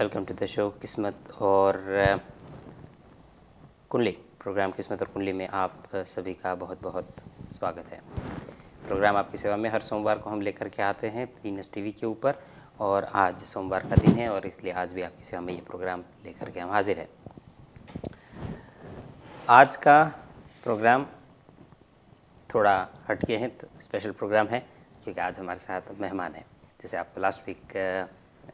Welcome to the show किस्मत और कुंडली प्रोग्राम किस्मत और कुंडली में आप सभी का बहुत बहुत स्वागत है। प्रोग्राम आपकी सेवा में हर सोमवार को हम लेकर के आते हैं वीनस टीवी के ऊपर और आज सोमवार का दिन है और इसलिए आज भी आपकी सेवा में ये प्रोग्राम लेकर के हम हाजिर हैं। आज का प्रोग्राम थोड़ा हटके है, तो स्पेशल प्रोग्राम है क्योंकि आज हमारे साथ मेहमान हैं। जैसे आपको लास्ट वीक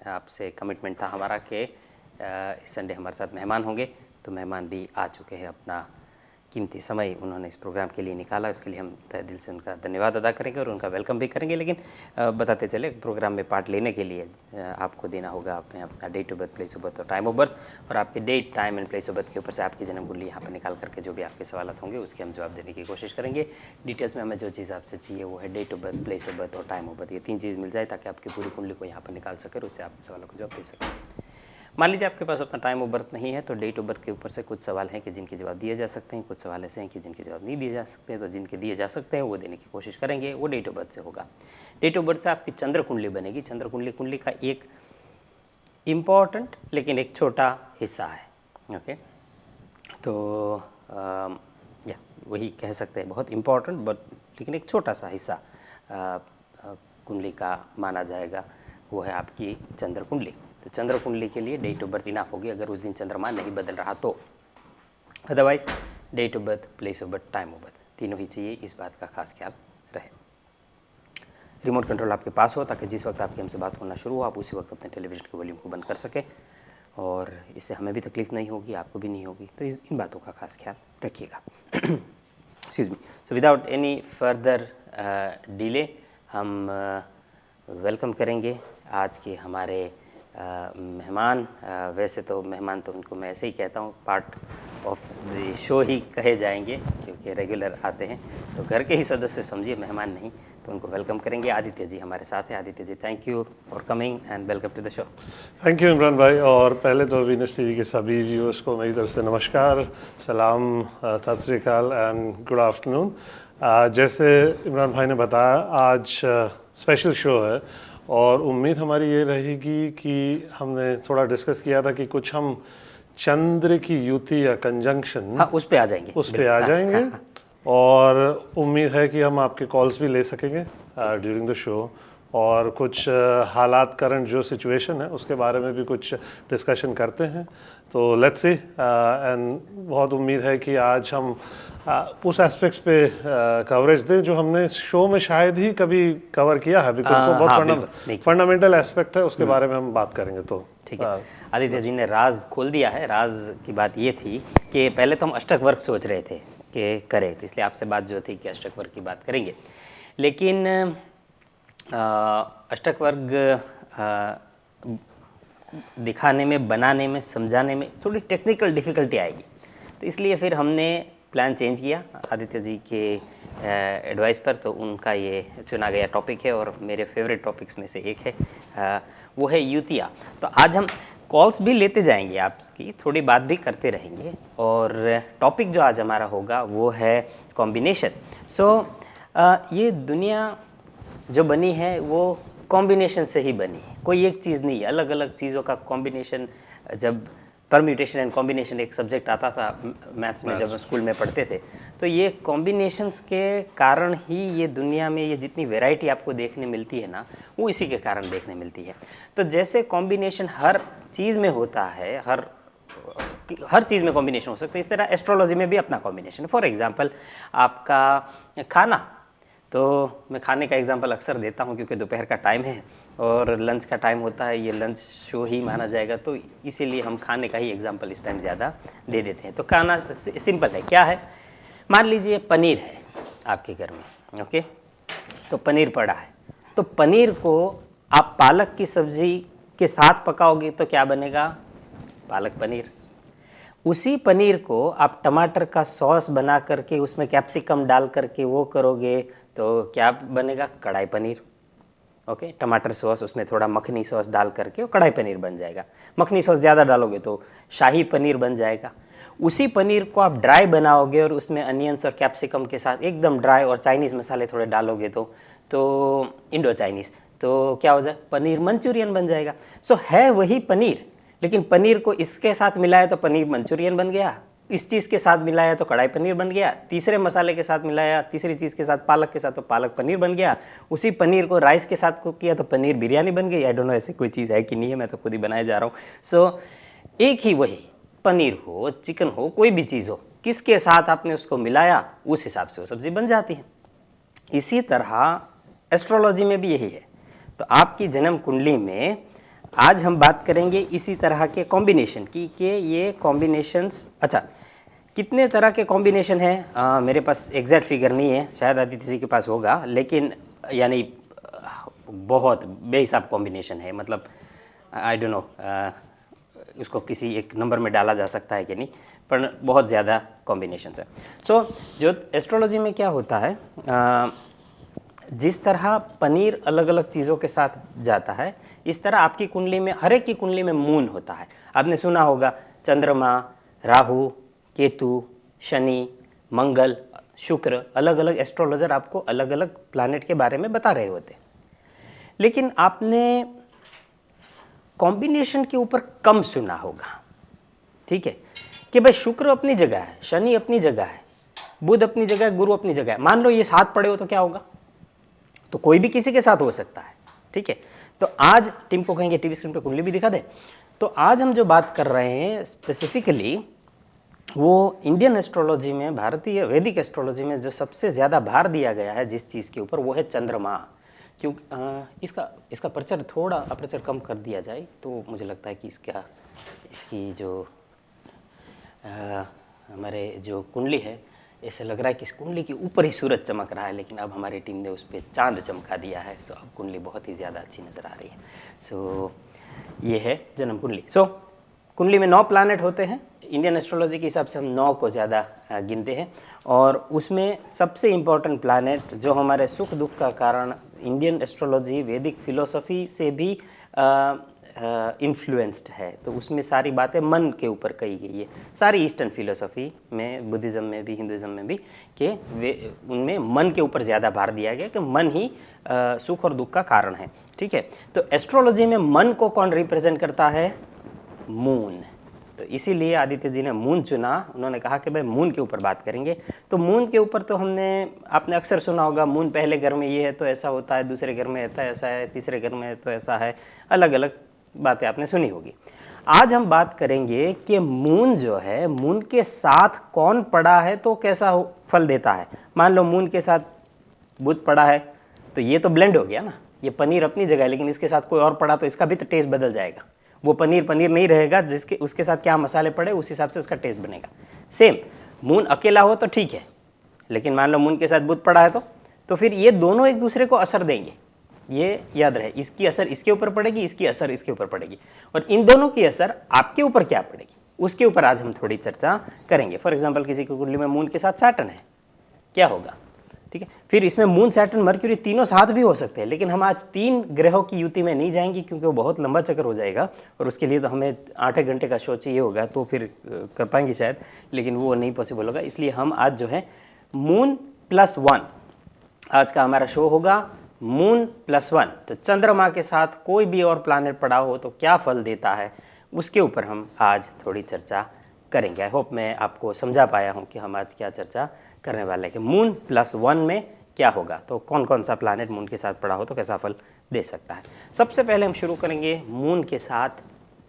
आपसे कमिटमेंट था हमारा कि इस संडे हमारे साथ मेहमान होंगे, तो मेहमान भी आ चुके हैं। अपना कीमती समय उन्होंने इस प्रोग्राम के लिए निकाला, उसके लिए हम तहे दिल से उनका धन्यवाद अदा करेंगे और उनका वेलकम भी करेंगे। लेकिन बताते चले प्रोग्राम में पार्ट लेने के लिए आपको देना होगा अपना date of birth, place of birth और टाइम ऑफ बर्थ, और आपके date, time and place of birth के ऊपर से आपकी जन्म कुंडली यहाँ पर निकाल करके जो भी आपके सवाल होंगे उसके हम जवाब देने की कोशिश करेंगे। डिटेल्स में हमें जो चीज़ आपसे चाहिए वो है date of birth, place of birth और टाइम ऑफ बर्थ। ये 3 चीज़ मिल जाए ताकि आपकी पूरी कुंडली को यहाँ पर निकाल सके और उससे आपके सवालों को जवाब दे सकें। मान लीजिए आपके पास अपना टाइम ऑफ बर्थ नहीं है, तो डेट ऑफ बर्थ के ऊपर से कुछ सवाल हैं कि जिनके जवाब दिए जा सकते हैं, कुछ सवाल ऐसे हैं कि जिनके जवाब नहीं दिए जा सकते हैं। तो जिनके दिए जा सकते हैं वो देने की कोशिश करेंगे, वो डेट ऑफ बर्थ से होगा। डेट ऑफ बर्थ से आपकी चंद्र कुंडली बनेगी। चंद्र कुंडली का एक इम्पॉर्टेंट लेकिन एक छोटा हिस्सा है। ओके, तो या वही कह सकते हैं, बहुत इम्पॉर्टेंट बट लेकिन एक छोटा सा हिस्सा कुंडली का माना जाएगा, वो है आपकी चंद्र कुंडली। तो चंद्र कुंडली के लिए डेट ऑफ बर्थ इनाफ होगी अगर उस दिन चंद्रमा नहीं बदल रहा तो। Otherwise date of birth, place of birth, time of birth तीनों ही चाहिए, इस बात का खास ख्याल रहे। रिमोट कंट्रोल आपके पास हो ताकि जिस वक्त आपकी हमसे बात करना शुरू हो आप उसी वक्त अपने टेलीविज़न के वॉल्यूम को बंद कर सकें, और इससे हमें भी तकलीफ नहीं होगी, आपको भी नहीं होगी। तो इन बातों का खास ख्याल रखिएगा। Excuse me. So without any further delay हम वेलकम करेंगे आज के हमारे मेहमान। वैसे तो मेहमान तो उनको मैं ऐसे ही कहता हूँ, पार्ट ऑफ द शो ही कहे जाएंगे क्योंकि रेगुलर आते हैं, तो घर के ही सदस्य समझिए, मेहमान नहीं। तो उनको वेलकम करेंगे। आदित्य जी हमारे साथ हैं। Aditya ji, thank you for coming and welcome to the show. Thank you Imran भाई, और पहले तो वीनस टीवी के सभी व्यूअर्स को मेरी तरफ से नमस्कार, सलाम, सत श्री अकाल एंड गुड आफ्टरनून। जैसे इमरान भाई ने बताया, आज स्पेशल शो है और उम्मीद हमारी ये रहेगी कि हमने थोड़ा डिस्कस किया था कि कुछ हम चंद्र की युति या कंजंक्शन, हाँ, उस पे आ जाएंगे, और उम्मीद है कि हम आपके कॉल्स भी ले सकेंगे ड्यूरिंग द शो, और कुछ हालात, करंट जो सिचुएशन है उसके बारे में भी कुछ डिस्कशन करते हैं। तो लेट्स सी, एंड बहुत उम्मीद है कि आज हम उस एस्पेक्ट्स पे कवरेज दें जो हमने शो में शायद ही कभी कवर किया है, बिकॉज वो बहुत फंडामेंटल एस्पेक्ट है, उसके बारे में हम बात करेंगे। तो ठीक है, आदित्य जी ने राज खोल दिया है। राज की बात ये थी कि पहले तो हम अष्टक वर्ग सोच रहे थे कि करें, तो इसलिए आपसे बात जो थी कि अष्टक वर्ग की बात करेंगे, लेकिन अष्टक वर्ग दिखाने में, बनाने में, समझाने में थोड़ी टेक्निकल डिफ़िकल्टी आएगी, तो इसलिए फिर हमने प्लान चेंज किया आदित्य जी के एडवाइस पर। तो उनका ये चुना गया टॉपिक है और मेरे फेवरेट टॉपिक्स में से एक है, वो है युतिया। तो आज हम कॉल्स भी लेते जाएंगे, आपकी थोड़ी बात भी करते रहेंगे, और टॉपिक जो आज हमारा होगा वो है कॉम्बिनेशन। सो ये दुनिया जो बनी है वो कॉम्बिनेशन से ही बनी है, कोई एक चीज़ नहीं है, अलग अलग चीज़ों का कॉम्बिनेशन। जब परम्यूटेशन एंड कॉम्बिनेशन एक सब्जेक्ट आता था मैथ्स में, जब स्कूल में पढ़ते थे, तो ये कॉम्बिनेशंस के कारण ही ये दुनिया में ये जितनी वैरायटी आपको देखने मिलती है ना, वो इसी के कारण देखने मिलती है। तो जैसे कॉम्बिनेशन हर चीज़ में होता है, हर चीज़ में कॉम्बिनेशन हो सकता है, इस तरह एस्ट्रोलॉजी में भी अपना कॉम्बिनेशन है। फॉर एग्जांपल आपका खाना, तो मैं खाने का एग्जांपल अक्सर देता हूँ क्योंकि दोपहर का टाइम है और लंच का टाइम होता है, ये लंच शो ही माना जाएगा, तो इसीलिए हम खाने का ही एग्जांपल इस टाइम ज़्यादा दे देते हैं। तो खाना सिंपल है, क्या है, मान लीजिए पनीर है आपके घर में, ओके, तो पनीर पड़ा है, तो पनीर को आप पालक की सब्ज़ी के साथ पकाओगे तो क्या बनेगा, पालक पनीर। उसी पनीर को आप टमाटर का सॉस बना करके उसमें कैप्सिकम डाल करके वो करोगे तो क्या बनेगा, कढ़ाई पनीर। ओके, टमाटर सॉस, उसमें थोड़ा मखनी सॉस डाल करके वो कढ़ाई पनीर बन जाएगा। मखनी सॉस ज़्यादा डालोगे तो शाही पनीर बन जाएगा। उसी पनीर को आप ड्राई बनाओगे और उसमें अनियंस और कैप्सिकम के साथ एकदम ड्राई और चाइनीज़ मसाले थोड़े डालोगे तो इंडो चाइनीज़, तो क्या हो जाए, पनीर मंचूरियन बन जाएगा। सो है वही पनीर, लेकिन पनीर को इसके साथ मिलाया तो पनीर मंचूरियन बन गया, इस चीज़ के साथ मिलाया तो कढ़ाई पनीर बन गया, तीसरे मसाले के साथ मिलाया, तीसरी चीज़ के साथ पालक के साथ तो पालक पनीर बन गया, उसी पनीर को राइस के साथ कुक किया तो पनीर बिरयानी बन गई। आई डोंट नो ऐसी कोई चीज़ है कि नहीं है, मैं तो खुद ही बनाए जा रहा हूँ। सो एक ही वही पनीर हो, चिकन हो, कोई भी चीज़ हो, किसके साथ आपने उसको मिलाया उस हिसाब से वो सब्ज़ी बन जाती है। इसी तरह एस्ट्रोलॉजी में भी यही है। तो आपकी जन्म कुंडली में आज हम बात करेंगे इसी तरह के कॉम्बिनेशन की कि ये कॉम्बिनेशंस, अच्छा कितने तरह के कॉम्बिनेशन हैं मेरे पास एग्जैक्ट फिगर नहीं है, शायद आदित्य जी के पास होगा, लेकिन यानी बहुत बेहिसाब कॉम्बिनेशन है। मतलब आई डोंट नो उसको किसी एक नंबर में डाला जा सकता है कि नहीं, पर बहुत ज़्यादा कॉम्बिनेशंस है। सो जो एस्ट्रोलॉजी में क्या होता है, जिस तरह पनीर अलग अलग चीज़ों के साथ जाता है, इस तरह आपकी कुंडली में, हर एक की कुंडली में मून होता है। आपने सुना होगा चंद्रमा, राहु, केतु, शनि, मंगल, शुक्र, अलग अलग एस्ट्रोलॉजर आपको अलग अलग प्लैनेट के बारे में बता रहे होते, लेकिन आपने कॉम्बिनेशन के ऊपर कम सुना होगा। ठीक है कि भाई शुक्र अपनी जगह है, शनि अपनी जगह है, बुध अपनी जगह है, गुरु अपनी जगह है। मान लो ये साथ पड़े हो तो क्या होगा, तो कोई भी किसी के साथ हो सकता है। ठीक है, तो आज टीम को कहेंगे टीवी स्क्रीन पे कुंडली भी दिखा दे। तो आज हम जो बात कर रहे हैं स्पेसिफिकली वो इंडियन एस्ट्रोलॉजी में, भारतीय वैदिक एस्ट्रोलॉजी में जो सबसे ज़्यादा भार दिया गया है जिस चीज़ के ऊपर, वो है चंद्रमा। क्योंकि इसका अपर्चर थोड़ा अपर्चर कम कर दिया जाए तो मुझे लगता है कि इसकी जो हमारे जो कुंडली है, ऐसे लग रहा है कि इस कुंडली के ऊपर ही सूरज चमक रहा है, लेकिन अब हमारी टीम ने उस पर चांद चमका दिया है। सो अब कुंडली बहुत ही ज़्यादा अच्छी नज़र आ रही है। सो ये है जन्म कुंडली। सो कुंडली में 9 प्लैनेट होते हैं। इंडियन एस्ट्रोलॉजी के हिसाब से हम 9 को ज़्यादा गिनते हैं, और उसमें सबसे इम्पॉर्टेंट प्लैनेट जो हमारे सुख दुख का कारण, इंडियन एस्ट्रोलॉजी वैदिक फिलोसफी से भी इन्फ्लुएंस्ड है, तो उसमें सारी बातें मन के ऊपर कही गई है। सारी ईस्टर्न फिलोसफी में, बुद्धिज़्म में भी, हिंदुज़्म में भी, कि वे उनमें मन के ऊपर ज़्यादा भार दिया गया कि मन ही सुख और दुख का कारण है। ठीक है, तो एस्ट्रोलॉजी में मन को कौन रिप्रेजेंट करता है? मून। तो इसीलिए आदित्य जी ने मून चुना। उन्होंने कहा कि भाई मून के ऊपर बात करेंगे। तो मून के ऊपर तो आपने अक्सर सुना होगा, मून पहले घर में ये है तो ऐसा होता है, दूसरे घर में ऐसा है, तीसरे घर में तो ऐसा है, अलग अलग बातें आपने सुनी होगी। आज हम बात करेंगे कि मून जो है, मून के साथ कौन पड़ा है तो कैसा फल देता है। मान लो मून के साथ बुध पड़ा है तो ये तो ब्लेंड हो गया ना, ये पनीर अपनी जगह है, लेकिन इसके साथ कोई और पड़ा तो इसका भी तो टेस्ट बदल जाएगा। वो पनीर पनीर नहीं रहेगा, उसके साथ क्या मसाले पड़े उस हिसाब से उसका टेस्ट बनेगा। सेम मून अकेला हो तो ठीक है, लेकिन मान लो मून के साथ बुध पड़ा है तो फिर ये दोनों एक दूसरे को असर देंगे। ये याद रहे, इसकी असर इसके ऊपर पड़ेगी, इसकी असर इसके ऊपर पड़ेगी, और इन दोनों की असर आपके ऊपर क्या पड़ेगी उसके ऊपर आज हम थोड़ी चर्चा करेंगे। फॉर एग्जाम्पल किसी की कुंडली में मून के साथ सैटर्न है, क्या होगा? ठीक है, फिर इसमें मून, सैटर्न, मर्क्यूरी तीनों साथ भी हो सकते हैं, लेकिन हम आज 3 ग्रहों की युति में नहीं जाएंगे क्योंकि वो बहुत लंबा चक्कर हो जाएगा, और उसके लिए तो हमें 8 घंटे का शो चाहिए होगा, तो फिर कर पाएंगे शायद, लेकिन वो नहीं पॉसिबल होगा। इसलिए हम आज जो है मून +1 आज का हमारा शो होगा। मून +1, तो चंद्रमा के साथ कोई भी और प्लैनेट पड़ा हो तो क्या फल देता है, उसके ऊपर हम आज थोड़ी चर्चा करेंगे। आई होप मैं आपको समझा पाया हूँ कि हम आज क्या चर्चा करने वाले हैं कि मून +1 में क्या होगा, तो कौन कौन सा प्लैनेट मून के साथ पड़ा हो तो कैसा फल दे सकता है। सबसे पहले हम शुरू करेंगे मून के साथ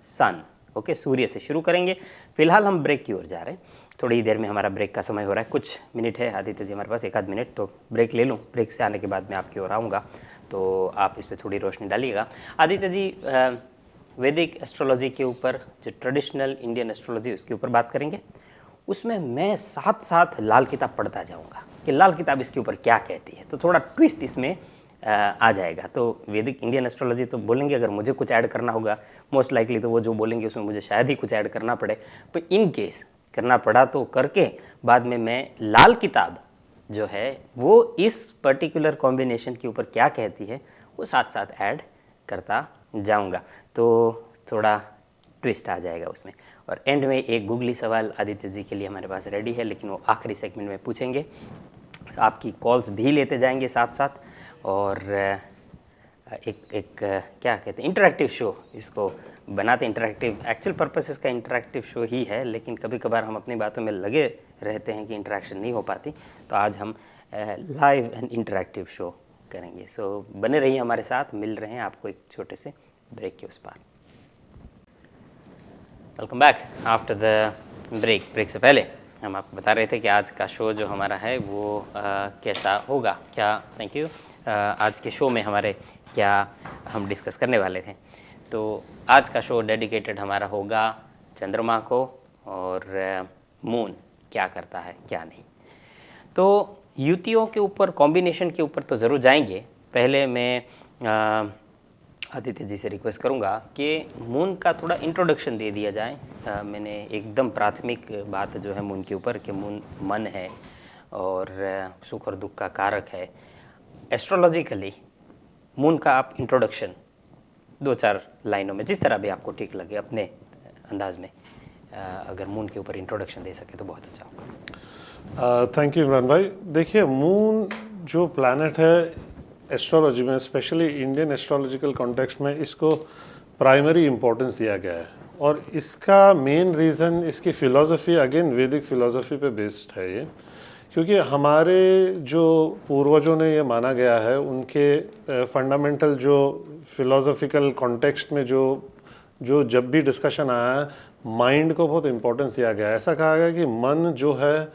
सन। ओके, सूर्य से शुरू करेंगे। फिलहाल हम ब्रेक की ओर जा रहे हैं, थोड़ी देर में हमारा ब्रेक का समय हो रहा है, कुछ मिनट है आदित्य जी हमारे पास, 1 आध मिनट, तो ब्रेक ले लूँ। ब्रेक से आने के बाद मैं आपकी ओर आऊँगा, तो आप इस पर थोड़ी रोशनी डालिएगा। आदित्य जी वैदिक एस्ट्रोलॉजी के ऊपर, जो ट्रेडिशनल इंडियन एस्ट्रोलॉजी, उसके ऊपर बात करेंगे। उसमें मैं साथ साथ लाल किताब पढ़ता जाऊँगा कि लाल किताब इसके ऊपर क्या कहती है, तो थोड़ा ट्विस्ट इसमें आ जाएगा। तो वैदिक इंडियन एस्ट्रोलॉजी तो बोलेंगे, अगर मुझे कुछ ऐड करना होगा मोस्ट लाइकली तो वो जो बोलेंगे उसमें मुझे शायद ही कुछ ऐड करना पड़े, तो इन केस करना पड़ा तो करके बाद में मैं लाल किताब जो है वो इस पर्टिकुलर कॉम्बिनेशन के ऊपर क्या कहती है वो साथ साथ ऐड करता जाऊंगा, तो थोड़ा ट्विस्ट आ जाएगा उसमें। और एंड में एक गूगली सवाल आदित्य जी के लिए हमारे पास रेडी है, लेकिन वो आखिरी सेगमेंट में पूछेंगे। आपकी कॉल्स भी लेते जाएंगे साथ साथ, और एक क्या कहते हैं, इंटरेक्टिव शो इसको बनाते इंटरेक्टिव, एक्चुअल पर्पस इसका इंटरेक्टिव शो ही है, लेकिन कभी कभार हम अपनी बातों में लगे रहते हैं कि इंटरेक्शन नहीं हो पाती, तो आज हम लाइव एंड इंटरेक्टिव शो करेंगे। सो बने रहिए हमारे साथ, मिल रहे हैं आपको एक छोटे से ब्रेक के उस पार। Welcome back after the break से पहले हम आपको बता रहे थे कि आज का शो जो हमारा है वो कैसा होगा, क्या थैंक यू आज के शो में हमारे क्या हम डिस्कस करने वाले थे। तो आज का शो डेडिकेटेड हमारा होगा चंद्रमा को और मून क्या करता है क्या नहीं। तो युतियों के ऊपर, कॉम्बिनेशन के ऊपर तो ज़रूर जाएंगे। पहले मैं आदित्य जी से रिक्वेस्ट करूंगा कि मून का थोड़ा इंट्रोडक्शन दे दिया जाए। मैंने एकदम प्राथमिक बात जो है मून के ऊपर कि मून मन है और सुख और दुख का कारक है। एस्ट्रोलॉजिकली मून का आप इंट्रोडक्शन 2-4 लाइनों में, जिस तरह भी आपको ठीक लगे अपने अंदाज में, अगर मून के ऊपर इंट्रोडक्शन दे सके तो बहुत अच्छा होगा। थैंक यू इमरान भाई। देखिए, मून जो प्लैनेट है एस्ट्रोलॉजी में, स्पेशली इंडियन एस्ट्रोलॉजिकल कॉन्टेक्स्ट में, इसको प्राइमरी इम्पोर्टेंस दिया गया है और इसका मेन रीज़न इसकी फ़िलॉसफी अगेन वैदिक फ़िलॉसफी पे बेस्ड है ये, क्योंकि हमारे जो पूर्वजों ने ये माना गया है, उनके फंडामेंटल जो फिलोसॉफिकल कॉन्टेक्स्ट में जो जब भी डिस्कशन आया है, माइंड को बहुत इम्पोर्टेंस दिया गया है। ऐसा कहा गया कि मन जो है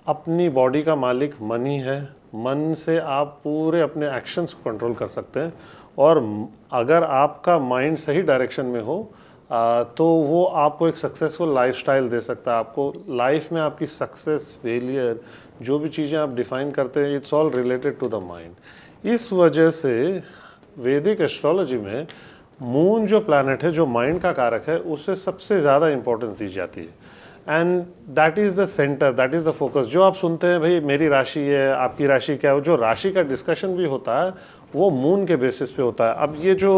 अपनी बॉडी का मालिक मन ही है। मन से आप पूरे अपने एक्शंस को कंट्रोल कर सकते हैं और अगर आपका माइंड सही डायरेक्शन में हो तो वो आपको एक सक्सेसफुल लाइफस्टाइल दे सकता है। आपको लाइफ में आपकी सक्सेस, फेलियर, जो भी चीज़ें आप डिफाइन करते हैं, it's all related to the mind. इस वजह से वैदिक एस्ट्रोलॉजी में मून जो प्लैनेट है, जो माइंड का कारक है, उससे सबसे ज़्यादा इंपॉर्टेंस दी जाती है and that is the centre, that is the focus. जो आप सुनते हैं भाई मेरी राशि है, आपकी राशि क्या है, जो राशि का डिस्कशन भी होता है वो मून के बेसिस पे होता है। अब ये जो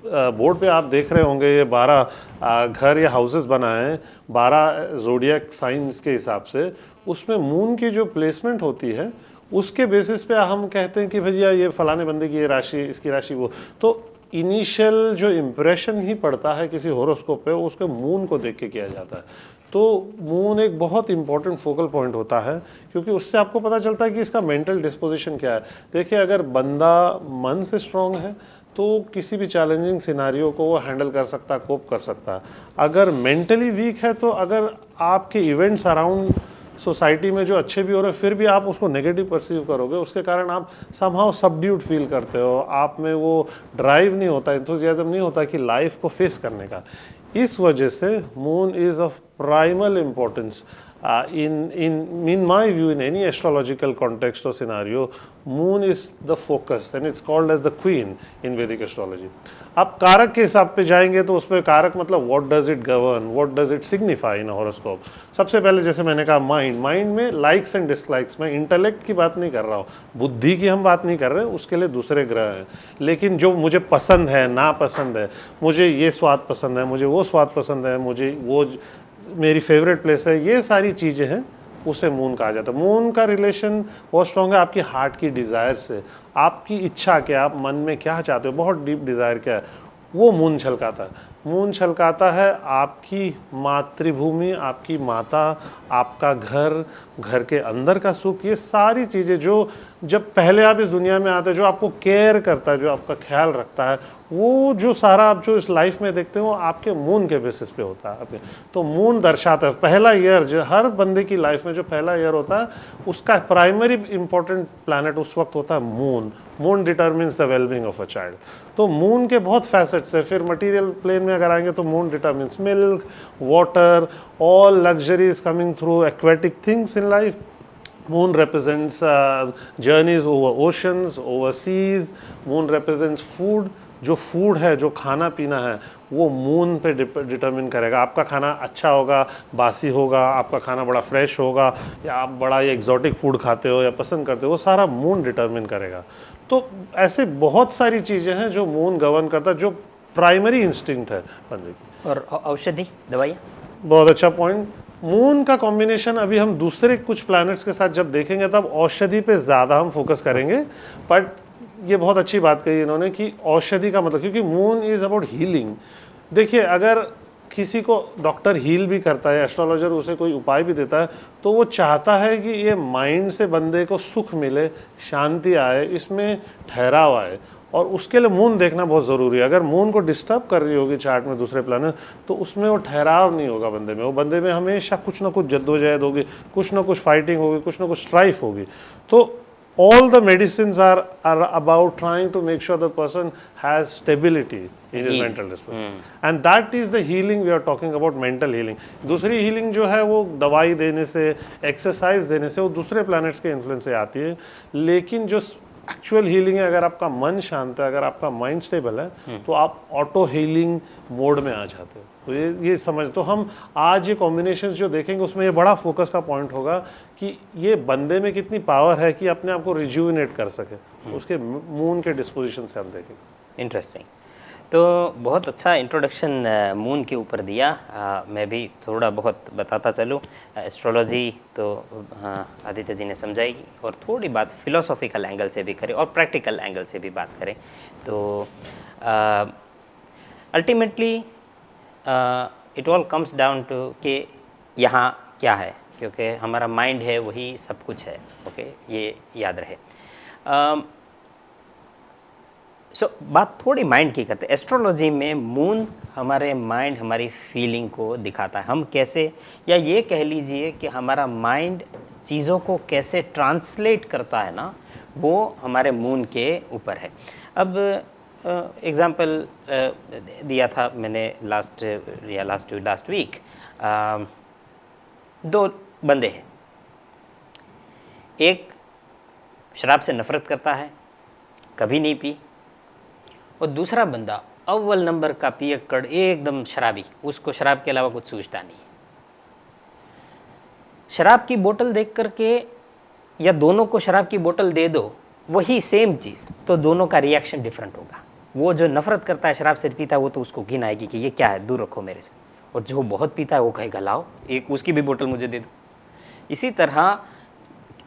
बोर्ड पे आप देख रहे होंगे, ये 12 घर या हाउसेस बनाए हैं 12 ज़ोडिएक साइंस के हिसाब से, उसमें मून की जो प्लेसमेंट होती है उसके बेसिस पे हम कहते हैं कि भैया ये फलाने बंदे की ये राशि, इसकी राशि वो। तो इनिशियल जो इम्प्रेशन ही पड़ता है किसी होरोस्कोप पे, उसके मून को देख के किया जाता है। तो मून एक बहुत इंपॉर्टेंट फोकल पॉइंट होता है, क्योंकि उससे आपको पता चलता है कि इसका मेंटल डिस्पोजिशन क्या है। देखिए, अगर बंदा मन से स्ट्रांग है तो किसी भी चैलेंजिंग सिनारियो को वो हैंडल कर सकता है, कोप कर सकता है। अगर मेंटली वीक है तो अगर आपके इवेंट्स अराउंड सोसाइटी में जो अच्छे भी हो रहे हैं, फिर भी आप उसको नेगेटिव परसीव करोगे, उसके कारण आप समहाउ सबड्यूड फील करते हो, आप में वो ड्राइव नहीं होता, एंथुसियाज्म नहीं होता कि लाइफ को फेस करने का। इस वजह से moon is of primal importance in my view, in any astrological context or scenario, moon is the focus and it's called as the queen in Vedic astrology. आप कारक के हिसाब पे जाएंगे तो उसमें कारक मतलब what does it govern, what does it signify in a horoscope। सबसे पहले जैसे मैंने कहा माइंड में लाइक्स एंड डिसलाइक्स, मैं इंटेलेक्ट की बात नहीं कर रहा हूँ, बुद्धि की हम बात नहीं कर रहे हैं, उसके लिए दूसरे ग्रह हैं। लेकिन जो मुझे पसंद है, ना पसंद है, मुझे ये स्वाद पसंद है, मुझे वो स्वाद पसंद है, मुझे वो मेरी फेवरेट प्लेस है, ये सारी चीज़ें हैं, उसे मून कहा जाता है। मून का रिलेशन बहुत स्ट्रॉन्ग है आपकी हार्ट की डिज़ायर से। आपकी इच्छा क्या, आप मन में क्या चाहते हो, बहुत डीप डिज़ायर क्या है, वो मून छलकाता है। मून छलकाता है आपकी मातृभूमि, आपकी माता, आपका घर, घर के अंदर का सुख, ये सारी चीज़ें जो जब पहले आप इस दुनिया में आते हैं, जो आपको केयर करता है, जो आपका ख्याल रखता है, वो जो सारा आप जो इस लाइफ में देखते हो वो आपके मून के बेसिस पे होता है। तो मून दर्शाता है पहला ईयर, जो हर बंदे की लाइफ में जो पहला ईयर होता है, उसका प्राइमरी इंपॉर्टेंट प्लैनेट उस वक्त होता है moon. Moon determines the wellbeing of a child. तो मून के बहुत फैसेट्स है। फिर मटीरियल प्लेन में अगर आएंगे तो moon determines milk, water, all luxuries coming through aquatic things in life. Moon represents journeys over oceans, over seas. Moon represents food. जो फूड है, जो खाना पीना है, वो मून पे डिटरमिन करेगा। आपका खाना अच्छा होगा, बासी होगा, आपका खाना बड़ा फ्रेश होगा, या आप बड़ा ये एग्जॉटिक फूड खाते हो या पसंद करते हो, वो सारा मून डिटरमिन करेगा। तो ऐसे बहुत सारी चीज़ें हैं जो मून गवर्न करता है, जो प्राइमरी इंस्टिंक्ट है बंदे की। और औषधि दवाइयाँ, बहुत अच्छा पॉइंट। मून का कॉम्बिनेशन अभी हम दूसरे कुछ प्लैनेट्स के साथ जब देखेंगे तब औषधि पे ज़्यादा हम फोकस करेंगे। बट ये बहुत अच्छी बात कही इन्होंने कि औषधि का मतलब, क्योंकि मून इज़ अबाउट हीलिंग। देखिए, अगर किसी को डॉक्टर हील भी करता है, एस्ट्रोलॉजर उसे कोई उपाय भी देता है, तो वो चाहता है कि ये माइंड से बंदे को सुख मिले, शांति आए, इसमें ठहराव आए, और उसके लिए मून देखना बहुत ज़रूरी है। अगर मून को डिस्टर्ब कर रही होगी चार्ट में दूसरे प्लैनेट, तो उसमें वो ठहराव नहीं होगा बंदे में। वो बंदे में हमेशा कुछ ना कुछ जद्दोजहद होगी, कुछ ना कुछ फाइटिंग होगी, कुछ ना कुछ स्ट्राइफ होगी। तो all the medicines are about trying to make sure the person has stability in his mental disposition, and that is the healing we are talking about, mental healing. दूसरी healing जो है वो दवाई देने से, एक्सरसाइज देने से, वो दूसरे planets के इन्फ्लुएंस से आती है। लेकिन जो एक्चुअल हीलिंग है, अगर आपका मन शांत है, अगर आपका माइंड स्टेबल है, तो आप ऑटो हीलिंग मोड में आ जाते हो। तो ये समझ, तो हम आज ये कॉम्बिनेशंस जो देखेंगे उसमें ये बड़ा फोकस का पॉइंट होगा कि ये बंदे में कितनी पावर है कि अपने आप को रिज्यूविनेट कर सके। उसके मून के डिस्पोजिशन से हम देखेंगे। इंटरेस्टिंग। तो बहुत अच्छा इंट्रोडक्शन मून के ऊपर दिया। मैं भी थोड़ा बहुत बताता चलूँ। एस्ट्रोलॉजी तो आदित्य जी ने समझाई, और थोड़ी बात फिलोसॉफिकल एंगल से भी करें और प्रैक्टिकल एंगल से भी बात करें। तो ultimately it all comes down to कि यहाँ क्या है, क्योंकि हमारा माइंड है वही सब कुछ है। ओके, ये याद रहे। बात थोड़ी माइंड की करते हैं। एस्ट्रोलॉजी में मून हमारे माइंड, हमारी फीलिंग को दिखाता है। हम कैसे, या ये कह लीजिए कि हमारा माइंड चीज़ों को कैसे ट्रांसलेट करता है ना, वो हमारे मून के ऊपर है। अब एग्ज़ाम्पल दिया था मैंने लास्ट वीक। दो बंदे हैं, एक शराब से नफ़रत करता है, कभी नहीं पी, और दूसरा बंदा अव्वल नंबर का पियक्कड़, एकदम शराबी, उसको शराब के अलावा कुछ सूझता नहीं। शराब की बोतल देख करके, या दोनों को शराब की बोतल दे दो, वही सेम चीज़, तो दोनों का रिएक्शन डिफरेंट होगा। वो जो नफ़रत करता है, शराब से पीता है, वो तो उसको घिन आएगी कि ये क्या है, दूर रखो मेरे से। और जो बहुत पीता है वो कहेगा लाओ, एक उसकी भी बोतल मुझे दे दो। इसी तरह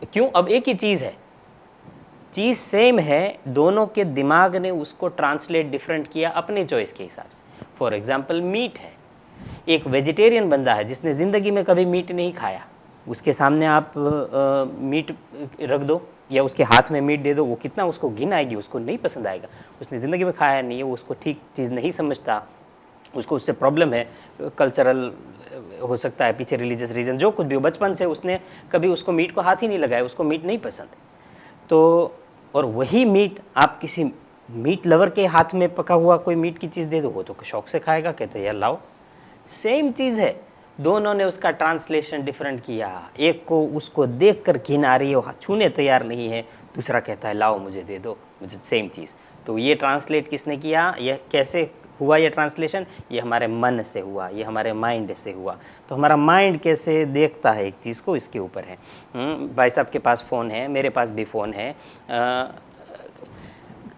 क्यों, अब एक ही चीज़ है, चीज़ सेम है, दोनों के दिमाग ने उसको ट्रांसलेट डिफरेंट किया अपने चॉइस के हिसाब से। फॉर एग्जांपल मीट है, एक वेजिटेरियन बंदा है जिसने ज़िंदगी में कभी मीट नहीं खाया, उसके सामने आप मीट रख दो या उसके हाथ में मीट दे दो, वो कितना उसको घिन आएगी, उसको नहीं पसंद आएगा। उसने ज़िंदगी में खाया नहीं है, वो उसको ठीक चीज़ नहीं समझता, उसको उससे प्रॉब्लम है, कल्चरल हो सकता है, पीछे रिलीजियस रीज़न, जो कुछ भी हो, बचपन से उसने कभी उसको मीट को हाथ ही नहीं लगाया, उसको मीट नहीं पसंद। तो और वही मीट आप किसी मीट लवर के हाथ में पका हुआ कोई मीट की चीज़ दे दो, वो तो शौक से खाएगा, कहते हैं यार लाओ। सेम चीज़ है, दोनों ने उसका ट्रांसलेशन डिफरेंट किया। एक को उसको देख कर घिन आ रही है, वो छूने तैयार नहीं है, दूसरा कहता है लाओ मुझे दे दो, मुझे सेम चीज़। तो ये ट्रांसलेट किसने किया, यह कैसे हुआ, ये ट्रांसलेशन, ये हमारे मन से हुआ, ये हमारे माइंड से हुआ। तो हमारा माइंड कैसे देखता है एक चीज़ को, इसके ऊपर है। भाई साहब के पास फ़ोन है, मेरे पास भी फ़ोन है,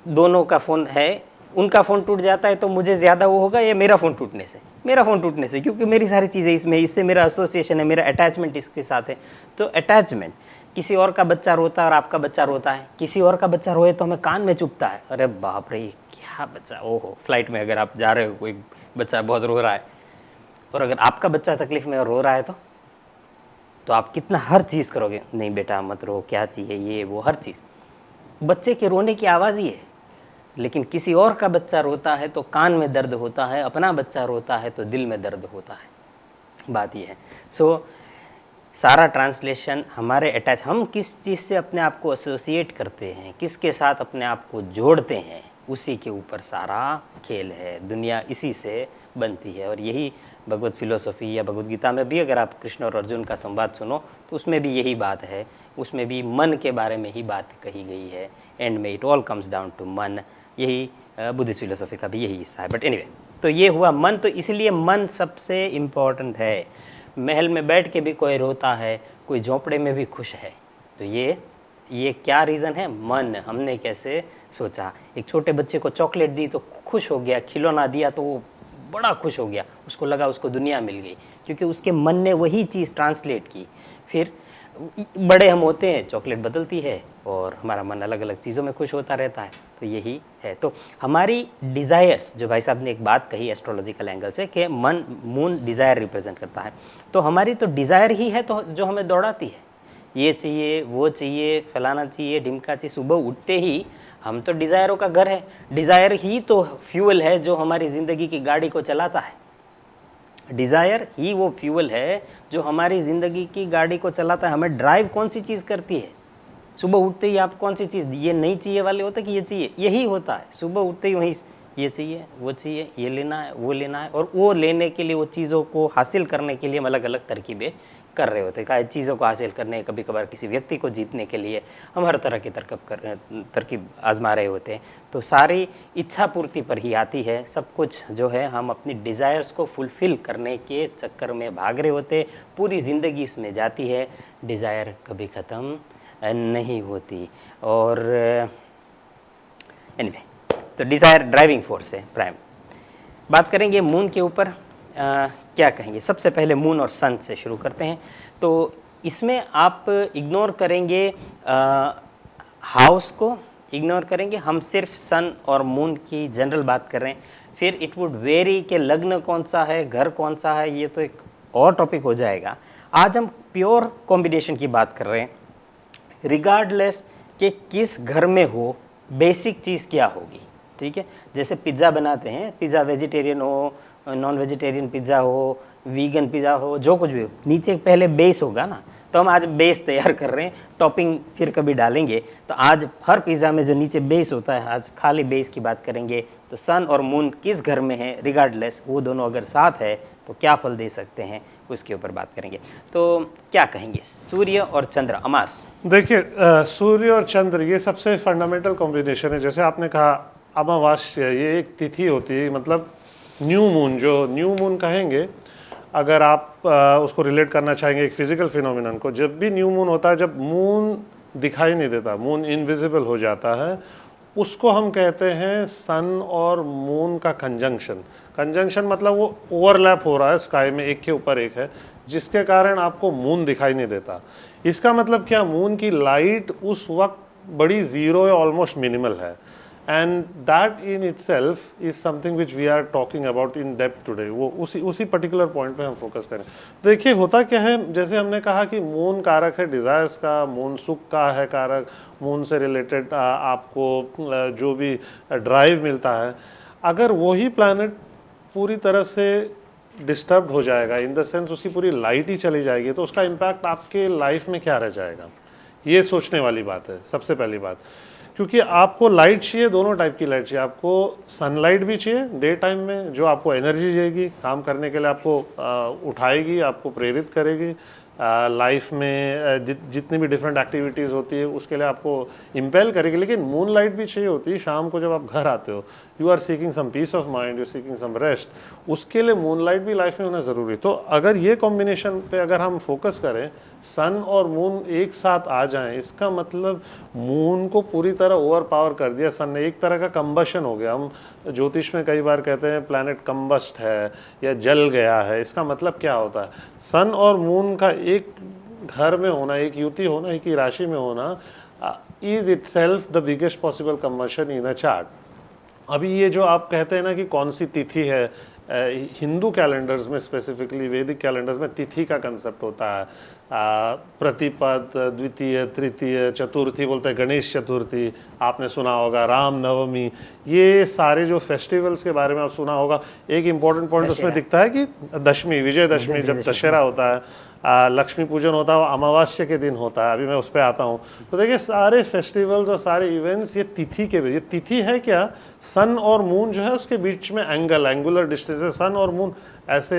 दोनों का फ़ोन है, उनका फ़ोन टूट जाता है तो मुझे ज़्यादा वो होगा, या मेरा फ़ोन टूटने से, क्योंकि मेरी सारी चीज़ें इसमें, इससे मेरा एसोसिएशन है, मेरा अटैचमेंट इसके साथ है। तो अटैचमेंट, किसी और का बच्चा रोता है और आपका बच्चा रोता है, किसी और का बच्चा रोए तो हमें कान में चुभता है, अरे बाप रे क्या बच्चा, ओहो। फ्लाइट में अगर आप जा रहे हो, कोई बच्चा बहुत रो रहा है, और अगर आपका बच्चा तकलीफ़ में रो रहा है तो आप कितना हर चीज़ करोगे, नहीं बेटा मत रो, क्या चाहिए, ये वो, हर चीज़। बच्चे के रोने की आवाज़ ही है। लेकिन किसी और का बच्चा रोता है तो कान में दर्द होता है, अपना बच्चा रोता है तो दिल में दर्द होता है। बात ये है। सारा ट्रांसलेशन हमारे अटैच, हम किस चीज़ से अपने आप को एसोसिएट करते हैं, किसके साथ अपने आप को जोड़ते हैं, उसी के ऊपर सारा खेल है। दुनिया इसी से बनती है। और यही भगवत फिलोसफी या भगवत गीता में भी अगर आप कृष्ण और अर्जुन का संवाद सुनो तो उसमें भी यही बात है, उसमें भी मन के बारे में ही बात कही गई है। एंड में it all comes down to मन। यही बुद्धिस्ट फिलोसफी का भी यही हिस्सा है। बट एनीवे, तो ये हुआ मन। तो इसलिए मन सबसे इम्पॉर्टेंट है। महल में बैठ के भी कोई रोता है, कोई झोंपड़े में भी खुश है, तो ये क्या रीज़न है? मन। हमने कैसे सोचा। एक छोटे बच्चे को चॉकलेट दी तो खुश हो गया, खिलौना दिया तो वो बड़ा खुश हो गया, उसको लगा उसको दुनिया मिल गई, क्योंकि उसके मन ने वही चीज़ ट्रांसलेट की। फिर बड़े हम होते हैं, चॉकलेट बदलती है, और हमारा मन अलग अलग चीज़ों में खुश होता रहता है। तो यही है। तो हमारी डिज़ायर्स, जो भाई साहब ने एक बात कही एस्ट्रोलॉजिकल एंगल से कि मून डिज़ायर रिप्रेजेंट करता है, तो हमारी तो डिज़ायर ही है तो जो हमें दौड़ाती है, ये चाहिए, वो चाहिए, फलाना चाहिए, ढिमका चाहिए। सुबह उठते ही हम तो डिज़ायरों का घर है, डिज़ायर ही तो फ्यूल है जो हमारी ज़िंदगी की गाड़ी को चलाता है। डिज़ायर ही वो फ्यूल है जो हमारी ज़िंदगी की गाड़ी को चलाता है। हमें ड्राइव कौन सी चीज़ करती है? सुबह उठते ही आप कौन सी चीज़, ये नहीं चाहिए वाले होते कि ये चाहिए, यही होता है। सुबह उठते ही वही ये चाहिए, वो चाहिए, ये लेना है, वो लेना है, और वो लेने के लिए, वो चीज़ों को हासिल करने के लिए हम अलग अलग तरकीबें कर रहे होते हैं। चीज़ों को हासिल करने, कभी कभार किसी व्यक्ति को जीतने के लिए हम हर तरह की तरकीब आजमा रहे होते हैं। तो सारी इच्छा पूर्ति पर ही आती है सब कुछ, जो है हम अपनी डिज़ायर्स को फुलफ़िल करने के चक्कर में भाग रहे होते हैं। पूरी ज़िंदगी इसमें जाती है, डिज़ायर कभी ख़त्म नहीं होती। और एनीवे, तो डिज़ायर ड्राइविंग फोर्स है प्राइम। बात करेंगे मून के ऊपर, क्या कहेंगे? सबसे पहले मून और सन से शुरू करते हैं। तो इसमें आप इग्नोर करेंगे हाउस को, इग्नोर करेंगे, हम सिर्फ सन और मून की जनरल बात कर रहे हैं। फिर इट वुड वेरी कि लग्न कौन सा है, घर कौन सा है, ये तो एक और टॉपिक हो जाएगा। आज हम प्योर कॉम्बिनेशन की बात कर रहे हैं। रिगार्डलेस कि किस घर में हो, बेसिक चीज़ क्या होगी, ठीक है? जैसे पिज़्ज़ा बनाते हैं, पिज़्ज़ा वेजिटेरियन हो, नॉन वेजिटेरियन पिज़्ज़ा हो, वीगन पिज़्ज़ा हो, जो कुछ भी हो, नीचे पहले बेस होगा ना। तो हम आज बेस तैयार कर रहे हैं, टॉपिंग फिर कभी डालेंगे। तो आज हर पिज़्ज़ा में जो नीचे बेस होता है, आज खाली बेस की बात करेंगे। तो सन और मून किस घर में है, रिगार्डलेस, वो दोनों अगर साथ है तो क्या फल दे सकते हैं, उसके ऊपर बात करेंगे। तो क्या कहेंगे, सूर्य और चंद्र, अमास? देखिए, सूर्य और चंद्र ये सबसे फंडामेंटल कॉम्बिनेशन है। जैसे आपने कहा अमावास्या, ये एक तिथि होती है, मतलब न्यू मून, जो न्यू मून कहेंगे, अगर आप उसको रिलेट करना चाहेंगे एक फिजिकल फिनोमिनन को, जब भी न्यू मून होता है, जब मून दिखाई नहीं देता, मून इनविजिबल हो जाता है, उसको हम कहते हैं सन और मून का कंजंक्शन। कंजंक्शन मतलब वो ओवरलैप हो रहा है स्काई में, एक के ऊपर एक है, जिसके कारण आपको मून दिखाई नहीं देता। इसका मतलब क्या, मून की लाइट उस वक्त बड़ी ज़ीरो या ऑलमोस्ट मिनिमल है। And that in itself is something which we are talking about in depth today. वो उसी पर्टिकुलर पॉइंट पे हम फोकस करें। देखिए, होता क्या है, जैसे हमने कहा कि मून कारक है डिज़ायर्स का, मून सुख का है कारक, मून से रिलेटेड आपको जो भी ड्राइव मिलता है, अगर वही प्लैनेट पूरी तरह से डिस्टर्ब हो जाएगा, इन द सेंस उसकी पूरी लाइट ही चली जाएगी, तो उसका इम्पैक्ट आपके लाइफ में क्या रह जाएगा, ये सोचने वाली बात है सबसे पहली बात। क्योंकि आपको लाइट चाहिए, दोनों टाइप की लाइट चाहिए। आपको सनलाइट भी चाहिए डे टाइम में, जो आपको एनर्जी देगी, काम करने के लिए आपको उठाएगी, आपको प्रेरित करेगी, लाइफ में जितनी भी डिफरेंट एक्टिविटीज़ होती है उसके लिए आपको इम्पेल करेगी। लेकिन मून लाइट भी चाहिए होती है शाम को जब आप घर आते हो, you are seeking some peace of mind, you seeking some rest, उसके लिए मून लाइट भी लाइफ में होना ज़रूरी। तो अगर ये कॉम्बिनेशन पे अगर हम फोकस करें, सन और मून एक साथ आ जाएं, इसका मतलब मून को पूरी तरह ओवर पावर कर दिया सन ने, एक तरह का कंबशन हो गया। हम ज्योतिष में कई बार कहते हैं प्लैनेट कंबस्ट है या जल गया है। इसका मतलब क्या होता है, सन और मून का एक घर में होना, एक युति होना, एक ही राशि में होना is itself the biggest possible combustion in a chart. अभी ये जो आप कहते हैं ना कि कौन सी तिथि है, हिंदू कैलेंडर्स में, स्पेसिफिकली वैदिक कैलेंडर्स में तिथि का कंसेप्ट होता है। प्रतिपद, द्वितीय, तृतीय, चतुर्थी बोलते हैं, गणेश चतुर्थी आपने सुना होगा, राम नवमी, ये सारे जो फेस्टिवल्स के बारे में आप सुना होगा। एक इम्पॉर्टेंट पॉइंट उसमें दिखता है कि दशमी, विजयदशमी, जब दशहरा होता है, लक्ष्मी पूजन होता है, वो अमावस्या के दिन होता है। अभी मैं उस पर आता हूँ। तो देखिए, सारे फेस्टिवल्स और सारे इवेंट्स ये तिथि के, ये तिथि है क्या, सन और मून जो है उसके बीच में एंगुलर डिस्टेंस है। सन और मून ऐसे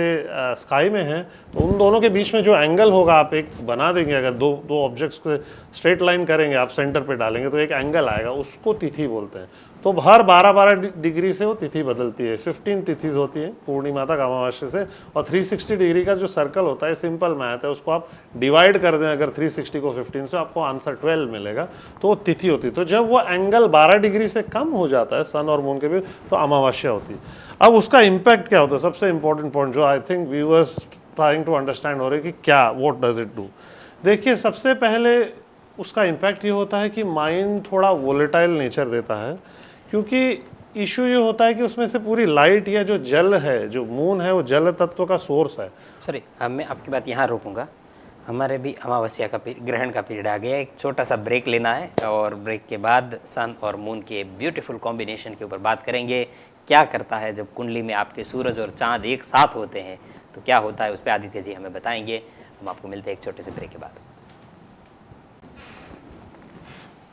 स्काई में है, तो उन दोनों के बीच में जो एंगल होगा, आप एक बना देंगे, अगर दो ऑब्जेक्ट्स को स्ट्रेट लाइन करेंगे, आप सेंटर पे डालेंगे तो एक एंगल आएगा, उसको तिथि बोलते हैं। तो हर 12-12 डिग्री से वो तिथि बदलती है। 15 तिथि होती है पूर्णिमा तक, अमावस्या से, और 360 डिग्री का जो सर्कल होता है, सिंपल मैथ है, उसको आप डिवाइड कर दें अगर 360 को 15 से, आपको आंसर 12 मिलेगा, तो वो तिथि होती है। तो जब वो एंगल 12 डिग्री से कम हो जाता है सन और मून के बीच, तो अमावस्या होती है। अब उसका इम्पैक्ट क्या होता है, सबसे इंपॉर्टेंट पॉइंट जो I think viewers trying to understand हो रहे कि क्या, व्हाट डज इट डू। देखिए, सबसे पहले उसका इम्पैक्ट ये होता है कि माइंड थोड़ा वोलेटाइल नेचर देता है, क्योंकि इशू ये होता है कि उसमें से पूरी लाइट या जो जल है, जो मून है, वो जल तत्व का सोर्स है। सॉरी, मैं आपकी बात यहाँ रोकूंगा। हमारे भी अमावस्या का ग्रहण का पीरियड आ गया है, एक छोटा सा ब्रेक लेना है और ब्रेक के बाद सन और मून के ब्यूटीफुल कॉम्बिनेशन के ऊपर बात करेंगे। क्या करता है जब कुंडली में आपके सूरज और चांद एक साथ होते हैं, तो क्या होता है, उस पर आदित्य जी हमें बताएंगे। हम आपको मिलते हैं एक छोटे से ब्रेक के बाद।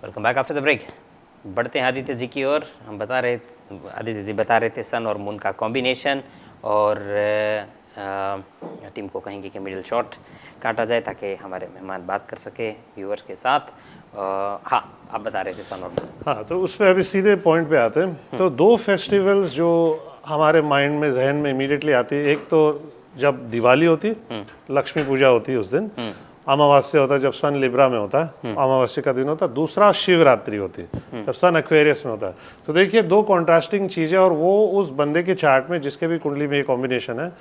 Welcome back after the break. बढ़ते हैं आदित्य जी की ओर। आदित्य जी बता रहे थे सन और मून का कॉम्बिनेशन, और टीम को कहेंगे कि मिडिल शॉट काटा जाए ताकि हमारे मेहमान बात कर सके व्यूअर्स के साथ। हाँ, आप बता रहे थे सन और मून। हाँ, तो उस पर अभी सीधे पॉइंट पे आते हैं। तो दो फेस्टिवल्स जो हमारे माइंड में, जहन में इमीडिएटली आती है, एक तो जब दिवाली होती, लक्ष्मी पूजा होती है उस दिन, अमावस्या होता है जब सन लिब्रा में होता है, अमावस्या का दिन होता है। दूसरा शिवरात्रि होती है जब सन एक्वेरियस में होता है। तो देखिए, दो कॉन्ट्रास्टिंग चीज़ें, और वो उस बंदे के चार्ट में जिसके भी कुंडली में ये कॉम्बिनेशन है,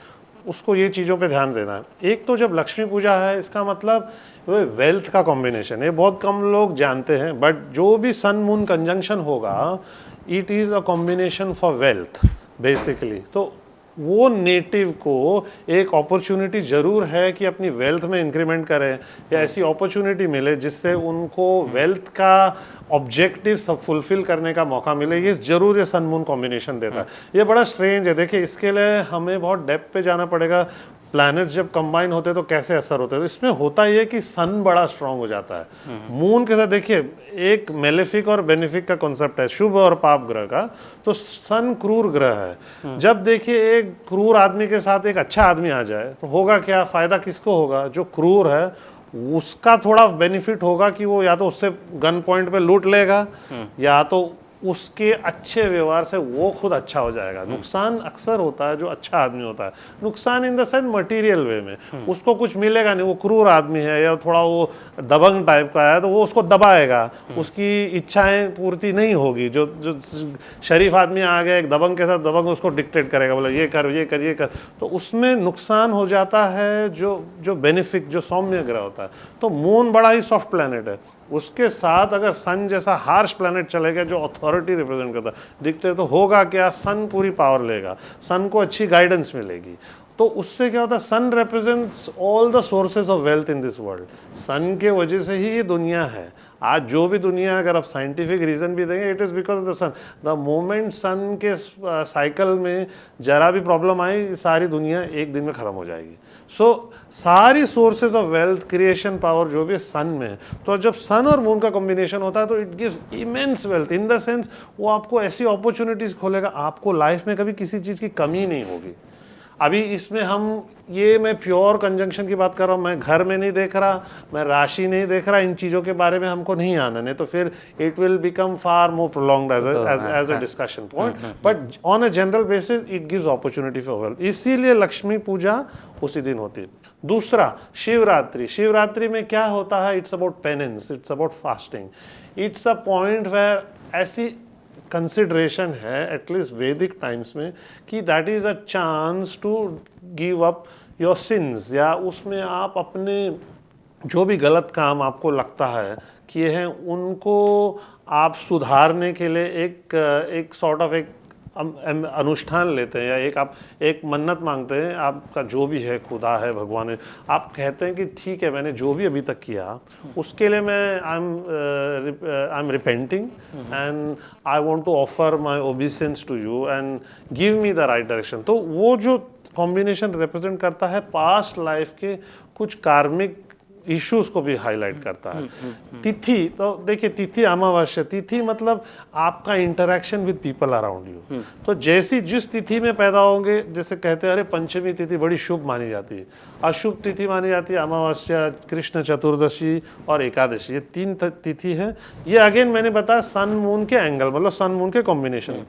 उसको ये चीज़ों पे ध्यान देना है। एक तो जब लक्ष्मी पूजा है, इसका मतलब वो वेल्थ का कॉम्बिनेशन है। बहुत कम लोग जानते हैं, बट जो भी सन मून कंजंक्शन होगा, it is a combination for wealth basically. तो वो नेटिव को एक अपॉर्चुनिटी ज़रूर है कि अपनी वेल्थ में इंक्रीमेंट करें, या ऐसी अपॉर्चुनिटी मिले जिससे उनको वेल्थ का ऑब्जेक्टिव सब फुलफिल करने का मौका मिले। ये ज़रूर ये सन मून कॉम्बिनेशन देता है। ये बड़ा स्ट्रेंज है। देखिए, इसके लिए हमें बहुत डेप्थ पे जाना पड़ेगा। प्लैनेट्स जब कंबाइन होते हैं तो कैसे असर होते हैं। तो इसमें होता ये कि सन बड़ा स्ट्रांग हो जाता है मून के साथ। देखिए, एक मेलेफिक और बेनिफिक का कॉन्सेप्ट है, शुभ और पाप ग्रह का। तो सन क्रूर ग्रह है। जब देखिए एक क्रूर आदमी के साथ एक अच्छा आदमी आ जाए तो होगा क्या, फायदा किसको होगा? जो क्रूर है उसका थोड़ा बेनिफिट होगा कि वो या तो उससे गन पॉइंट पे लूट लेगा, या तो उसके अच्छे व्यवहार से वो खुद अच्छा हो जाएगा। नुकसान अक्सर होता है जो अच्छा आदमी होता है, नुकसान इन द सेंस मटेरियल वे में, उसको कुछ मिलेगा नहीं। वो क्रूर आदमी है या थोड़ा वो दबंग टाइप का है, तो वो उसको दबाएगा, उसकी इच्छाएं पूर्ति नहीं होगी। जो जो शरीफ आदमी आ गया एक दबंग के साथ, दबंग उसको डिक्टेट करेगा, बोला ये कर ये कर ये कर, तो उसमें नुकसान हो जाता है। जो बेनिफिक, जो सौम्य ग्रह होता है। तो मून बड़ा ही सॉफ्ट प्लैनेट है। उसके साथ अगर सन जैसा हार्श प्लैनेट चलेगा जो अथॉरिटी रिप्रेजेंट करता है, डिक्टेट, तो होगा क्या, सन पूरी पावर लेगा, सन को अच्छी गाइडेंस मिलेगी। तो उससे क्या होता है, sun represents all the sources of wealth in this world. Sun के वजह से ही ये दुनिया है। आज जो भी दुनिया, अगर आप साइंटिफिक रीज़न भी देंगे, it is because of the sun. The moment sun के साइकिल में जरा भी प्रॉब्लम आई, सारी दुनिया एक दिन में ख़त्म हो जाएगी। सो सारी sources of wealth, creation power जो भी सन में है। तो जब सन और मून का कॉम्बिनेशन होता है तो it gives immense wealth, in the sense वो आपको ऐसी अपॉर्चुनिटीज़ खोलेगा, आपको लाइफ में कभी किसी चीज़ की कमी नहीं होगी। अभी इसमें मैं प्योर कंजंक्शन की बात कर रहा हूँ, मैं घर में नहीं देख रहा, मैं राशि नहीं देख रहा, इन चीज़ों के बारे में हमको नहीं आना, नहीं तो फिर it will become far more prolonged as a discussion point. But on a general basis it gives opportunity for wealth. इसीलिए लक्ष्मी पूजा उसी दिन होती है। दूसरा, शिवरात्रि। शिवरात्रि में क्या होता है, it's about penance, it's about fasting. It's a point where ऐसी कंसिडरेशन है एटलीस्ट वैदिक टाइम्स में कि that is a chance to give up your sins, या उसमें आप अपने जो भी गलत काम आपको लगता है किए हैं उनको आप सुधारने के लिए एक सॉर्ट ऑफ एक अनुष्ठान लेते हैं, या आप एक मन्नत मांगते हैं। आपका जो भी है, खुदा है, भगवान है, आप कहते हैं कि ठीक है, मैंने जो भी अभी तक किया उसके लिए मैं I am repenting and I want to offer my obeisance to you and give me the right direction. तो वो जो कॉम्बिनेशन रिप्रेजेंट करता है पास्ट लाइफ के कुछ कार्मिक इश्यूज को भी हाईलाइट करता है। तिथि, तो देखिए तिथि, अमावस्या तिथि मतलब आपका interaction with people around you. तो जिस तिथि में पैदा होंगे, जैसे कहते हैं अरे पंचमी तिथि बड़ी शुभ मानी जाती है, अशुभ तिथि मानी जाती है अमावस्या, कृष्ण चतुर्दशी और एकादशी, ये 3 तिथि है। ये अगेन मैंने बताया सन मून के एंगल, मतलब सन मून के कॉम्बिनेशन।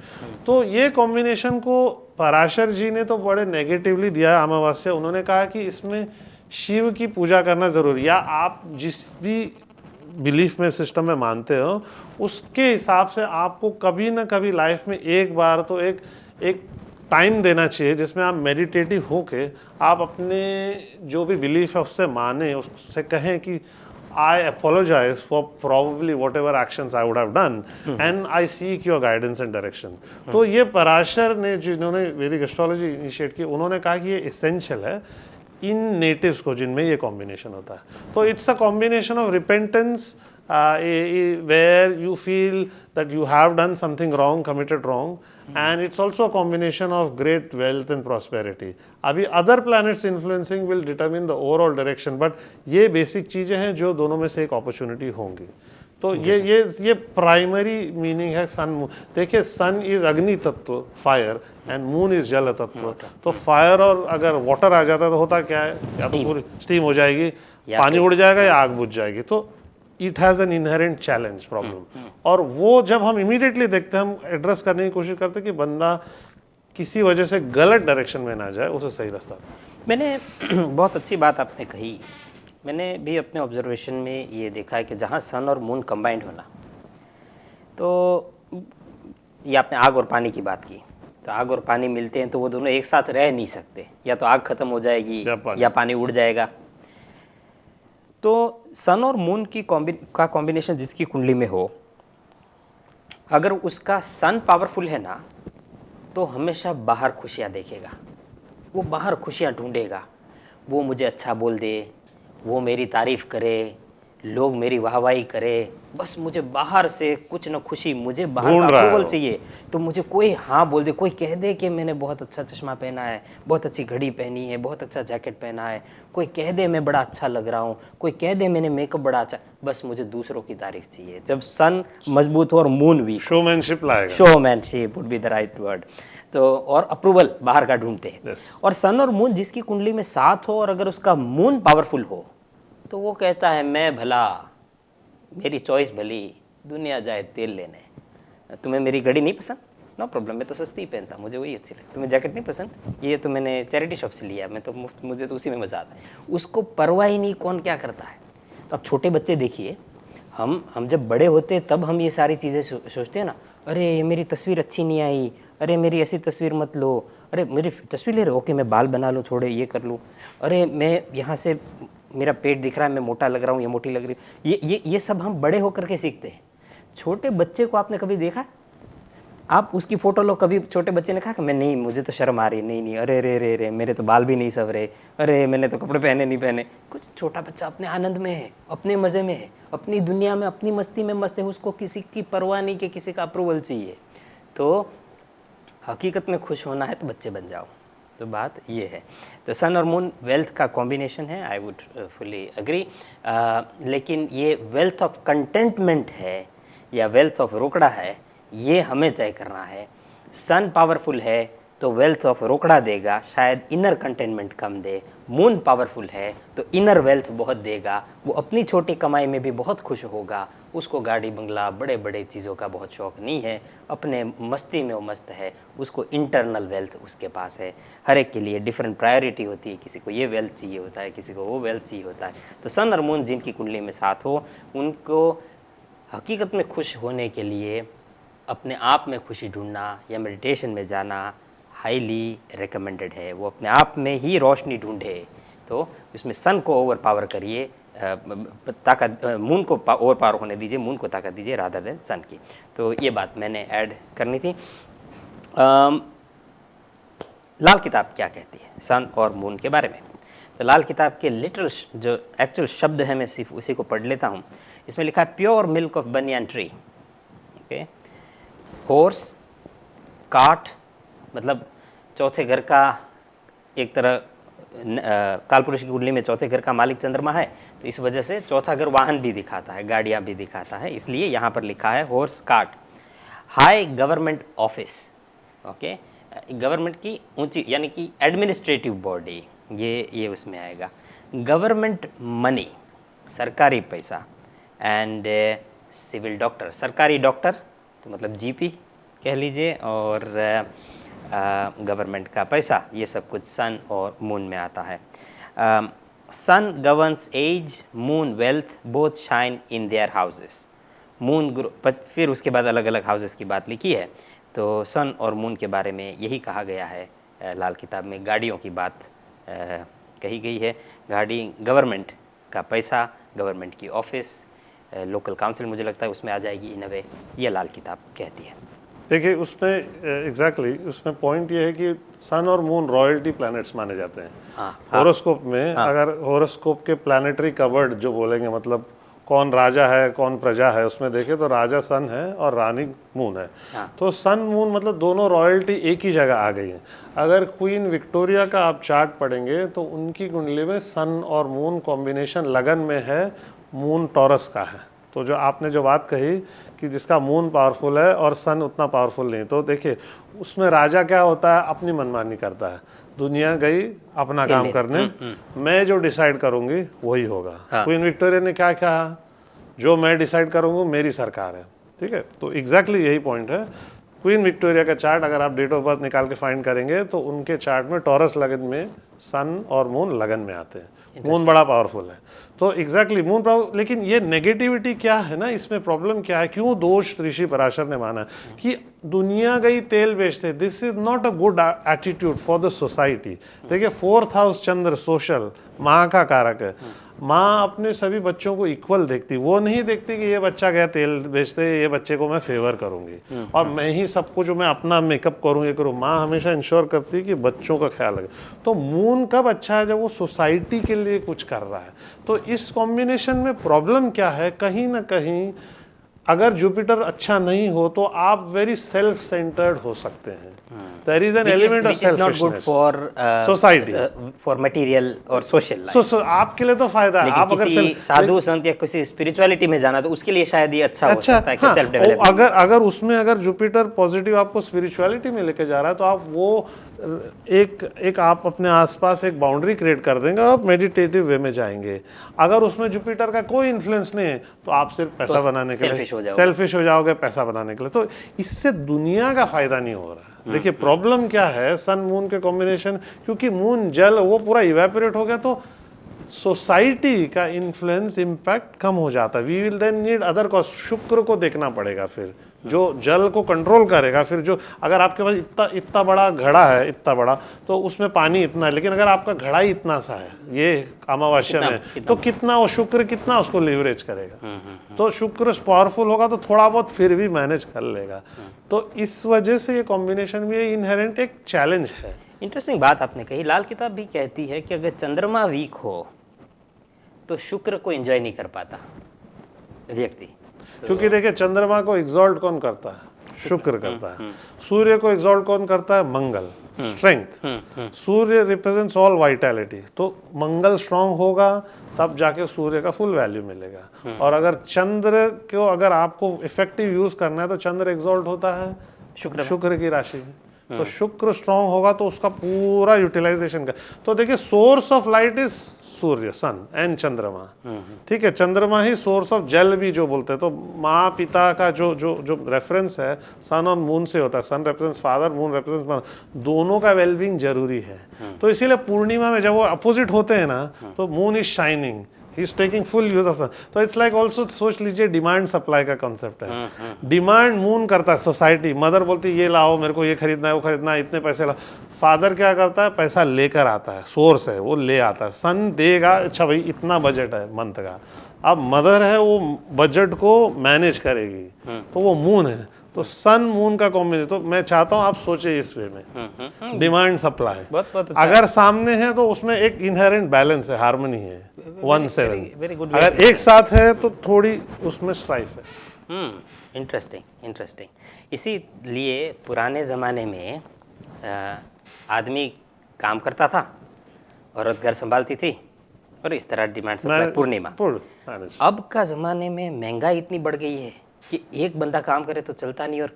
तो ये कॉम्बिनेशन को पराशर जी ने तो बड़े नेगेटिवली दिया है अमावस्या। उन्होंने कहा कि इसमें शिव की पूजा करना जरूरी, या आप जिस भी बिलीफ में, सिस्टम में मानते हो, उसके हिसाब से आपको कभी ना कभी लाइफ में एक बार तो एक टाइम देना चाहिए जिसमें आप मेडिटेटिव होके आप अपने जो भी बिलीफ है उससे माने, उससे कहें कि I apologize for probably whatever actions I would have done and I seek your guidance and direction. तो ये पराशर ने जिन्होंने वैदिक एस्ट्रोलॉजी इनिशिएट की, उन्होंने कहा कि ये इसेंशियल है इन नेटिव्स को जिनमें ये कॉम्बिनेशन होता है। तो it's a combination of repentance where you feel that you have done something wrong, committed wrong, and it's also a combination of great wealth and prosperity. अभी other planets influencing will determine the overall direction, but ये basic चीज़ें हैं जो दोनों में से एक opportunity होंगी। तो ये प्राइमरी मीनिंग है सन मून। देखिए सन इज अग्नि तत्व फायर एंड मून इज जल तत्व। तो फायर और अगर वाटर आ जाता तो होता क्या है, या तो पूरी स्टीम हो जाएगी, पानी उड़ जाएगा या आग बुझ जाएगी। तो it has an inherent challenge problem, और वो जब हम इमीडिएटली देखते हैं, हम एड्रेस करने की कोशिश करते हैं कि बंदा किसी वजह से गलत डायरेक्शन में ना जाए, उसे सही रास्ता। मैंने बहुत अच्छी बात आपने कही। मैंने भी अपने ऑब्जर्वेशन में ये देखा है कि जहाँ सन और मून कंबाइंड होना, तो ये आपने आग और पानी की बात की, तो आग और पानी मिलते हैं तो वो दोनों एक साथ रह नहीं सकते, या तो आग खत्म हो जाएगी या पानी उड़ जाएगा। तो सन और मून की कॉम्बिनेशन जिसकी कुंडली में हो, अगर उसका सन पावरफुल है ना, तो हमेशा बाहर खुशियाँ देखेगा, वो बाहर खुशियाँ ढूंढेगा। वो मुझे अच्छा बोल दे, वो मेरी तारीफ़ करे, लोग मेरी वाहवाही करे, बस मुझे बाहर से कुछ न खुशी, मुझे बाहर का अप्रूवल चाहिए। तो मुझे कोई हाँ बोल दे, कोई कह दे कि मैंने बहुत अच्छा चश्मा पहना है, बहुत अच्छी घड़ी पहनी है, बहुत अच्छा जैकेट पहना है, कोई कह दे मैं बड़ा अच्छा लग रहा हूँ, कोई कह दे मैंने मेकअप बड़ा अच्छा, बस मुझे दूसरों की तारीफ चाहिए। जब सन मजबूत हो और मून वीक, शोमैनशिप लाएगा, showmanship would be the right word. तो और अप्रूवल बाहर का ढूंढते हैं। और सन और मून जिसकी कुंडली में साथ हो और अगर उसका मून पावरफुल हो, तो वो कहता है मैं भला, मेरी चॉइस भली, दुनिया जाए तेल लेने। तुम्हें मेरी घड़ी नहीं पसंद, नो प्रॉब्लम, मैं तो सस्ती ही पहनता, मुझे वही अच्छी लगती। तुम्हें जैकेट नहीं पसंद, ये तो मैंने चैरिटी शॉप से लिया, मैं तो मुझे तो उसी में मज़ा आता है। उसको परवाह ही नहीं कौन क्या करता है। तो अब छोटे बच्चे देखिए, हम जब बड़े होते तब हम ये सारी चीज़ें सोचते हैं ना, अरे ये मेरी तस्वीर अच्छी नहीं आई, अरे मेरी ऐसी तस्वीर मत लो, अरे मेरी तस्वीर ले रहे हो, ओके मैं बाल बना लूँ थोड़े, ये कर लूँ, अरे मैं यहाँ से मेरा पेट दिख रहा है, मैं मोटा लग रहा हूँ, ये मोटी लग रही है। ये सब हम बड़े होकर के सीखते हैं। छोटे बच्चे को आपने कभी देखा? आप उसकी फ़ोटो लो, कभी छोटे बच्चे ने कहा कि मैं नहीं, मुझे तो शर्म आ रही, नहीं, अरे रे रे रे, मेरे तो बाल भी नहीं संवरे, अरे मैंने तो कपड़े पहने नहीं पहने। कुछ छोटा बच्चा अपने आनंद में है, अपने मज़े में है, अपनी दुनिया में, अपनी मस्ती में मस्त है, उसको किसी की परवाह नहीं कि किसी का अप्रूवल चाहिए। तो हकीकत में खुश होना है तो बच्चे बन जाओ। तो बात ये है। तो सन और मून वेल्थ का कॉम्बिनेशन है, आई वुड फुली अग्री। लेकिन ये वेल्थ ऑफ कंटेंटमेंट है या वेल्थ ऑफ रोकड़ा है, ये हमें तय करना है। सन पावरफुल है तो वेल्थ ऑफ रोकड़ा देगा, शायद इनर कंटेनमेंट कम दे। मून पावरफुल है तो इनर वेल्थ बहुत देगा, वो अपनी छोटी कमाई में भी बहुत खुश होगा, उसको गाड़ी बंगला बड़े बड़े चीज़ों का बहुत शौक़ नहीं है, अपने मस्ती में वो मस्त है, उसको इंटरनल वेल्थ उसके पास है। हर एक के लिए डिफरेंट प्रायोरिटी होती है, किसी को ये वेल्थ चाहिए होता है, किसी को वो वेल्थ चाहिए होता है। तो सन और मून जिनकी कुंडली में साथ हो, उनको हकीकत में खुश होने के लिए अपने आप में खुशी ढूंढना या मेडिटेशन में जाना हाईली रिकमेंडेड है। वो अपने आप में ही रोशनी ढूंढे, तो इसमें सन को ओवर पावर करिए, ताकत मून को ओवर पावर होने दीजिए, मून को ताकत दीजिए रादर देन सन की। तो ये बात मैंने ऐड करनी थी। लाल किताब क्या कहती है सन और मून के बारे में? तो लाल किताब के लिटरल जो एक्चुअल शब्द है, मैं सिर्फ उसी को पढ़ लेता हूँ। इसमें लिखा है pure milk of banyan tree, okay, horse, काट, मतलब चौथे घर का एक तरह कालपुरुष की कुंडली में चौथे घर का मालिक चंद्रमा है, तो इस वजह से चौथा घर वाहन भी दिखाता है, गाड़ियाँ भी दिखाता है, इसलिए यहाँ पर लिखा है हॉर्स, काट। High government office, okay, government की ऊंची यानी कि एडमिनिस्ट्रेटिव बॉडी, ये उसमें आएगा। गवर्नमेंट मनी, सरकारी पैसा, एंड सिविल डॉक्टर, सरकारी डॉक्टर तो मतलब जीपी कह लीजिए, और गवर्नमेंट का पैसा, ये सब कुछ सन और मून में आता है। Sun governs age, moon wealth, both shine in their houses. Moon फिर उसके बाद अलग अलग हाउसेस की बात लिखी है। तो सन और मून के बारे में यही कहा गया है लाल किताब में। गाड़ियों की बात कही गई है, गाड़ी गवर्नमेंट आपका पैसा गवर्नमेंट की ऑफिस, लोकल काउंसिल मुझे लगता है उसमें आ जाएगी इन अ वे, ये लाल किताब कहती है। देखिए उसमें एग्जैक्टली उसमें पॉइंट ये है कि सन और मून रॉयल्टी प्लैनेट्स माने जाते हैं। हॉरोस्कोप में अगर हॉरोस्कोप के प्लैनेटरी कवर्ड जो बोलेंगे, मतलब कौन राजा है कौन प्रजा है, उसमें देखें तो राजा सन है और रानी मून है। तो सन मून मतलब दोनों रॉयल्टी एक ही जगह आ गई है। अगर क्वीन विक्टोरिया का आप चार्ट पढ़ेंगे तो उनकी कुंडली में सन और मून कॉम्बिनेशन लगन में है, मून टॉरस का है। तो जो आपने जो बात कही कि जिसका मून पावरफुल है और सन उतना पावरफुल नहीं, तो देखिए उसमें राजा क्या होता है, अपनी मनमानी करता है, दुनिया गई अपना काम करने, मैं जो डिसाइड करूंगी वही होगा। क्वीन विक्टोरिया ने क्या कहा, जो मैं डिसाइड करूंगा मेरी सरकार है, ठीक है। तो एग्जैक्टली यही पॉइंट है। क्वीन विक्टोरिया का चार्ट अगर आप डेट ऑफ बर्थ निकाल के फाइंड करेंगे तो उनके चार्ट में टॉरस लगन में सन और मून लगन में आते हैं। मून बड़ा पावरफुल है, तो एग्जैक्टली मून पावर। लेकिन ये नेगेटिविटी क्या है ना, इसमें प्रॉब्लम क्या है, क्यों दोष ऋषि पराशर ने माना कि दुनिया गई तेल बेचते, this is not a good attitude for the society. देखिए 4th हाउस चंद्र सोशल, माँ का कारक है। माँ अपने सभी बच्चों को इक्वल देखती, वो नहीं देखती कि ये बच्चा गया तेल बेचते, ये बच्चे को मैं फेवर करूंगी और मैं ही सबको जो मैं अपना मेकअप करूँ ये करूँ। माँ हमेशा इंश्योर करती है कि बच्चों का ख्याल रखे। तो मून कब अच्छा है, जब वो सोसाइटी के लिए कुछ कर रहा है। तो इस कॉम्बिनेशन में प्रॉब्लम क्या है, कहीं ना कहीं अगर जुपिटर अच्छा नहीं हो तो आप वेरी सेल्फ सेंटर्ड हो सकते हैं। There is an element of selfishness, not good for society, for material और सोशल लाइफ। सो आपके लिए तो फायदा है। आप अगर साधु संत या किसी स्पिरिचुअलिटी में जाना तो उसके लिए शायद ये अच्छा हो सकता है कि सेल्फ डेवलपमेंट। अगर उसमें अगर जुपिटर पॉजिटिव आपको स्पिरिचुअलिटी में लेके जा रहा है तो आप वो एक आप अपने आसपास एक बाउंड्री क्रिएट कर देंगे और आप मेडिटेटिव वे में जाएंगे। अगर उसमें जुपिटर का कोई इन्फ्लुएंस नहीं है तो आप सिर्फ पैसा बनाने के लिए सेल्फिश हो जाओगे, पैसा बनाने के लिए। तो इससे दुनिया का फायदा नहीं हो रहा है। देखिए प्रॉब्लम क्या है, सन मून के कॉम्बिनेशन, क्योंकि मून जल वो पूरा इवेपोरेट हो गया तो सोसाइटी का इन्फ्लुएंस इम्पैक्ट कम हो जाता है। We will then need other cause. Shukra को देखना पड़ेगा फिर, जो जल को कंट्रोल करेगा। फिर जो अगर आपके पास इतना बड़ा घड़ा है, इतना बड़ा, तो उसमें पानी इतना है, लेकिन अगर आपका घड़ा ही इतना सा है ये अमावस्या में, तो कितना वो शुक्र कितना उसको लिवरेज करेगा। तो शुक्र पावरफुल होगा तो थोड़ा बहुत फिर भी मैनेज कर लेगा। तो इस वजह से ये कॉम्बिनेशन भी इनहेरेंट एक चैलेंज है। इंटरेस्टिंग बात आपने कही। लाल किताब भी कहती है कि अगर चंद्रमा वीक हो तो शुक्र को एंजॉय नहीं कर पाता व्यक्ति। क्योंकि देखिए चंद्रमा को एग्जॉल्ट कौन करता है, शुक्र करता है। सूर्य को एग्जॉल्ट कौन करता है, मंगल, स्ट्रेंथ। सूर्य रिप्रेजेंट्स ऑल वाइटैलिटी। तो मंगल स्ट्रांग होगा तब जाके सूर्य का फुल वैल्यू मिलेगा। और अगर चंद्र को अगर आपको इफेक्टिव यूज करना है तो चंद्र एग्जॉल्ट होता है शुक्र की राशि में। तो शुक्र स्ट्रांग होगा तो उसका पूरा यूटिलाइजेशन का। तो देखिए source of light is Surya, sun and Chandrama, ठीक है। चंद्रमा ही सोर्स ऑफ जल भी जो बोलते हैं। तो माँ पिता का जो जो जो रेफरेंस है सन और मून से होता है। Sun represents father, moon represents mother. दोनों का वेलबींग जरूरी है। तो इसीलिए पूर्णिमा में जब वो अपोजिट होते हैं ना तो moon is shining, he is taking full use of sun. तो इट्स लाइक ऑल्सो सोच लीजिए डिमांड सप्लाई का कॉन्सेप्ट है। डिमांड मून करता है सोसाइटी, मदर बोलती है ये लाओ, मेरे को ये खरीदना है, वो खरीदना है, इतने पैसे लाओ। फादर क्या करता है, पैसा लेकर आता है, सोर्स है वो ले आता है। सन देगा, अच्छा भाई इतना बजट है मंथ का। अब मदर है वो बजट को मैनेज करेगी, तो वो मून है। तो सन मून का कॉम्बिनेशन। तो मैं चाहता हूँ आप सोचे इस वे में, डिमांड सप्लाई अगर सामने है तो उसमें एक इनहेरेंट बैलेंस है, हार्मनी है, 1-7। अगर एक साथ है तो थोड़ी उसमें स्ट्राइफ है। इंटरेस्टिंग। इसीलिए पुराने ज़माने में आदमी काम करता था, औरत घर संभालती थी, और इस तरह डिमांड सप्लाई पूर्णिमा। अब का ज़माने में महंगाई इतनी बढ़ गई है कि एक बंदा काम करे तो चलता नहीं। और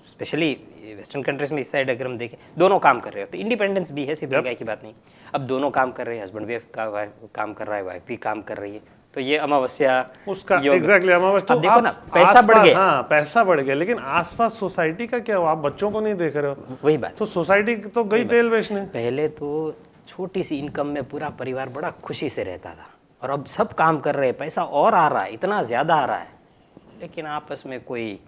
स्पेशली वेस्टर्न कंट्रीज में इस साइड अगर हम देखें दोनों काम कर रहे हो तो इंडिपेंडेंस भी है, सिर्फ महंगाई की बात नहीं। अब दोनों काम कर रहे हैं, हस्बैंड वाइफ का काम कर रहा है, वाइफ भी काम कर रही है। तो ये अमावस्या उसका एग्जैक्टली अमावस्या। तो देखो ना पैसा बढ़ गया। हाँ पैसा बढ़ गया, लेकिन आसपास सोसाइटी का क्या हो, आप बच्चों को नहीं देख रहे हो। वही बात। तो सोसाइटी तो गई तेल बेचने। पहले तो छोटी सी इनकम में पूरा परिवार बड़ा खुशी से रहता था, और अब सब काम कर रहे हैं, पैसा और आ रहा है, इतना ज़्यादा आ रहा है, लेकिन आपस में कोई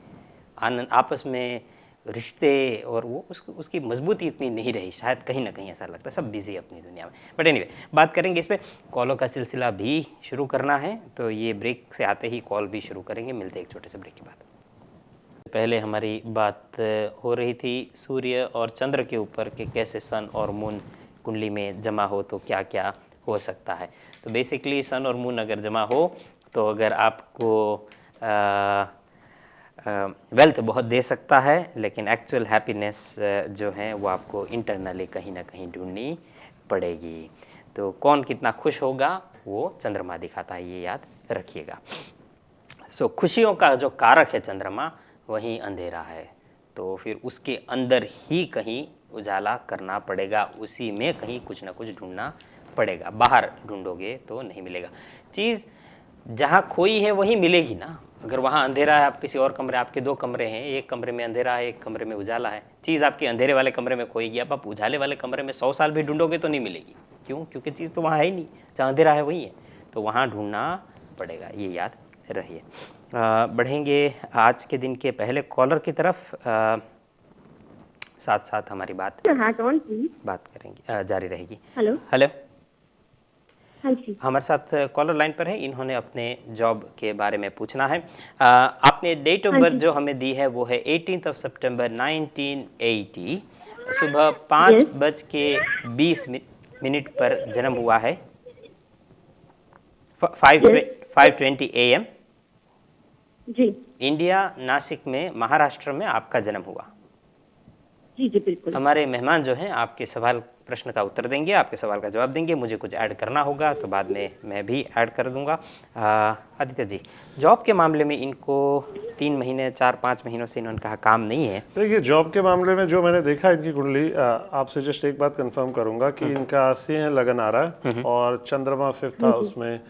आनंद, आपस में रिश्ते और वो उसकी मजबूती इतनी नहीं रही, शायद कहीं ना कहीं ऐसा लगता है। सब बिजी अपनी दुनिया में। बट एनीवे, बात करेंगे इस पर। कॉलों का सिलसिला भी शुरू करना है, तो ये ब्रेक से आते ही कॉल भी शुरू करेंगे। मिलते हैं एक छोटे से ब्रेक के बाद। पहले हमारी बात हो रही थी सूर्य और चंद्र के ऊपर कि कैसे सन और मून कुंडली में जमा हो तो क्या क्या हो सकता है। तो बेसिकली सन और मून अगर जमा हो तो अगर आपको वेल्थ बहुत दे सकता है, लेकिन एक्चुअल हैप्पीनेस जो है वो आपको इंटरनली कहीं ना कहीं ढूंढनी पड़ेगी। तो कौन कितना खुश होगा वो चंद्रमा दिखाता है, ये याद रखिएगा। सो खुशियों का जो कारक है चंद्रमा, वही अंधेरा है। तो फिर उसके अंदर ही कहीं उजाला करना पड़ेगा, उसी में कहीं कुछ ना कुछ ढूंढना पड़ेगा। बाहर ढूंढोगे तो नहीं मिलेगा। चीज़ जहाँ खोई है वही मिलेगी ना। अगर वहाँ अंधेरा है, आप किसी और कमरे, आपके 2 कमरे हैं, एक कमरे में अंधेरा है, एक कमरे में उजाला है, चीज़ आपके अंधेरे वाले कमरे में खोएगी। अब आप उजाले वाले कमरे में 100 साल भी ढूंढोगे तो नहीं मिलेगी। क्यों? क्योंकि चीज़ तो वहाँ है ही नहीं। जहाँ अंधेरा है वही है, तो वहाँ ढूंढना पड़ेगा, ये याद रहिए। बढ़ेंगे आज के दिन के पहले कॉलर की तरफ। साथ साथ हमारी बात करेंगे, जारी रहेगी। हेलो। हेलो। हाँ जी। हमारे साथ कॉलर लाइन पर है, इन्होंने अपने जॉब के बारे में पूछना है। आपने डेट ऑफ बर्थ जो हमें दी है वो है 18 सितंबर 1980, सुबह 5:20 पर जन्म हुआ है। 5:20 AM। जी इंडिया, नासिक में, महाराष्ट्र में आपका जन्म हुआ। जी जी बिल्कुल। हमारे मेहमान जो हैं आपके सवाल प्रश्न का उत्तर देंगे, आपके सवाल का जवाब देंगे। मुझे कुछ ऐड करना होगा तो बाद में मैं भी ऐड कर दूंगा। आदित्य जी, जॉब के मामले में इनको 3 महीने 4-5 महीनों से इन्होंने कहा काम नहीं है। देखिए, जॉब के मामले में जो मैंने देखा इनकी कुंडली, आपसे जस्ट एक बात कंफर्म करूंगा कि इनका सिंह लगन आ रहा है और चंद्रमा 5th था उसमें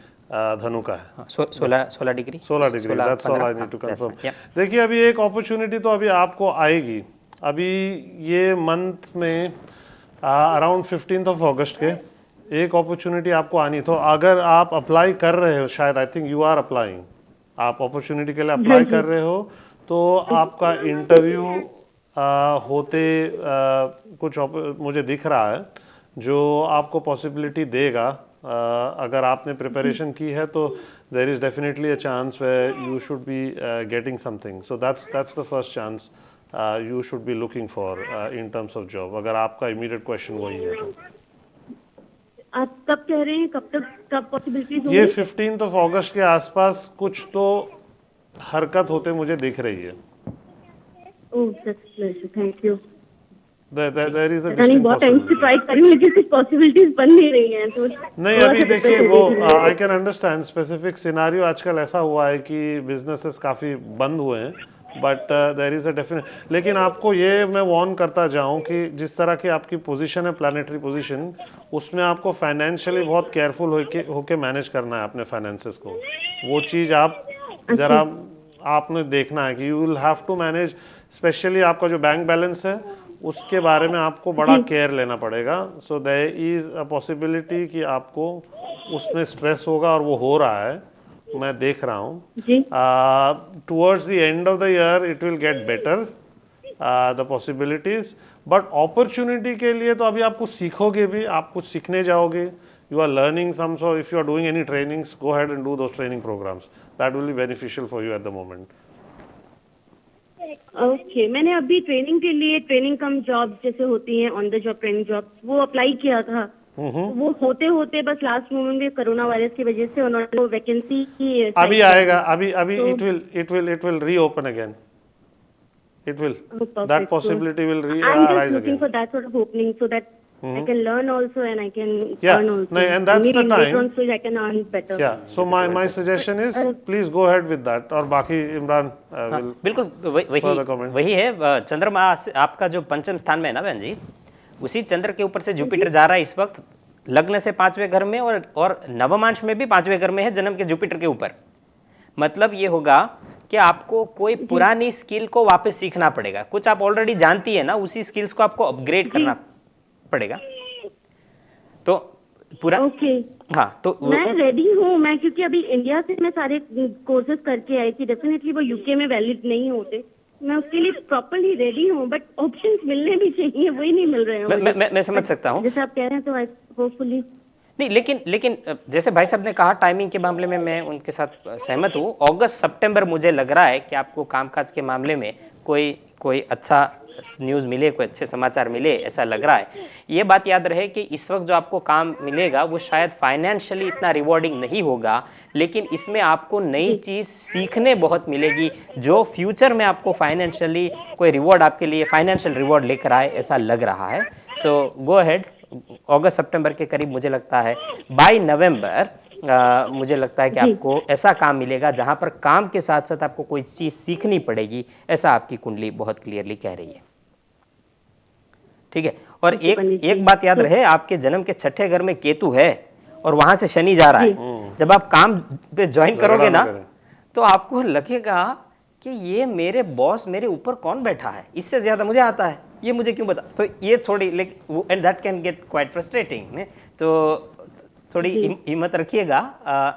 धनु का है। 16 degree. 16 degree, that's all I need to confirm. देखिए, अभी एक अपॉर्चुनिटी तो अभी आपको आएगी। अभी ये मंथ में अराउंड 15 अगस्त के एक अपॉर्चुनिटी आपको आनी। तो अगर आप अप्लाई कर रहे हो, शायद I think you are applying, आप अपॉर्चुनिटी के लिए अप्लाई कर रहे हो, तो आपका इंटरव्यू होते कुछ मुझे दिख रहा है जो आपको पॉसिबिलिटी देगा। अगर आपने प्रिपरेशन की है तो there is definitely a chance where you should be getting something. So that's the first chance you should be looking for in terms of job, अगर आपका immediate question वही है तो। आप कब कह रहे हैं, कब पॉसिबिलिटीज होंगी? ये 15 अगस्त के आसपास कुछ तो हरकत होते मुझे दिख रही है। Oh that's nice, thank you. There is a नहीं, बहुत टाइम से ट्राई कर रही हूँ लेकिन कुछ पॉसिबिलिटीज बन नहीं रही हैं तो नहीं। अभी देखिए, वो I can understand specific scenario. आजकल ऐसा हुआ है कि बिजनेसेस काफ़ी बंद हुए हैं, but there is a definite. लेकिन आपको ये मैं वार्न करता जाऊं कि जिस तरह की आपकी पोजीशन है, प्लानिटरी पोजीशन, उसमें आपको फाइनेंशियली बहुत केयरफुल होके मैनेज करना है अपने फाइनेंसेस को। वो चीज़ आप ज़रा आपने देखना है कि you will have to manage, specially आपका जो बैंक बैलेंस है उसके बारे में आपको बड़ा केयर लेना पड़ेगा। So there is a possibility कि आपको उसमें स्ट्रेस होगा, और वो हो रहा है, मैं देख रहा हूँ। Towards the end of the year it will get better the possibilities, but opportunity के लिए तो अभी आप कुछ सीखोगे भी, आप कुछ सीखने जाओगे। You are learning some, so if you are doing any trainings, go ahead and do those training programs, that will be beneficial for you at the moment. Okay, मैंने अभी ट्रेनिंग के लिए, ट्रेनिंग कम जॉब जैसे होती हैं, on the job training job, वो apply किया था। वो होते होते बस लास्ट मोमेंट में कोरोना वायरस की वजह से उन्होंने वो वैकेंसी की अभी आएगा, अभी it will reopen again, it will, that possibility will rise looking again. for that sort of opening so that I can learn also and I can Yeah, earn also. and that's the Maybe later time. on so I can earn better. Yeah, so my suggestion is please go ahead with that, और बाकी Imran will बिल्कुल वही है। चंद्रमा आपका जो पंचम स्थान में है ना बहन जी, उसी चंद्र के ऊपर से जुपिटर जा रहा है इस वक्त, लग्न से 5वें घर में, और नवमांश में भी 5वें घर में है जन्म के जुपिटर के ऊपर। मतलब ये होगा कि आपको कोई पुरानी स्किल को वापस सीखना पड़ेगा। कुछ आप ऑलरेडी जानती है ना, उसी स्किल्स को आपको अपग्रेड करना पड़ेगा। तो पूरा हाँ, तो मैं रेडी हूँ मैं, क्योंकि अभी इंडिया से मैं सारे कोर्सेज करके आई थी। डेफिनेटली वो यूके में वैलिड नहीं होते, मैं उसके लिए प्रॉपरली रेडी हूँ, बट ऑप्शंस मिलने भी चाहिए, वही नहीं मिल रहे हैं मुझे। मैं समझ सकता हूँ। जैसे आप कह रहे हैं, तो होपफुली नहीं, लेकिन जैसे भाई साहब ने कहा, टाइमिंग के मामले में मैं उनके साथ सहमत हूँ। अगस्त सितंबर मुझे लग रहा है कि आपको कामकाज के मामले में कोई अच्छा न्यूज़ मिले, कोई अच्छे समाचार मिले, ऐसा लग रहा है। ये बात याद रहे कि इस वक्त जो आपको काम मिलेगा वो शायद फाइनेंशियली इतना रिवॉर्डिंग नहीं होगा, लेकिन इसमें आपको नई चीज़ सीखने बहुत मिलेगी जो फ्यूचर में आपको फाइनेंशियली कोई रिवॉर्ड, आपके लिए फाइनेंशियल रिवॉर्ड लेकर आए, ऐसा लग रहा है। सो गो अहेड। अगस्त सितंबर के करीब मुझे लगता है, बाय नवंबर मुझे लगता है कि आपको ऐसा काम मिलेगा जहां पर काम के साथ साथ आपको कोई चीज़ सीखनी पड़ेगी, ऐसा आपकी कुंडली बहुत क्लियरली कह रही है। ठीक है। और एक बात याद रहे, आपके जन्म के छठे घर में केतु है और वहां से शनि जा रहा है। जब आप काम पे ज्वाइन करोगे ना, तो आपको लगेगा कि ये मेरे बॉस, मेरे ऊपर कौन बैठा है, इससे ज्यादा मुझे आता है, ये मुझे क्यों बता। तो ये थोड़ी and that can get quite frustrating. तो थोड़ी हिम्मत रखिएगा।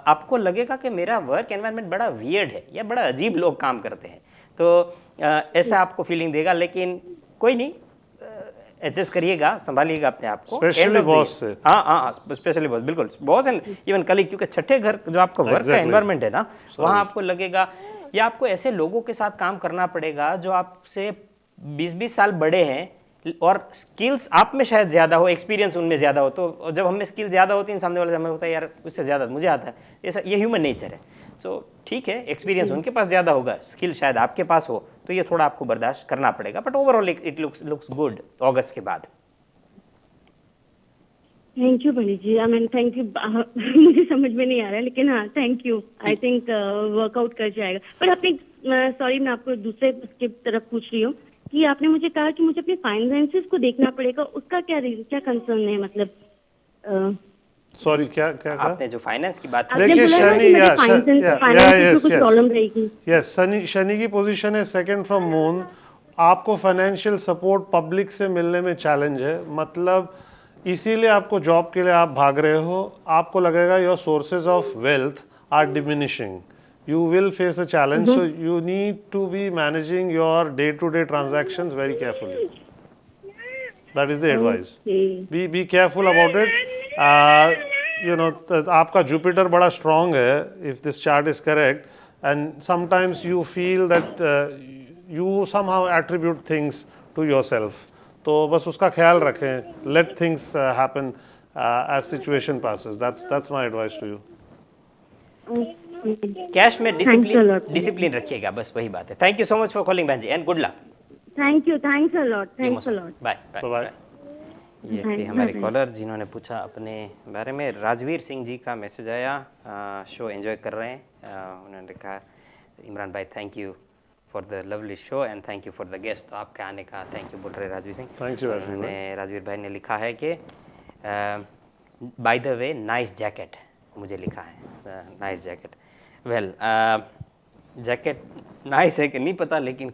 आपको लगेगा कि मेरा वर्क एनवायरनमेंट बड़ा वियर्ड है या बड़ा अजीब लोग काम करते हैं, तो ऐसा आपको फीलिंग देगा। लेकिन कोई नहीं, एडजस्ट करिएगा, संभालिएगा अपने आप को। स्पेशली बॉस से। हाँ, स्पेशली बॉस, बिल्कुल बॉस एंड इवन कलीग, क्योंकि छठे घर जो आपका वर्क का एनवायरनमेंट है ना, वहाँ आपको लगेगा या आपको ऐसे लोगों के साथ काम करना पड़ेगा जो आपसे 20-20 साल बड़े हैं और स्किल्स आप में शायद ज़्यादा हो, एक्सपीरियंस उनमें ज़्यादा हो। तो जब हमें स्किल ज़्यादा होती है, सामने वाले हमें होता है यार उससे ज़्यादा मुझे आता है, ऐसा ये ह्यूमन नेचर है। सो ठीक है, एक्सपीरियंस उनके पास ज़्यादा होगा, स्किल शायद आपके पास हो, तो ये थोड़ा आपको बर्दाश्त करना पड़ेगा। But overall it looks good अगस्त के बाद। Thank you Pandit ji. I mean thank you. मुझे समझ में नहीं आ रहा है, लेकिन हाँ thank you. I think workout कर जाएगा। पर आपने, सॉरी मैं आपको दूसरे उसकी तरफ पूछ रही हूँ कि आपने मुझे कहा कि मुझे अपने फाइनेंसेस को देखना पड़ेगा, उसका क्या कंसर्न है, मतलब सॉरी क्या क्या आपने जो फाइनेंस की बात देखिए, शनि प्रॉब्लम रहेगी। यस, शनि की पोजीशन है सेकंड फ्रॉम मून। आपको फाइनेंशियल सपोर्ट पब्लिक से मिलने में चैलेंज है, मतलब इसीलिए आपको जॉब के लिए आप भाग रहे हो। आपको लगेगा your sources of wealth are diminishing, you will face a challenge. So you need to be managing your day-to-day transactions very carefully. That is the advice. Be careful about it. You know, आपका Jupiter बड़ा strong है, if this chart is correct, and sometimes you feel that you somehow attribute things to yourself. तो बस उसका ख्याल रखें. Let things happen as situation passes. That's my advice to you. Cash में discipline रखिएगा, बस वही बात है। Thank you so much for calling बहन जी, and good luck. Thank you, thanks a lot, thanks a lot, bye bye. ये थे हमारे कॉलर जिन्होंने पूछा अपने बारे में। राजवीर सिंह जी का मैसेज आया, शो एंजॉय कर रहे हैं। उन्होंने कहा इमरान भाई thank you for the lovely show and thank you for the guest. तो आपके आने का थैंक यू बोल रहे राजवीर सिंह। Thank you. उन्होंने, राजवीर भाई ने लिखा है कि by the way nice jacket, मुझे लिखा है nice jacket. Well, jacket nice है कि नहीं पता, लेकिन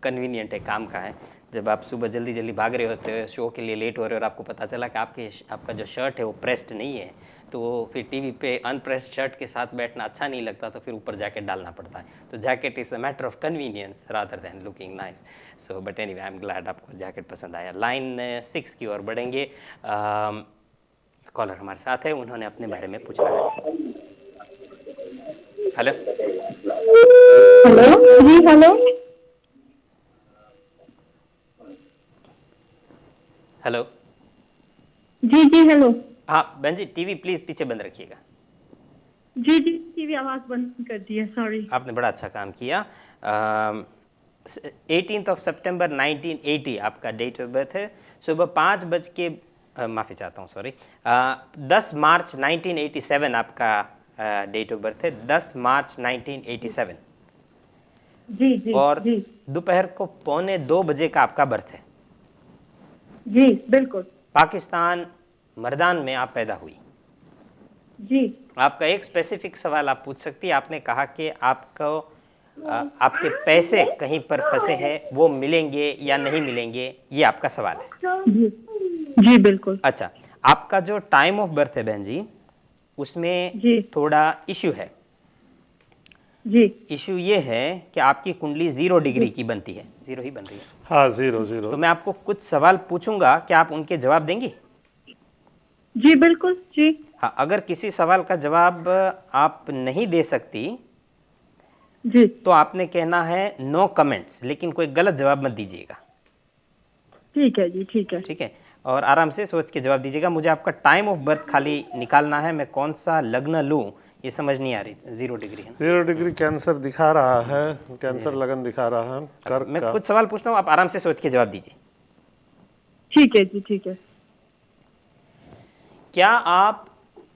कन्वीनियंट है, काम का है। जब आप सुबह जल्दी जल्दी भाग रहे होते हो, शो के लिए लेट हो रहे हो और आपको पता चला कि आपका जो शर्ट है वो प्रेस्ड नहीं है, तो फिर टीवी पे अनप्रेस्ड शर्ट के साथ बैठना अच्छा नहीं लगता, तो फिर ऊपर जैकेट डालना पड़ता है। तो jacket is a matter of convenience rather than looking nice. So but anyway, I am glad आपको जैकेट पसंद आया। लाइन 6 की ओर बढ़ेंगे। कॉलर हमारे साथ है, उन्होंने अपने बारे में पूछना है। हेलो जी, हेलो हेलो जी हेलो। हाँ बहन जी, टीवी प्लीज पीछे बंद रखिएगा। जी टीवी आवाज बंद कर दी है, सॉरी। आपने बड़ा अच्छा काम किया। 18 सितंबर 1980 आपका डेट ऑफ बर्थ है। सुबह 5 बज के माफ़ी चाहता हूँ, सॉरी, 10 मार्च 1987 आपका डेट ऑफ बर्थ है। 10 मार्च 1987। जी और दोपहर को 1:45 बजे का आपका बर्थ है। जी बिल्कुल। पाकिस्तान मर्दान में आप पैदा हुई। जी। आपका एक स्पेसिफिक सवाल आप पूछ सकती है। आपने कहा कि आपको आपके पैसे कहीं पर फंसे हैं, वो मिलेंगे या नहीं मिलेंगे, ये आपका सवाल है। जी बिल्कुल। अच्छा, आपका जो टाइम ऑफ बर्थ है बहन जी, उसमें थोड़ा इश्यू है। जी इशू ये है कि आपकी कुंडली 0 डिग्री की बनती है, 0 ही बन रही है। हाँ, 0 तो मैं आपको कुछ सवाल पूछूंगा, क्या आप उनके जवाब देंगी? जी बिल्कुल जी। हाँ, अगर किसी सवाल का जवाब आप नहीं दे सकती जी तो आपने कहना है नो कमेंट्स, लेकिन कोई गलत जवाब मत दीजिएगा, ठीक है जी, ठीक है। ठीक है? और आराम से सोच के जवाब दीजिएगा। मुझे आपका टाइम ऑफ बर्थ खाली निकालना है, मैं कौन सा लग्न लूँ ये समझ नहीं आ रही। 0 डिग्री है ना? 0 डिग्री कैंसर दिखा रहा है, कैंसर लगन दिखा रहा है कर्क मैं का। कुछ सवाल पूछता हूँ, आप आराम से सोच के जवाब दीजिए। ठीक है जी, ठीक है। क्या आप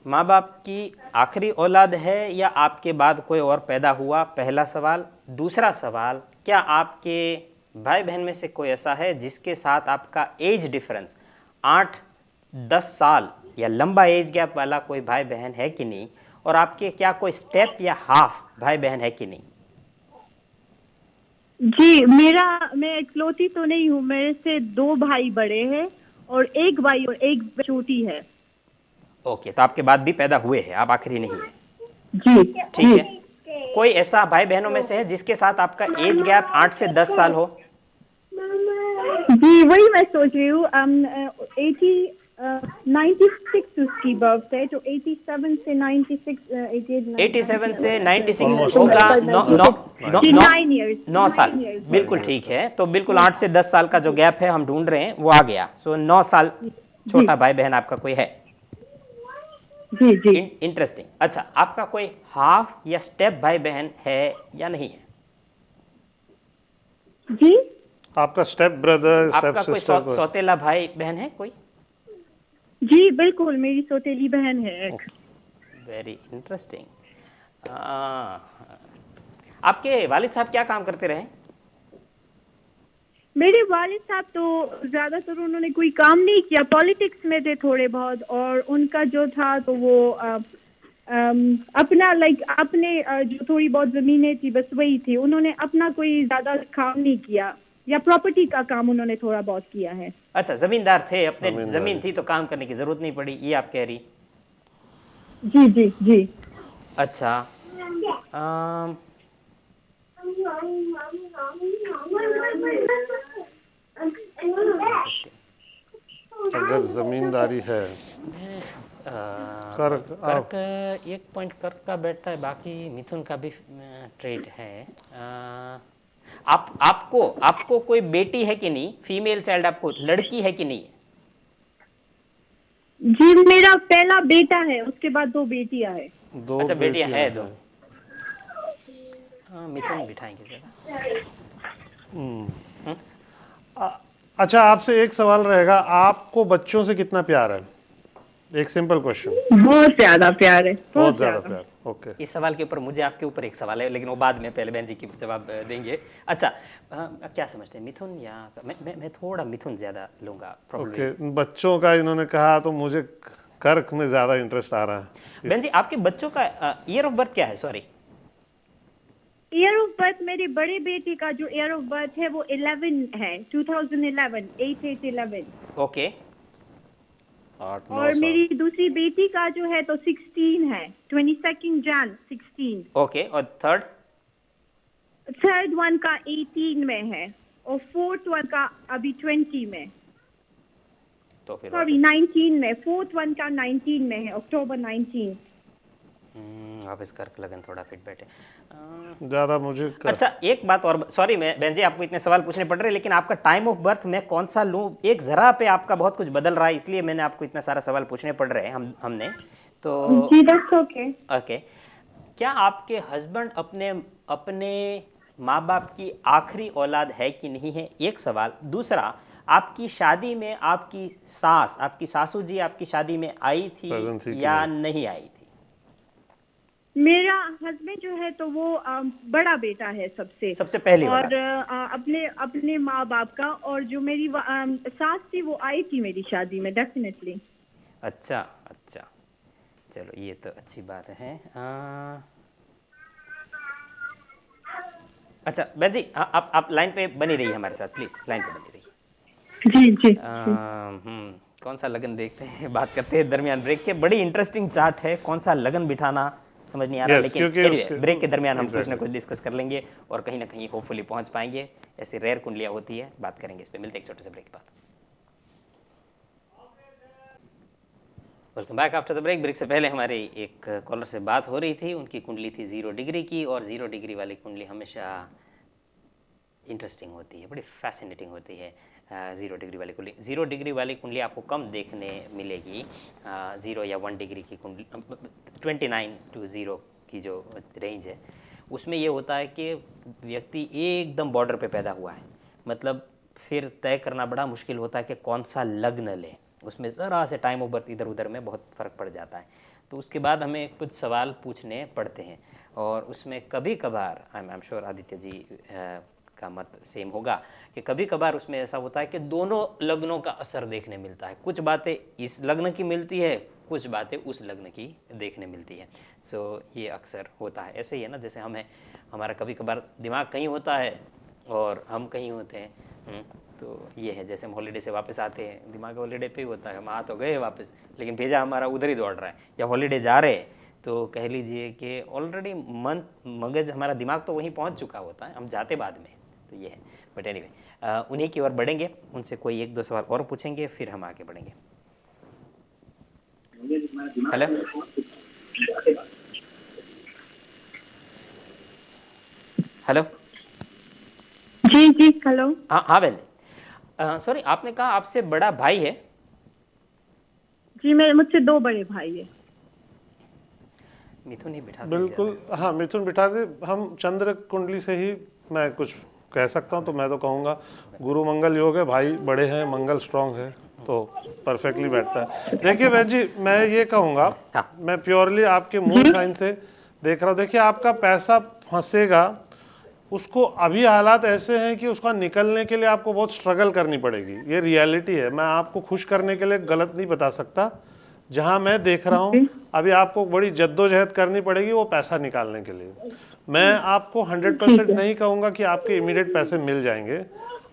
माँ बाप की आखिरी औलाद है या आपके बाद कोई और पैदा हुआ? पहला सवाल। दूसरा सवाल, क्या आपके भाई बहन में से कोई ऐसा है जिसके साथ आपका एज डिफरेंस 8-10 साल या लंबा एज गैप वाला कोई भाई बहन है कि नहीं? और आपके क्या कोई स्टेप या हाफ भाई बहन है कि नहीं? जी मैं इकलौती तो नहीं हूँ, मेरे से 2 भाई बड़े हैं और 1 भाई और 1 छोटी है। ओके, तो आपके बाद भी पैदा हुए हैं, आप आखिरी नहीं है, जी ठीक है? कोई ऐसा भाई बहनों में से है जिसके साथ आपका एज गैप 8 से 10 साल हो? जी वही मैं सोच रही हूँ। 96 उसकी बर्थ है, तो 87 से 96 87 से 96 Almost होगा right. 9 years 9 साल, बिल्कुल ठीक है। तो बिल्कुल 8 से 10 साल का जो गैप है हम ढूंढ रहे हैं वो आ गया। सो 9 साल छोटा भाई बहन आपका कोई है? जी जी इंटरेस्टिंग। अच्छा, आपका कोई हाफ या स्टेप भाई बहन है या नहीं है? जी। आपका स्टेप ब्रदर, स्टेप आपका कोई सिस्टर सौतेला भाई बहन है कोई? जी बिल्कुल, मेरी सौतेली बहन है एक। Very interesting. आपके वालिद साहब क्या काम करते रहे? मेरे वालिद साहब तो ज्यादातर उन्होंने कोई काम नहीं किया, पॉलिटिक्स में थे थोड़े बहुत, और उनका जो था तो वो अपना अपने जो थोड़ी बहुत जमीनें थी बस वही थी, उन्होंने अपना कोई ज्यादा काम नहीं किया, या प्रॉपर्टी का काम उन्होंने थोड़ा बहुत किया है। अच्छा, जमींदार थे, अपने जमीन थी तो काम करने की जरूरत नहीं पड़ी, ये आप कह रही? जी जी जी। अच्छा, अगर जमींदारी है कर्क कर्क एक पॉइंट कर्क का बैठता है, बाकी मिथुन का भी ट्रेट है। आपको कोई बेटी है कि नहीं? फीमेल चाइल्ड आपको लड़की है कि नहीं? जी मेरा पहला बेटा है, उसके बाद 2 बेटियां हैं। दो अच्छा, बेटियां है 2। मिथुन बिठाएंगे जरा। अच्छा, आपसे एक सवाल रहेगा, आपको बच्चों से कितना प्यार है? एक सिंपल क्वेश्चन। बहुत ज्यादा प्यार है, बहुत ज्यादा प्यार। ओके। इस सवाल के ऊपर मुझे आपके ऊपर एक सवाल है, लेकिन वो बाद में, पहले बहन जी की जवाब देंगे। अच्छा, क्या समझते हैं, मिथुन या मैं थोड़ा मिथुन ज्यादा लूंगा ओके, बच्चों का इन्होंने कहा तो मुझे कर्क में ज्यादा इंटरेस्ट आ रहा है। बहन जी, आपके बच्चों का ईयर ऑफ बर्थ क्या है? सॉरी, ईयर ऑफ बर्थ मेरे बड़े बेटे का जो ईयर ऑफ बर्थ है वो 11 है, 2011, 8811। ओके। 8-9 और साल। मेरी दूसरी बेटी का जो है तो 16 है, 22 Jan 16। ओके, और थर्ड वन का 18 में है, और फोर्थ वन का अभी 20 में, तो फिर सॉरी 19 में, फोर्थ वन का 19 में है, अक्टूबर 19। वापस कर्क लगन थोड़ा फिट बैठे। ज्यादा मुझे अच्छा, एक बात और, सॉरी मैं बहन जी आपको इतने सवाल पूछने पड़ रहे हैं, लेकिन आपका टाइम ऑफ बर्थ मैं कौन सा लूँ? एक जरा पे आपका बहुत कुछ बदल रहा है, इसलिए मैंने आपको इतना सारा सवाल पूछने पड़ रहे हैं हमने तो। जी दैट्स ओके। ओके, क्या आपके हस्बैंड अपने माँ बाप की आखिरी औलाद है कि नहीं है? एक सवाल। दूसरा, आपकी शादी में आपकी सासू जी आपकी शादी में आई थी या नहीं आई थी? मेरा हस्बैंड जो है तो वो बड़ा बेटा है सबसे पहली और अपने माँ बाप का, और जो मेरी सास थी वो आई थी मेरी शादी में, डेफिनेटली। अच्छा, चलो ये तो अच्छी बात है। अच्छा बहन जी, आप लाइन पे बनी रही हमारे साथ, प्लीज लाइन पे बनी रही। जी। कौन सा लगन देखते हैं, बात करते हैं दरमियान ब्रेक के। बड़ी इंटरेस्टिंग चार्ट है, कौन सा लगन बिठाना समझ नहीं आ रहा, Yes, लेकिन क्योंकि anyway, उसके- ब्रेक के दरमियान हम कुछ ना Exactly. कुछ डिस्कस कर लेंगे और कहीं ना कहीं होपफुली पहुंच पाएंगे। ऐसी रेयर कुंडलियाँ होती है, बात करेंगे इस पर। मिलते हैं एक छोटे से ब्रेक के बाद। Welcome back after the break. Break से पहले हमारी एक कॉलर से बात हो रही थी, उनकी कुंडली थी 0 डिग्री की, और 0 डिग्री वाली कुंडली हमेशा इंटरेस्टिंग होती है, बड़ी फैसिनेटिंग होती है। 0 डिग्री वाली कुंडली, 0 डिग्री वाली कुंडली आपको कम देखने मिलेगी। 0 या 1 डिग्री की कुंडली, 29 to 0 की जो रेंज है, उसमें ये होता है कि व्यक्ति एकदम बॉर्डर पे पैदा हुआ है, मतलब फिर तय करना बड़ा मुश्किल होता है कि कौन सा लग्न ले। उसमें ज़रा से टाइम ऑफ बर्थ इधर उधर में बहुत फ़र्क पड़ जाता है। तो उसके बाद हमें कुछ सवाल पूछने पड़ते हैं, और उसमें कभी कभार, I am sure Aditya ji का मत सेम होगा, कि कभी कभार उसमें ऐसा होता है कि दोनों लग्नों का असर देखने मिलता है। कुछ बातें इस लग्न की मिलती है, कुछ बातें उस लग्न की देखने मिलती है। सो ये अक्सर होता है। ऐसे ही है ना, जैसे हम हैं, हमारा कभी कभार दिमाग कहीं होता है और हम कहीं होते हैं। तो ये है, जैसे हम हॉलीडे से वापस आते हैं, दिमाग हॉलीडे पे ही होता है, हम आ तो गए वापस, लेकिन भेजा हमारा उधर ही दौड़ रहा है। या हॉलीडे जा रहे हैं तो कह लीजिए कि ऑलरेडी मन मगज हमारा दिमाग तो वहीं पहुंच चुका होता है, हम जाते बाद में। तो ये है, बट एनीवे उन्हीं की ओर बढ़ेंगे, उनसे कोई 1-2 सवाल और पूछेंगे, फिर हम आगे बढ़ेंगे। Hello, hello. जी जी, हेलो। हाँ हाँ बहन जी, सॉरी, आपने कहा आपसे बड़ा भाई है? जी, मेरे मुझसे 2 बड़े भाई है। मिथुन ही बिठा बिल्कुल, हाँ मिथुन बिठा दे। हम चंद्र कुंडली से ही मैं कुछ कह सकता हूँ, तो मैं तो कहूँगा गुरु मंगल योग है, भाई बड़े हैं, मंगल स्ट्रांग है, तो परफेक्टली बैठता है। देखिए बहन जी, मैं ये कहूँगा, हाँ। मैं प्योरली आपके मून साइन से देख रहा हूँ। देखिए आपका पैसा फंसेगा, उसको अभी हालात ऐसे हैं कि उसका निकलने के लिए आपको बहुत स्ट्रगल करनी पड़ेगी, ये रियलिटी है। मैं आपको खुश करने के लिए गलत नहीं बता सकता। जहां मैं देख रहा हूं अभी आपको बड़ी जद्दोजहद करनी पड़ेगी वो पैसा निकालने के लिए। मैं आपको 100% नहीं कहूंगा कि आपके इमीडिएट पैसे मिल जाएंगे।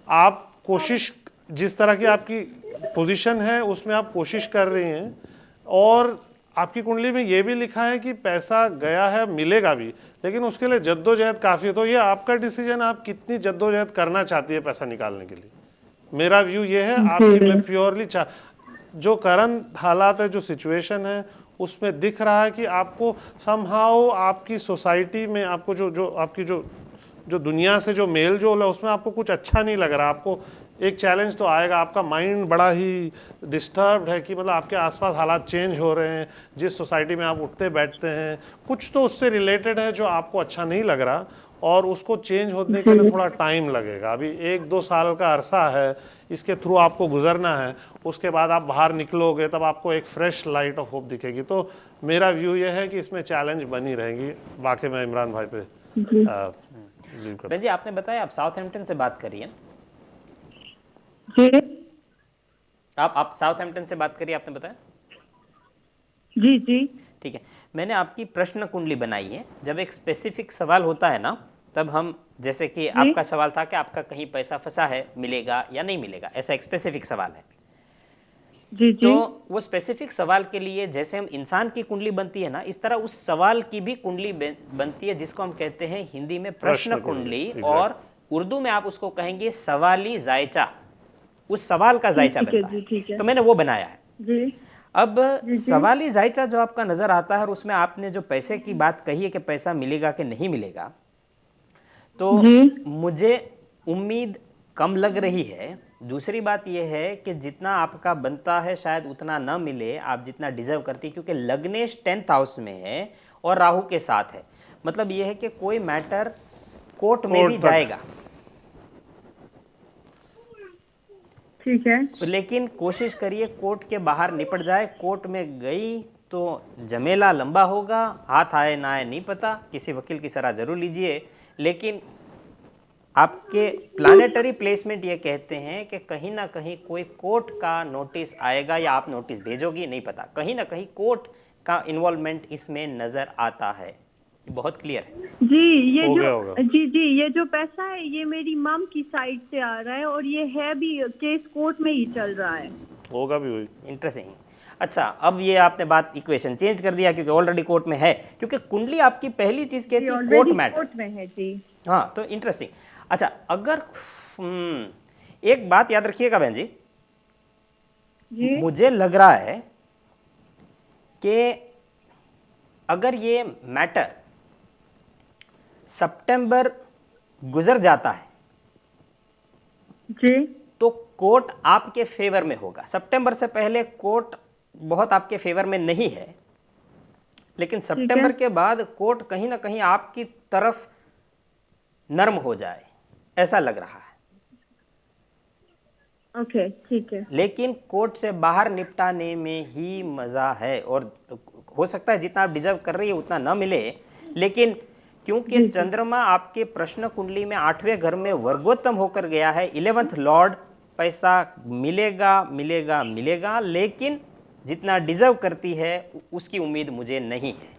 आप कोशिश, जिस तरह की आपकी पोजीशन है उसमें आप कोशिश कर रही हैं, और आपकी कुंडली में ये भी लिखा है कि पैसा गया है, मिलेगा भी, लेकिन उसके लिए जद्दोजहद काफ़ी है। तो ये आपका डिसीजन, आप कितनी जद्दोजहद करना चाहती है पैसा निकालने के लिए। मेरा व्यू ये है आपकी, मैं प्योरली जो करंट हालात है, जो सिचुएशन है, उसमें दिख रहा है कि आपको समहाउ आपकी सोसाइटी में आपको जो आपकी जो दुनिया से जो मेल जोल है उसमें आपको कुछ अच्छा नहीं लग रहा। आपको एक चैलेंज तो आएगा, आपका माइंड बड़ा ही डिस्टर्ब्ड है कि मतलब आपके आसपास हालात चेंज हो रहे हैं, जिस सोसाइटी में आप उठते बैठते हैं कुछ तो उससे रिलेटेड है जो आपको अच्छा नहीं लग रहा, और उसको चेंज होने के लिए थोड़ा टाइम लगेगा। अभी 1-2 साल का अरसा है, इसके थ्रू आपको गुजरना है। उसके बाद आप बाहर निकलोगे तब आपको एक फ्रेश लाइट ऑफ होप दिखेगी। तो मेरा व्यू ये है कि इसमें चैलेंज बनी रहेगी। बाकी मैं इमरान भाई पे बहन जी, आपने बताया आप साउथहैम्पटन से बात करिए ना? आप साउथहैम्पटन से बात करिए, आपने बताया। जी जी, ठीक है, मैंने आपकी प्रश्न कुंडली बनाई है। जब एक स्पेसिफिक सवाल होता है ना, तब हम, जैसे कि आपका सवाल था कि आपका कहीं पैसा फंसा है, मिलेगा या नहीं मिलेगा, ऐसा एक स्पेसिफिक सवाल है। जी जी, तो वो स्पेसिफिक सवाल के लिए जैसे हम इंसान की कुंडली बनती है ना, इस तरह उस सवाल की भी कुंडली बनती है, जिसको हम कहते हैं हिंदी में प्रश्न कुंडली, और उर्दू में आप उसको कहेंगे सवाली जायचा। उस सवाल का जायचा बनता है, तो मैंने वो बनाया है। जी अब सवाली जायचा जो आपका नजर आता है, और उसमें आपने जो पैसे की बात कही है कि पैसा मिलेगा कि नहीं मिलेगा, तो मुझे उम्मीद कम लग रही है। दूसरी बात यह है कि जितना आपका बनता है शायद उतना ना मिले, आप जितना डिजर्व करती, क्योंकि लग्नेश 10th हाउस में है और राहु के साथ है। मतलब यह है कि कोई मैटर कोर्ट में भी जाएगा, ठीक है, लेकिन कोशिश करिए कोर्ट के बाहर निपट जाए। कोर्ट में गई तो झमेला लंबा होगा, हाथ आए ना आए नहीं पता, किसी वकील की सलाह जरूर लीजिए। लेकिन आपके प्लानेटरी प्लेसमेंट ये कहते हैं कि कहीं ना कहीं कोई कोर्ट का नोटिस आएगा, या आप नोटिस भेजोगी, नहीं पता, कहीं ना कहीं कोर्ट का इन्वॉल्वमेंट इसमें नजर आता है। बहुत क्लियर है जी। ये हो जो गया होगा। जी, ये जो पैसा है ये मेरी मम की साइड से आ रहा है, और ये है भी केस कोर्ट में ही चल रहा है। होगा भी वही। इंटरेस्टिंग। अच्छा, अब ये आपने बात इक्वेशन चेंज कर दिया क्योंकि ऑलरेडी कोर्ट में है, क्योंकि कुंडली आपकी पहली चीज कहती है कोर्ट मैटर। कोर्ट में है जी। हाँ, तो इंटरेस्टिंग। अच्छा, अगर एक बात याद रखिएगा बहन जी, मुझे लग रहा है कि अगर ये मैटर सितंबर गुजर जाता है जी तो कोर्ट आपके फेवर में होगा। सितंबर से पहले कोर्ट बहुत आपके फेवर में नहीं है, लेकिन सितंबर के बाद कोर्ट कहीं ना कहीं आपकी तरफ नर्म हो जाए, ऐसा लग रहा है। ओके, ठीक है। लेकिन कोर्ट से बाहर निपटाने में ही मजा है, और हो सकता है जितना आप डिजर्व कर रही है उतना ना मिले, लेकिन क्योंकि चंद्रमा आपके प्रश्न कुंडली में 8वें घर में वर्गोत्तम होकर गया है, 11th लॉर्ड, पैसा मिलेगा मिलेगा मिलेगा, लेकिन जितना डिजर्व करती है उसकी उम्मीद मुझे नहीं है।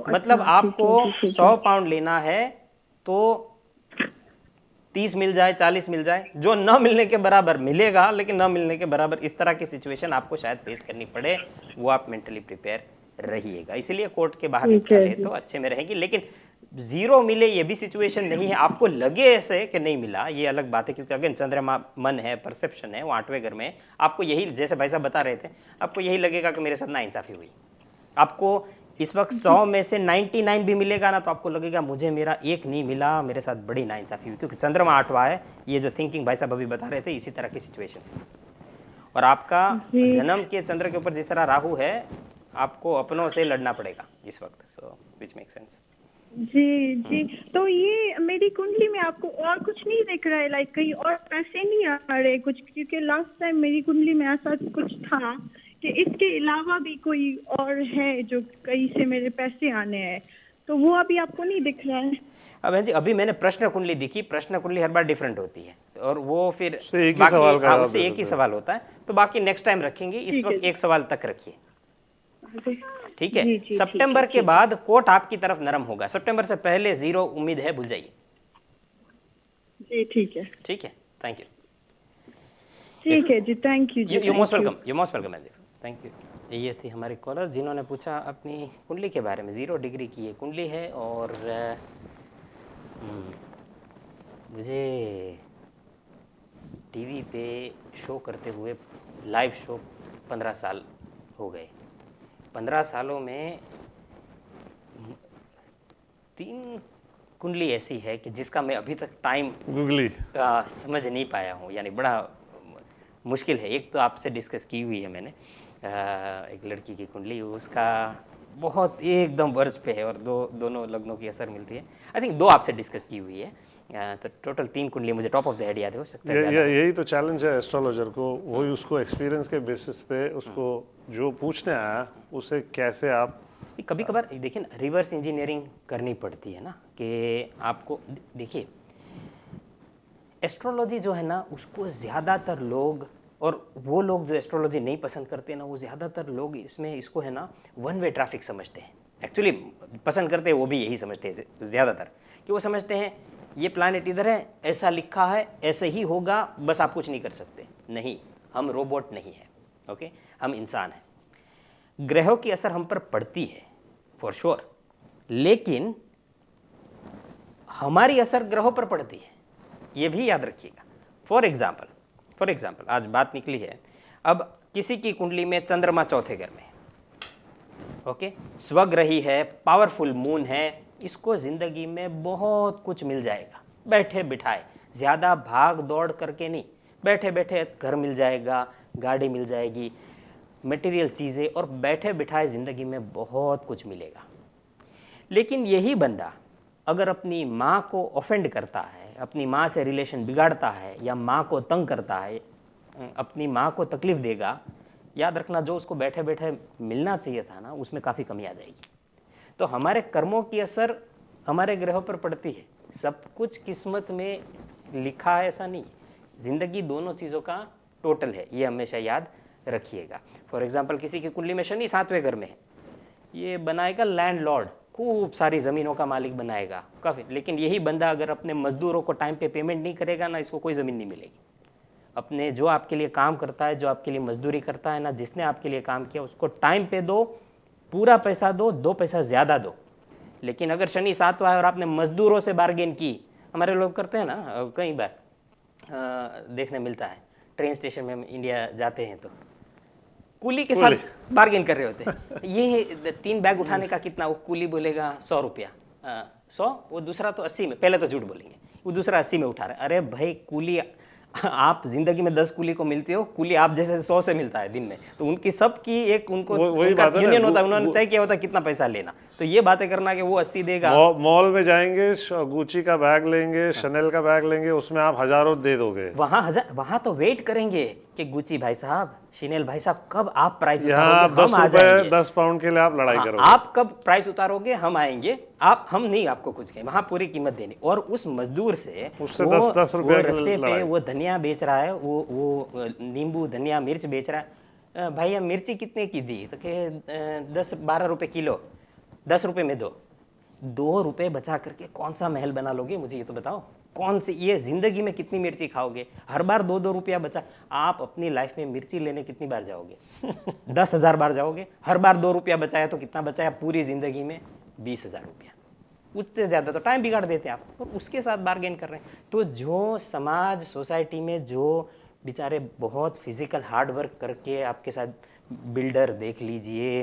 मतलब आपको 100 पाउंड लेना है तो 30 मिल जाए, 40 मिल जाए, जो न मिलने के बराबर मिलेगा, लेकिन न मिलने के बराबर, इस तरह की सिचुएशन आपको शायद फेस करनी पड़े, वो आप मेंटली प्रिपेयर रहिएगा। इसलिए कोर्ट के बाहर निकाले तो अच्छे में रहेगी, लेकिन जीरो मिले ये भी सिचुएशन नहीं है। आपको लगे ऐसे कि नहीं मिला, ये अलग बात है, क्योंकि अगेन चंद्रमा मन है, परसेप्शन है, वो 8वें घर में, आपको यही, जैसे भाई साहब बता रहे थे, आपको यही लगेगा कि मेरे साथ नाइंसाफी हुई। आपको इस वक्त 100 में से 99 भी मिलेगा ना, तो आपको लगेगा मुझे मेरा एक नहीं मिला, मेरे साथ बड़ी नाइंसाफी हुई, क्योंकि चंद्रमा 8वां है। ये जो थिंकिंग भाई साहब अभी बता रहे थे, इसी तरह की सिचुएशन है। और आपका जन्म के चंद्र के ऊपर जिस तरह राहु है, आपको अपनों से लड़ना पड़ेगा इस वक्त, सो विच मेक सेंस। जी जी। तो ये मेरी कुंडली में आपको और कुछ नहीं दिख रहा है, लाइक कहीं और पैसे नहीं आ रहे कुछ? क्योंकि लास्ट टाइम मेरी कुंडली में ऐसा कुछ था कि इसके अलावा भी कोई और है जो कहीं से मेरे पैसे आने हैं, तो वो अभी आपको नहीं दिख रहा है? अब जी, अभी मैंने प्रश्न कुंडली दिखी, प्रश्न कुंडली हर बार डिफरेंट होती है, और वो फिर एक ही बाकी सवाल का उससे एक ही सवाल होता है, तो बाकी नेक्स्ट टाइम रखेंगे। इस वक्त एक सवाल तक रखिए, ठीक है? सितंबर के बाद कोर्ट आपकी तरफ नरम होगा, सितंबर से पहले जीरो उम्मीद है, भूल जाइए। जी ठीक है, ठीक है, थैंक यू। ठीक है जी, थैंक यू जी। You most welcome, you most welcome जी, थैंक यू। ये थी हमारी कॉलर जिन्होंने पूछा अपनी कुंडली के बारे में। 0 डिग्री की ये कुंडली है, और मुझे टीवी पे शो करते हुए, लाइव शो 15 साल हो गए। 15 सालों में 3 कुंडली ऐसी है कि जिसका मैं अभी तक टाइम गूगली समझ नहीं पाया हूँ, यानी बड़ा मुश्किल है। एक तो आपसे डिस्कस की हुई है मैंने, एक लड़की की कुंडली, उसका बहुत एकदम वर्ज पे है, और दोनों लग्नों की असर मिलती है। आई थिंक 2 आपसे डिस्कस की हुई है, तो टोटल 3 कुंडली मुझे टॉप ऑफ द हेड याद है, हो सकता है ज़्यादा। यही तो चैलेंज है एस्ट्रोलॉजर को, वही उसको एक्सपीरियंस के बेसिस पे उसको जो पूछने आया उसे कैसे आप कभी कभार देखिए ना, रिवर्स इंजीनियरिंग करनी पड़ती है ना, कि आपको देखिए एस्ट्रोलॉजी जो है ना, उसको ज़्यादातर लोग, और वो लोग जो एस्ट्रोलॉजी नहीं पसंद करते ना, वो ज़्यादातर लोग इसको है ना वन वे ट्रैफिक समझते हैं। एक्चुअली पसंद करते हैं वो भी यही समझते हैं ज़्यादातर, कि वो समझते हैं ये प्लानेट इधर है, ऐसा लिखा है, ऐसे ही होगा, बस आप कुछ नहीं कर सकते। नहीं, हम रोबोट नहीं है, ओके, हम इंसान हैं। ग्रहों की असर हम पर पड़ती है फॉर श्योर, लेकिन हमारी असर ग्रहों पर पड़ती है, ये भी याद रखिएगा। फॉर एग्जाम्पल आज बात निकली है, अब किसी की कुंडली में चंद्रमा 4थे घर में, ओके, स्वग्रही है, पावरफुल मून है, इसको जिंदगी में बहुत कुछ मिल जाएगा, बैठे बिठाए, ज़्यादा भाग दौड़ करके नहीं, बैठे बैठे घर मिल जाएगा, गाड़ी मिल जाएगी, मटेरियल चीज़ें, और बैठे बिठाए ज़िंदगी में बहुत कुछ मिलेगा। लेकिन यही बंदा अगर अपनी माँ को ऑफेंड करता है, अपनी माँ से रिलेशन बिगाड़ता है, या माँ को तंग करता है, अपनी माँ को तकलीफ़ देगा, याद रखना जो उसको बैठे बैठे मिलना चाहिए था ना, उसमें काफ़ी कमी आ जाएगी। तो हमारे कर्मों की असर हमारे ग्रहों पर पड़ती है। सब कुछ किस्मत में लिखा है ऐसा नहीं, ज़िंदगी दोनों चीज़ों का टोटल है, ये हमेशा याद रखिएगा। फॉर एग्जांपल किसी की कुंडली में शनि 7वें घर में है, ये बनाएगा लैंडलॉर्ड, खूब सारी ज़मीनों का मालिक बनाएगा काफ़ी, लेकिन यही बंदा अगर अपने मजदूरों को टाइम पे पेमेंट नहीं करेगा ना, इसको कोई ज़मीन नहीं मिलेगी। अपने जो आपके लिए काम करता है, जो आपके लिए मजदूरी करता है ना, जिसने आपके लिए काम किया उसको टाइम पे दो, पूरा पैसा दो, 2 पैसा ज़्यादा दो। लेकिन अगर शनि 7वां है और आपने मजदूरों से बार्गेन की, हमारे लोग करते हैं ना कई बार, देखने मिलता है ट्रेन स्टेशन में हम इंडिया जाते हैं तो कूली के साथ बार्गेन कर रहे होते हैं। ये 3 बैग उठाने का कितना, वो कूली बोलेगा 100 रुपया, 100, वो दूसरा तो 80 में, पहले तो झूठ बोलेंगे, वो दूसरा 80 में उठा रहा है। अरे भाई कूली, आप जिंदगी में 10 कूली को मिलते हो, कूली आप जैसे 100 से मिलता है दिन में, तो उनकी सबकी एक उनको उनका यूनियन होता है, उन्होंने तय किया होता है कितना पैसा लेना। तो ये बातें करना कि वो 80 देगा। मॉल में जाएंगे, गुची का बैग लेंगे, शनेल का बैग लेंगे, उसमें आप हजारों दे दोगे। वहां तो वेट करेंगे कि गुची भाई साहब, शिनेल भाई साहब कब आप प्राइस यहाँ उतारोगे, हम आ जाएंगे। 10 पाउंड के लिए आप लड़ाई करोगे। आप कब प्राइस उतारोगे, हम आएंगे, हम नहीं आपको कुछ कहें, वहां पूरी कीमत देनी। और उस मजदूर से उससे वो 10 रुपए रस्ते पे वो धनिया बेच रहा है, वो नींबू धनिया मिर्च बेच रहा है, भैया मिर्ची कितने की दी, तो कहे 10-12 रुपए किलो, 10 रुपए में दो। 2 रुपए बचा करके कौन सा महल बना लोगे, मुझे ये तो बताओ। कौन सी, ये जिंदगी में कितनी मिर्ची खाओगे, हर बार 2-2 रुपया बचा। आप अपनी लाइफ में मिर्ची लेने कितनी बार जाओगे? 10,000 बार जाओगे। हर बार 2 रुपया बचाया तो कितना बचाया पूरी जिंदगी में? 20,000 रुपया। उससे ज़्यादा तो टाइम बिगाड़ देते आप, और उसके साथ बार्गेन कर रहे हैं। तो जो समाज सोसाइटी में जो बेचारे बहुत फिजिकल हार्ड वर्क करके आपके साथ, बिल्डर देख लीजिए,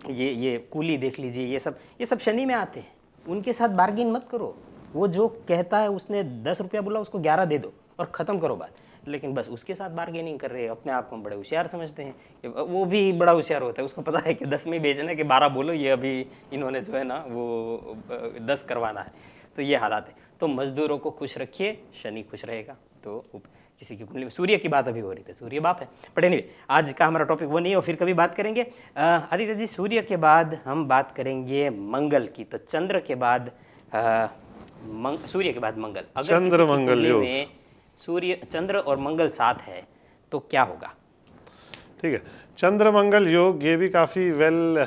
ये कूली देख लीजिए, ये सब शनि में आते हैं। उनके साथ बार्गेन मत करो। वो जो कहता है, उसने 10 रुपया बोला, उसको 11 दे दो और ख़त्म करो बात। लेकिन बस उसके साथ बार्गेनिंग कर रहे हैं, अपने आप को बड़े होशियार समझते हैं। वो भी बड़ा होशियार होता है, उसको पता है कि 10 में बेचना है कि 12 बोलो, ये अभी इन्होंने जो है ना वो 10 करवाना है। तो ये हालात है। तो मजदूरों को खुश रखिए, शनि खुश रहेगा। तो किसी की कुंडली में सूर्य की बात अभी हो रही थी, सूर्य बाप है। बट एनीवे, आज का हमारा टॉपिक वो नहीं है, और फिर कभी बात करेंगे। आदित्य जी, सूर्य के बाद हम बात करेंगे मंगल की। तो चंद्र के बाद सूर्य के बाद मंगल। अगर चंद्र मंगल योग में सूर्य, चंद्र और मंगल साथ है तो क्या होगा? ठीक है, चंद्र मंगल योग ये भी काफ़ी वेल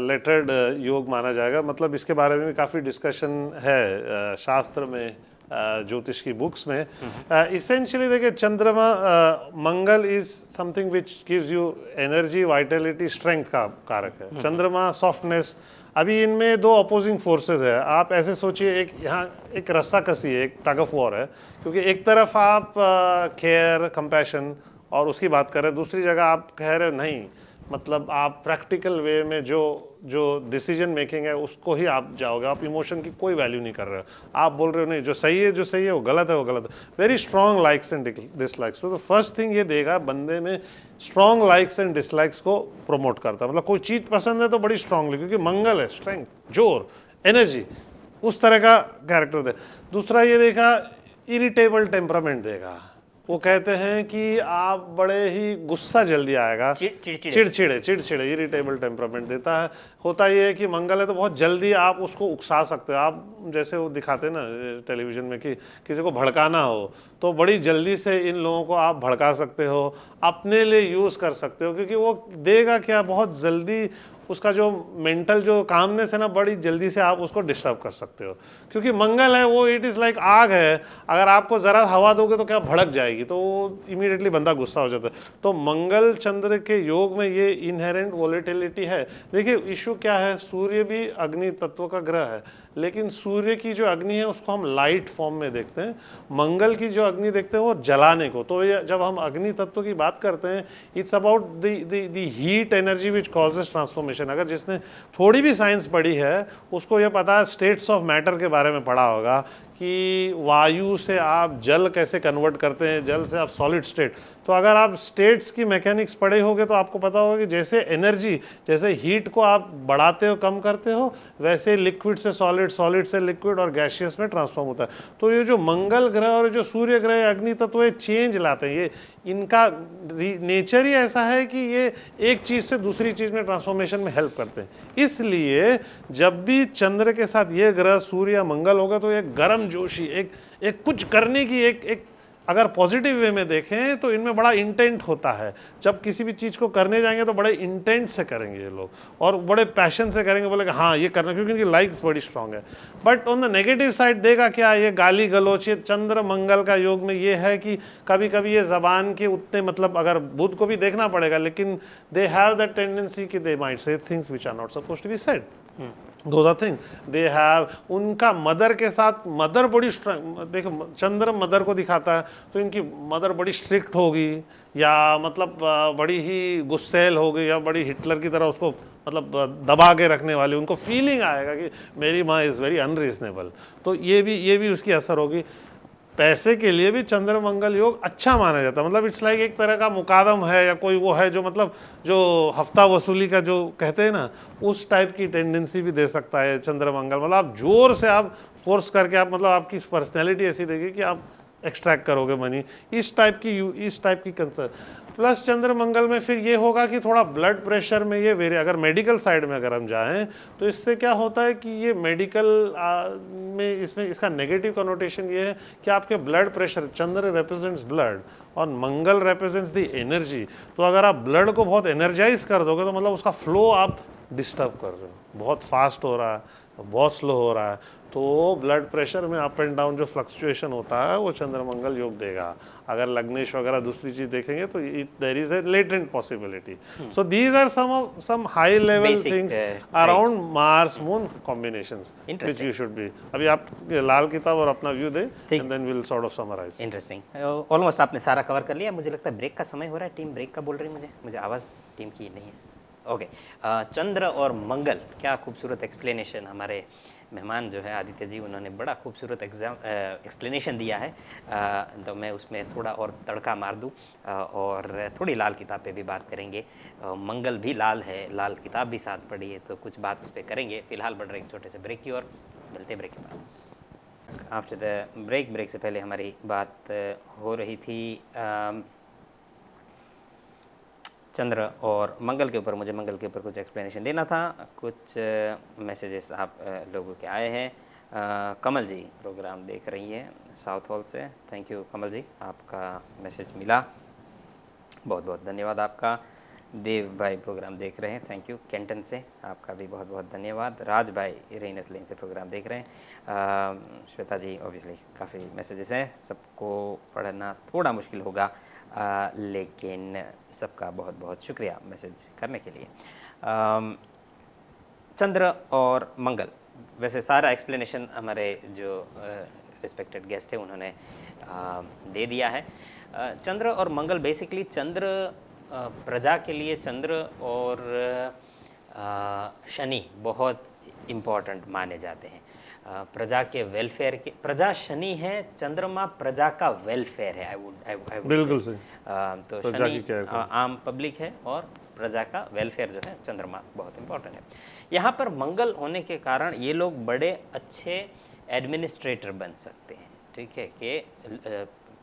लेटर्ड योग माना जाएगा। मतलब इसके बारे में भी काफ़ी डिस्कशन है शास्त्र में, ज्योतिष की बुक्स में। इसेंशियली देखिए, Chandrama Mangal is something which gives you energy, vitality, strength का कारक है। चंद्रमा सॉफ्टनेस। अभी इनमें 2 अपोजिंग फोर्सेस है। आप ऐसे सोचिए, एक यहाँ एक रस्साकसी है, एक टग ऑफ वॉर है, क्योंकि एक तरफ आप केयर, कंपैशन और उसकी बात कर रहे हैं, दूसरी जगह आप कह रहे हो नहीं, मतलब आप प्रैक्टिकल वे में जो डिसीजन मेकिंग है उसको ही आप जाओगे। आप इमोशन की कोई वैल्यू नहीं कर रहे हो। आप बोल रहे हो नहीं, जो सही है वो गलत है, वो गलत है। Very strong likes and dislikes. तो फर्स्ट थिंग ये देगा बंदे में, स्ट्रॉन्ग लाइक्स एंड डिसलाइक्स को प्रमोट करता है। मतलब कोई चीज़ पसंद है तो बड़ी स्ट्रांगली, क्योंकि मंगल है, स्ट्रेंथ, जोर, एनर्जी, उस तरह का कैरेक्टर दे। दूसरा ये देखा, इरिटेबल टेम्परामेंट देगा। वो कहते हैं कि आप बड़े ही गुस्सा जल्दी आएगा, चिड़चिड़े, इरिटेबल टेम्परामेंट देता है। होता ये है कि मंगल है तो बहुत जल्दी आप उसको उकसा सकते हो। आप जैसे वो दिखाते हैं ना टेलीविजन में कि किसी को भड़काना हो तो बड़ी जल्दी से इन लोगों को आप भड़का सकते हो, अपने लिए यूज़ कर सकते हो, क्योंकि वो देगा क्या, बहुत जल्दी उसका जो मेंटल जो कामनेस है ना, बड़ी जल्दी से आप उसको डिस्टर्ब कर सकते हो। क्योंकि मंगल है वो, इट इज़ लाइक आग है, अगर आपको ज़रा हवा दोगे तो क्या भड़क जाएगी, तो इमीडिएटली बंदा गुस्सा हो जाता है। तो मंगल चंद्र के योग में ये इनहेरेंट वोलेटिलिटी है। देखिए इशू क्या है, सूर्य भी अग्नि तत्व का ग्रह है, लेकिन सूर्य की जो अग्नि है उसको हम लाइट फॉर्म में देखते हैं, मंगल की जो अग्नि देखते हैं वो जलाने को। तो ये जब हम अग्नि तत्व की बात करते हैं, it's about the heat energy which causes transformation. अगर जिसने थोड़ी भी साइंस पढ़ी है उसको ये पता है, स्टेट्स ऑफ मैटर के बारे में पढ़ा होगा कि वायु से आप जल कैसे कन्वर्ट करते हैं, जल से आप सॉलिड स्टेट। तो अगर आप स्टेट्स की मैकेनिक्स पढ़े होगे तो आपको पता होगा कि जैसे एनर्जी, जैसे हीट को आप बढ़ाते हो, कम करते हो, वैसे लिक्विड से सॉलिड, सॉलिड से लिक्विड और गैसियस में ट्रांसफॉर्म होता है। तो ये जो मंगल ग्रह और जो सूर्य ग्रह अग्नि तत्व ये चेंज लाते हैं। ये इनका नेचर ही ऐसा है कि ये एक चीज़ से दूसरी चीज़ में ट्रांसफॉर्मेशन में हेल्प करते हैं। इसलिए जब भी चंद्र के साथ ये ग्रह सूर्य या मंगल होगा तो एक गर्म जोशी, एक कुछ करने की एक अगर पॉजिटिव वे में देखें तो इनमें बड़ा इंटेंट होता है। जब किसी भी चीज़ को करने जाएंगे तो बड़े इंटेंट से करेंगे ये लोग और बड़े पैशन से करेंगे, बोलेंगे हाँ ये करना, क्योंकि इनकी लाइक्स बड़ी स्ट्रांग है। But on the negative side देगा क्या, ये गाली गलौच, ये चंद्र मंगल का योग में ये है कि कभी कभी ये ज़बान के उतने, मतलब अगर बुध को भी देखना पड़ेगा, लेकिन दे हैव दैट टेंडेंसी कि they might say things which are not suppose to be said. Though the thing they have, उनका मदर के साथ, मदर बड़ी देखो चंद्र मदर को दिखाता है तो इनकी मदर बड़ी स्ट्रिक्ट होगी या मतलब बड़ी ही गुस्सैल होगी या बड़ी हिटलर की तरह उसको मतलब दबा के रखने वाली, उनको फीलिंग आएगा कि मेरी माँ इज़ वेरी अनरीजनेबल। तो ये भी उसकी असर होगी। पैसे के लिए भी चंद्र मंगल योग अच्छा माना जाता है, मतलब इट्स लाइक एक तरह का मुकादम है या कोई वो है जो मतलब जो हफ्ता वसूली का जो कहते हैं ना, उस टाइप की टेंडेंसी भी दे सकता है चंद्र मंगल। मतलब आप जोर से आप फोर्स करके आप मतलब आपकी पर्सनैलिटी ऐसी देगी कि आप एक्सट्रैक्ट करोगे मनी, इस टाइप की कंसर्न। प्लस चंद्र मंगल में फिर ये होगा कि थोड़ा ब्लड प्रेशर में ये वेरी, अगर मेडिकल साइड में अगर हम जाएं तो इससे क्या होता है कि ये मेडिकल में इसमें इसका नेगेटिव कनोटेशन ये है कि आपके ब्लड प्रेशर, चंद्र रिप्रेजेंट्स ब्लड और मंगल रिप्रेजेंट्स द एनर्जी, तो अगर आप ब्लड को बहुत एनर्जाइज कर दोगे तो मतलब उसका फ्लो आप डिस्टर्ब कर रहे हो, बहुत फास्ट हो रहा है, बहुत स्लो हो रहा है, तो ब्लड प्रेशर में अप एंड डाउन जो फ्लक्चुएशन होता है वो चंद्र मंगल योग देगा। अगर लग्नेश वगैरह दूसरी चीज देखेंगे तो there is a latent possibility. So these are some high level things around Mars moon combinations which you should be. अभी आप लाल किताब और अपना व्यू दे and then we will sort of summarise. Interesting, almost आपने सारा कवर कर लिया। मुझे लगता है ब्रेक का समय हो रहा है, टीम ब्रेक का बोल रही है मुझे आवाज़ टीम की नहीं है। ओके, चंद्र और मंगल, क्या खूबसूरत एक्सप्लेनेशन हमारे मेहमान जो है आदित्य जी, उन्होंने बड़ा खूबसूरत एक्सप्लेनेशन दिया है। तो मैं उसमें थोड़ा और तड़का मार दूँ और थोड़ी लाल किताब पे भी बात करेंगे। मंगल भी लाल है, लाल किताब भी साथ पढ़ी है, तो कुछ बात उस पर करेंगे। फिलहाल बढ़ रहे एक छोटे से ब्रेक की ओर, मिलते ब्रेक के बाद। आफ्टर द ब्रेक से पहले हमारी बात हो रही थी चंद्र और मंगल के ऊपर। मुझे मंगल के ऊपर कुछ एक्सप्लेनेशन देना था। कुछ मैसेजेस आप लोगों के आए हैं। कमल जी प्रोग्राम देख रही है साउथ हॉल से, थैंक यू कमल जी, आपका मैसेज मिला, बहुत बहुत धन्यवाद आपका। देव भाई प्रोग्राम देख रहे हैं, थैंक यू कैंटन से, आपका भी बहुत बहुत धन्यवाद। राज भाई रेनस लेन से प्रोग्राम देख रहे हैं। श्वेता जी, ऑब्वियसली काफ़ी मैसेजेस हैं, सबको पढ़ना थोड़ा मुश्किल होगा, लेकिन सबका बहुत बहुत शुक्रिया मैसेज करने के लिए। चंद्र और मंगल, वैसे सारा एक्सप्लेनेशन हमारे जो रिस्पेक्टेड गेस्ट है उन्होंने दे दिया है। चंद्र और मंगल, बेसिकली चंद्र प्रजा के लिए, चंद्र और शनि बहुत इम्पॉर्टेंट माने जाते हैं प्रजा के वेलफेयर के। प्रजा शनि है, चंद्रमा प्रजा का वेलफेयर है। आई वुड बिल्कुल सही। तो शनि आम पब्लिक है और प्रजा का वेलफेयर जो है चंद्रमा बहुत इम्पोर्टेंट है। यहाँ पर मंगल होने के कारण ये लोग बड़े अच्छे एडमिनिस्ट्रेटर बन सकते हैं, ठीक है, कि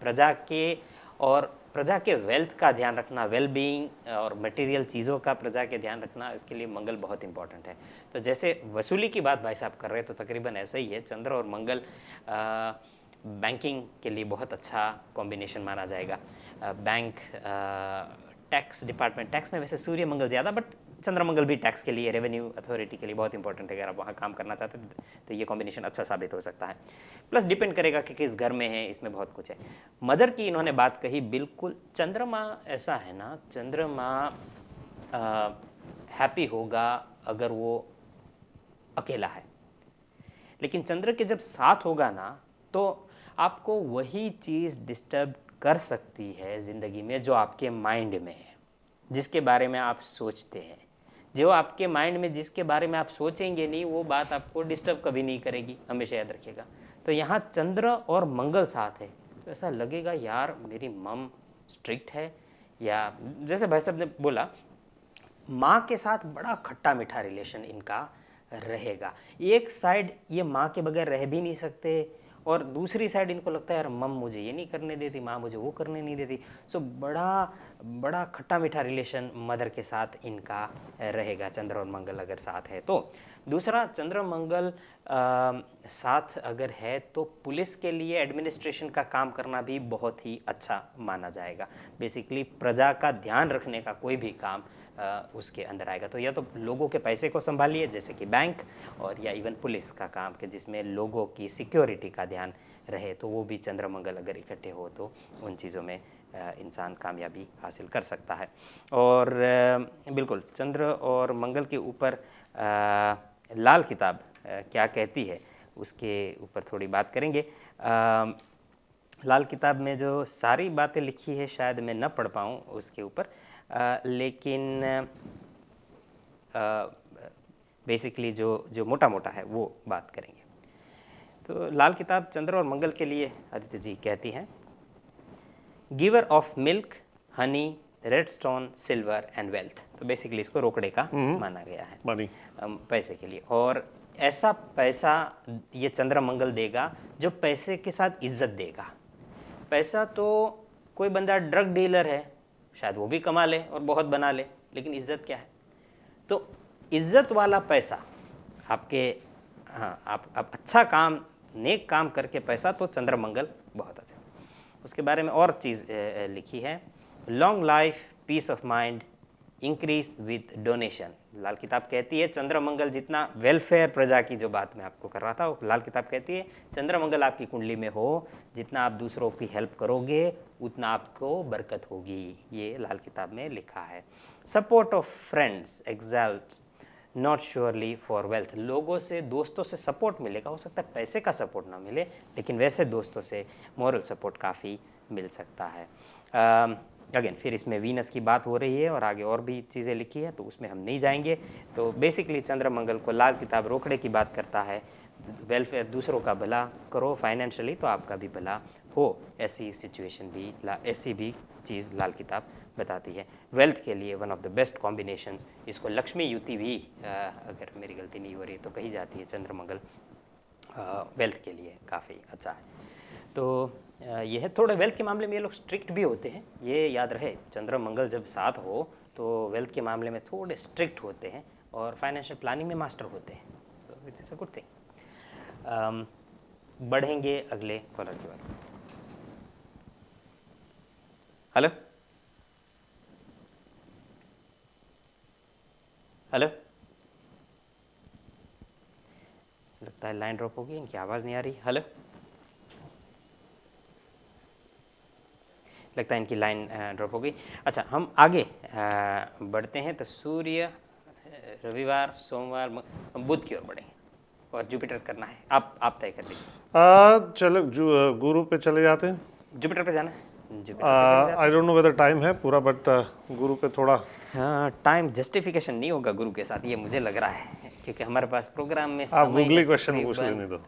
प्रजा के और प्रजा के वेल्थ का ध्यान रखना, वेल बीइंग और मटेरियल चीज़ों का प्रजा के ध्यान रखना, इसके लिए मंगल बहुत इंपॉर्टेंट है। तो जैसे वसूली की बात भाई साहब कर रहे हैं तो तकरीबन ऐसा ही है। चंद्र और मंगल बैंकिंग के लिए बहुत अच्छा कॉम्बिनेशन माना जाएगा। बैंक, टैक्स डिपार्टमेंट, टैक्स में वैसे सूर्य मंगल ज़्यादा, बट चंद्र मंगल भी टैक्स के लिए, रेवेन्यू अथॉरिटी के लिए बहुत इंपॉर्टेंट है। अगर आप वहाँ काम करना चाहते हैं तो ये कॉम्बिनेशन अच्छा साबित हो सकता है। प्लस डिपेंड करेगा कि किस घर में है, इसमें बहुत कुछ है। मदर की इन्होंने बात कही, बिल्कुल चंद्रमा ऐसा है ना, चंद्रमा हैप्पी होगा अगर वो अकेला है, लेकिन चंद्र के जब साथ होगा ना तो आपको वही चीज़ डिस्टर्ब कर सकती है ज़िंदगी में जो आपके माइंड में है, जिसके बारे में आप सोचते हैं। जो आपके माइंड में जिसके बारे में आप सोचेंगे नहीं, वो बात आपको डिस्टर्ब कभी नहीं करेगी, हमेशा याद रखिएगा। तो यहाँ चंद्र और मंगल साथ है तो ऐसा लगेगा यार मेरी मम स्ट्रिक्ट है, या जैसे भाई साहब ने बोला माँ के साथ बड़ा खट्टा मीठा रिलेशन इनका रहेगा। एक साइड ये माँ के बगैर रह भी नहीं सकते और दूसरी साइड इनको लगता है यार मम मुझे ये नहीं करने देती, माँ मुझे वो करने नहीं देती। सो बड़ा खट्टा मीठा रिलेशन मदर के साथ इनका रहेगा, चंद्र और मंगल अगर साथ है तो। दूसरा, चंद्र मंगल साथ अगर है तो पुलिस के लिए एडमिनिस्ट्रेशन का काम करना भी बहुत ही अच्छा माना जाएगा। बेसिकली प्रजा का ध्यान रखने का कोई भी काम उसके अंदर आएगा। तो या तो लोगों के पैसे को संभालिए जैसे कि बैंक, और या इवन पुलिस का काम के जिसमें लोगों की सिक्योरिटी का ध्यान रहे, तो वो भी चंद्र मंगल अगर इकट्ठे हो तो उन चीज़ों में इंसान कामयाबी हासिल कर सकता है। और बिल्कुल चंद्र और मंगल के ऊपर लाल किताब क्या कहती है उसके ऊपर थोड़ी बात करेंगे। लाल किताब में जो सारी बातें लिखी है शायद मैं न पढ़ पाऊँ उसके ऊपर, लेकिन बेसिकली जो मोटा मोटा है वो बात करेंगे। तो लाल किताब चंद्र और मंगल के लिए आदित्य जी कहती हैं, giver of milk, Honey, red stone, silver and wealth. तो बेसिकली इसको रोकड़े का माना गया है, मनी, पैसे के लिए। और ऐसा पैसा ये चंद्र मंगल देगा जो पैसे के साथ इज्जत देगा। पैसा तो कोई बंदा ड्रग डीलर है, शायद वो भी कमा ले और बहुत बना ले, लेकिन इज्जत क्या है? तो इज्जत वाला पैसा आपके, हाँ, आप अच्छा काम, नेक काम करके पैसा, तो चंद्र मंगल बहुत अच्छा। उसके बारे में और चीज़ लिखी है, long life, peace of mind, increase with donation. Lal Kitab कहती है चंद्र मंगल जितना वेलफेयर, प्रजा की जो बात मैं आपको कर रहा था, वो लाल किताब कहती है चंद्र मंगल आपकी कुंडली में हो, जितना आप दूसरों की हेल्प करोगे उतना आपको बरकत होगी, ये लाल किताब में लिखा है। Support of friends exalts not surely for wealth. लोगों से, दोस्तों से सपोर्ट मिलेगा, हो सकता है पैसे का सपोर्ट ना मिले, लेकिन वैसे दोस्तों से मॉरल सपोर्ट काफ़ी मिल सकता है। अगेन फिर इसमें वीनस की बात हो रही है और आगे और भी चीज़ें लिखी है, तो उसमें हम नहीं जाएंगे। तो बेसिकली चंद्र मंगल को लाल किताब रोकड़े की बात करता है, वेलफेयर, दूसरों का भला करो फाइनेंशियली तो आपका भी भला हो, ऐसी सिचुएशन भी, ऐसी भी चीज़ लाल किताब बताती है। वेल्थ के लिए one of the best combinations, इसको लक्ष्मी युति भी अगर मेरी गलती नहीं हो रही तो कही जाती है, चंद्र मंगल वेल्थ के लिए काफ़ी अच्छा है। तो ये है, थोड़े वेल्थ के मामले में ये लोग स्ट्रिक्ट भी होते हैं, ये याद रहे, चंद्र मंगल जब साथ हो तो वेल्थ के मामले में थोड़े स्ट्रिक्ट होते हैं और फाइनेंशियल प्लानिंग में मास्टर होते हैं। तो it is a good thing. बढ़ेंगे अगले कॉलर की ओर। हेलो हेलो, लगता है लाइन ड्रॉप होगी, इनकी आवाज़ नहीं आ रही। हेलो, लगता है इनकी लाइन ड्रॉप हो गई। अच्छा, हम आगे बढ़ते हैं। तो सूर्य रविवार, सोमवार, बुध की ओर बढ़ेंगे और जुपिटर करना है। आप तय कर लीजिए। चलो गुरु पे चले जाते हैं। जुपिटर पे जाना है। I don't know whether time है पूरा, बट गुरु पे थोड़ा, हाँ, टाइम जस्टिफिकेशन नहीं होगा गुरु के साथ, ये मुझे लग रहा है, क्योंकि हमारे पास प्रोग्राम में आप गूगली क्वेश्चन पूछ लेने दो।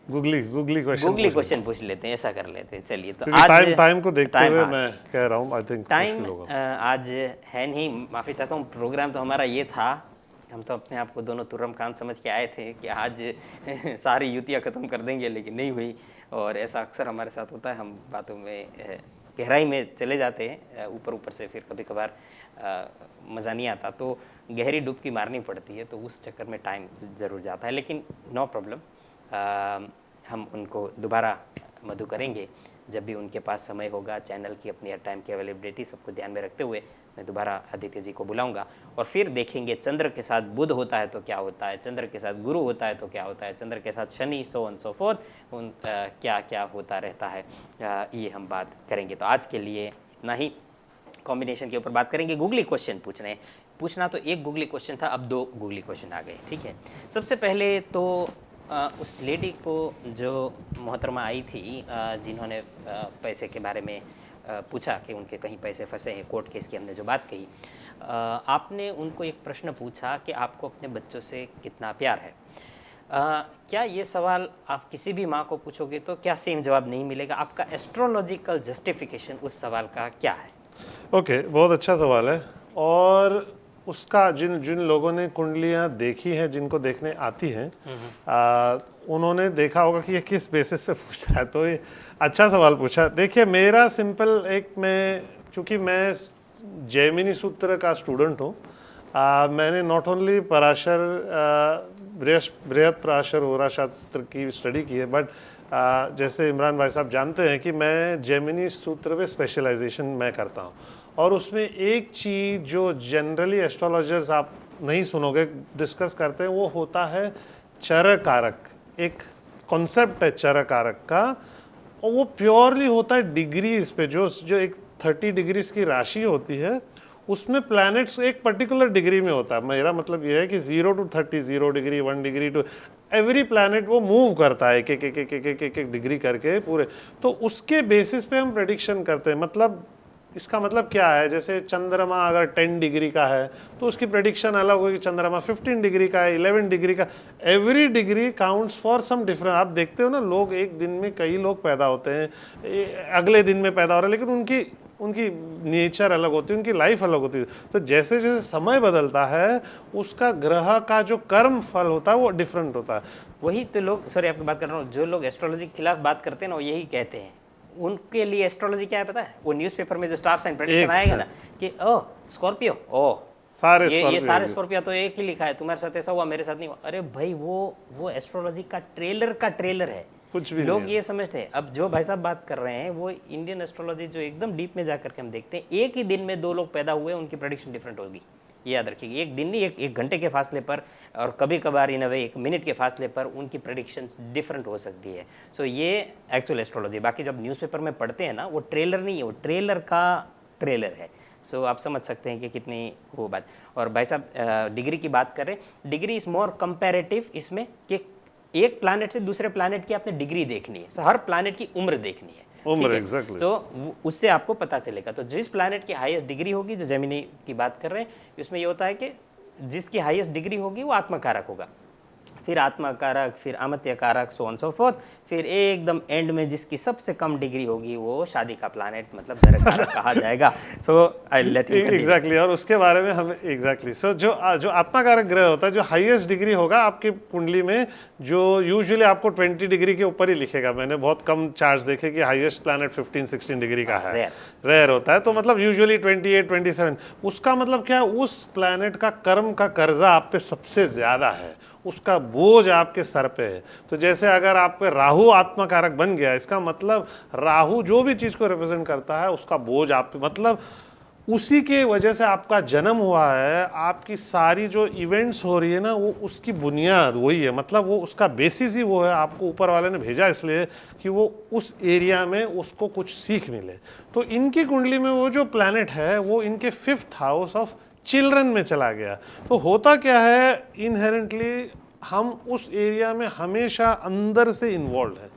गूगली क्वेश्चन पूछ लेते हैं, ऐसा कर लेते हैं। चलिए, तो आज टाइम को देखते हुए मैं कह रहा हूँ, आई थिंक टाइम आज है नहीं, माफ़ी चाहता हूँ। प्रोग्राम तो हमारा ये था, हम तो अपने आप को दोनों तुर्रमकांत समझ के आए थे कि आज सारी युतियाँ ख़त्म कर देंगे, लेकिन नहीं हुई। और ऐसा अक्सर हमारे साथ होता है, हम बातों में गहराई में चले जाते हैं ऊपर ऊपर से, फिर कभी कभार मज़ा नहीं आता, तो गहरी डुबकी मारनी पड़ती है, तो उस चक्कर में टाइम ज़रूर जाता है। लेकिन नो प्रॉब्लम, हम उनको दोबारा मधु करेंगे जब भी उनके पास समय होगा। चैनल की अपनी टाइम की अवेलेबिलिटी सबको ध्यान में रखते हुए मैं दोबारा आदित्य जी को बुलाऊंगा और फिर देखेंगे चंद्र के साथ बुध होता है तो क्या होता है, चंद्र के साथ गुरु होता है तो क्या होता है, चंद्र के साथ Shani, so on so fourth, उन क्या क्या होता रहता है, ये हम बात करेंगे। तो आज के लिए इतना ही। कॉम्बिनेशन के ऊपर बात करेंगे। गूगली क्वेश्चन पूछना तो एक गूगली क्वेश्चन था, अब दो गूगली क्वेश्चन आ गए। ठीक है, सबसे पहले तो उस लेडी को जो मोहतरमा आई थी, जिन्होंने पैसे के बारे में पूछा कि उनके कहीं पैसे फंसे हैं, कोर्ट केस की हमने जो बात कही, आपने उनको एक प्रश्न पूछा कि आपको अपने बच्चों से कितना प्यार है। क्या ये सवाल आप किसी भी माँ को पूछोगे तो क्या सेम जवाब नहीं मिलेगा? आपका एस्ट्रोलॉजिकल जस्टिफिकेशन उस सवाल का क्या है? ओके, बहुत अच्छा सवाल है। और उसका जिन जिन लोगों ने कुंडलियाँ देखी हैं, जिनको देखने आती हैं, उन्होंने देखा होगा कि ये किस बेसिस पे पूछ रहा है। तो ये अच्छा सवाल पूछा। देखिए मेरा सिंपल क्योंकि मैं जैमिनी सूत्र का स्टूडेंट हूँ, मैंने नॉट ओनली पराशर बृहद पराशर होरा शास्त्र की स्टडी की है, बट जैसे इमरान भाई साहब जानते हैं कि मैं जैमिनी सूत्र पे स्पेशलाइजेशन मैं करता हूँ। और उसमें एक चीज़ जो जनरली एस्ट्रोलॉजर्स आप नहीं सुनोगे डिस्कस करते हैं, वो होता है चर कारक। एक कॉन्सेप्ट है चर कारक का, और वो प्योरली होता है डिग्रीज पे। जो एक 30 डिग्रीज की राशि होती है, उसमें प्लैनेट्स एक पर्टिकुलर डिग्री में होता है। मेरा मतलब ये है कि 0 to 30, 0 degree, 1 degree to every planet वो मूव करता है एक डिग्री करके पूरे। तो उसके बेसिस पे हम प्रेडिक्शन करते हैं। मतलब इसका मतलब क्या है, जैसे चंद्रमा अगर 10 डिग्री का है तो उसकी प्रेडिक्शन अलग होगी, चंद्रमा 15 डिग्री का है, 11 डिग्री का। Every degree counts for some different. आप देखते हो ना, लोग एक दिन में कई लोग पैदा होते हैं, अगले दिन में पैदा हो रहे हैं, लेकिन उनकी नेचर अलग होती है, उनकी लाइफ अलग होती है। तो जैसे जैसे समय बदलता है, उसका ग्रह का जो कर्म फल होता है वो डिफरेंट होता है। वही तो लोग, सॉरी आपकी बात कर रहा हूँ, जो लोग एस्ट्रोलॉजी के खिलाफ बात करते हैं ना, वो यही कहते हैं। उनके लिए एस्ट्रोलॉजी क्या है पता है? वो न्यूज़पेपर में जो स्टार साइन प्रेडिक्शन आएगा ना कि ओ स्कॉर्पियो, ओ ये सारे स्कॉर्पियो तो एक ही लिखा है, तुम्हारे साथ ऐसा हुआ, मेरे साथ नहीं हुआ। अरे भाई वो एस्ट्रोलॉजी का ट्रेलर है, कुछ भी लोग ये समझते हैं। अब जो भाई साहब बात कर रहे हैं वो इंडियन एस्ट्रोलॉजी जो एकदम डीप में जाकर के हम देखते हैं, एक ही दिन में 2 लोग पैदा हुए, उनकी प्रेडिक्शन डिफरेंट होगी। ये याद रखिएगा, एक दिन नहीं, एक घंटे के फासले पर, और कभी कभार इन वे 1 मिनट के फासले पर उनकी प्रेडिक्शंस डिफरेंट हो सकती है। सो ये एक्चुअल एस्ट्रोलॉजी। बाकी जब न्यूज़पेपर में पढ़ते हैं ना, वो ट्रेलर नहीं है, वो ट्रेलर का ट्रेलर है। सो आप समझ सकते हैं कि कितनी वो बात। और भाई साहब डिग्री की बात करें, डिग्री इज़ मोर कंपैरेटिव इसमें कि एक प्लैनेट से दूसरे प्लैनेट की आपने डिग्री देखनी है, हर प्लैनेट की उम्र देखनी है, exactly. तो उससे आपको पता चलेगा। तो जिस प्लैनेट की हाईएस्ट डिग्री होगी, जो जेमिनी की बात कर रहे हैं, इसमें ये होता है कि जिसकी हाईएस्ट डिग्री होगी वो आत्मकारक होगा, फिर आत्मकारक, फिर अमत्य कारक, सो ऑन सो फोर्थ, फिर एकदम एंड में जिसकी सबसे कम डिग्री होगी वो शादी का प्लैनेट मतलब दरकारक कहा जाएगा। सो आई लेट यू एग्जैक्टली। और उसके बारे में हमें एग्जैक्टली सो जो आत्मकारक ग्रह होता है, जो हाईएस्ट डिग्री होगा आपकी कुंडली में, जो यूजुअली आपको 20 डिग्री के ऊपर ही लिखेगा। मैंने बहुत कम चार्ट्स देखे कि हाईएस्ट प्लैनेट 15-16 डिग्री का है, रेयर होता है। तो मतलब यूजुअली 28-27। उसका मतलब क्या है, उस प्लैनेट का कर्म का कर्जा आप पे सबसे ज्यादा है, उसका बोझ आपके सर पे है। तो जैसे अगर आप पे राहु आत्मकारक बन गया, इसका मतलब राहु जो भी चीज को रिप्रेजेंट करता है, उसका बोझ आप पे, मतलब उसी के वजह से आपका जन्म हुआ है। आपकी सारी जो इवेंट्स हो रही है ना, वो उसकी बुनियाद वही है, मतलब वो उसका बेसिस ही वो है। आपको ऊपर वाले ने भेजा इसलिए कि वो उस एरिया में उसको कुछ सीख मिले। तो इनकी कुंडली में वो जो प्लैनेट है वो इनके 5th हाउस ऑफ चिल्ड्रन में चला गया। तो होता क्या है, इनहेरेंटली हम उस एरिया में हमेशा अंदर से इन्वॉल्व है,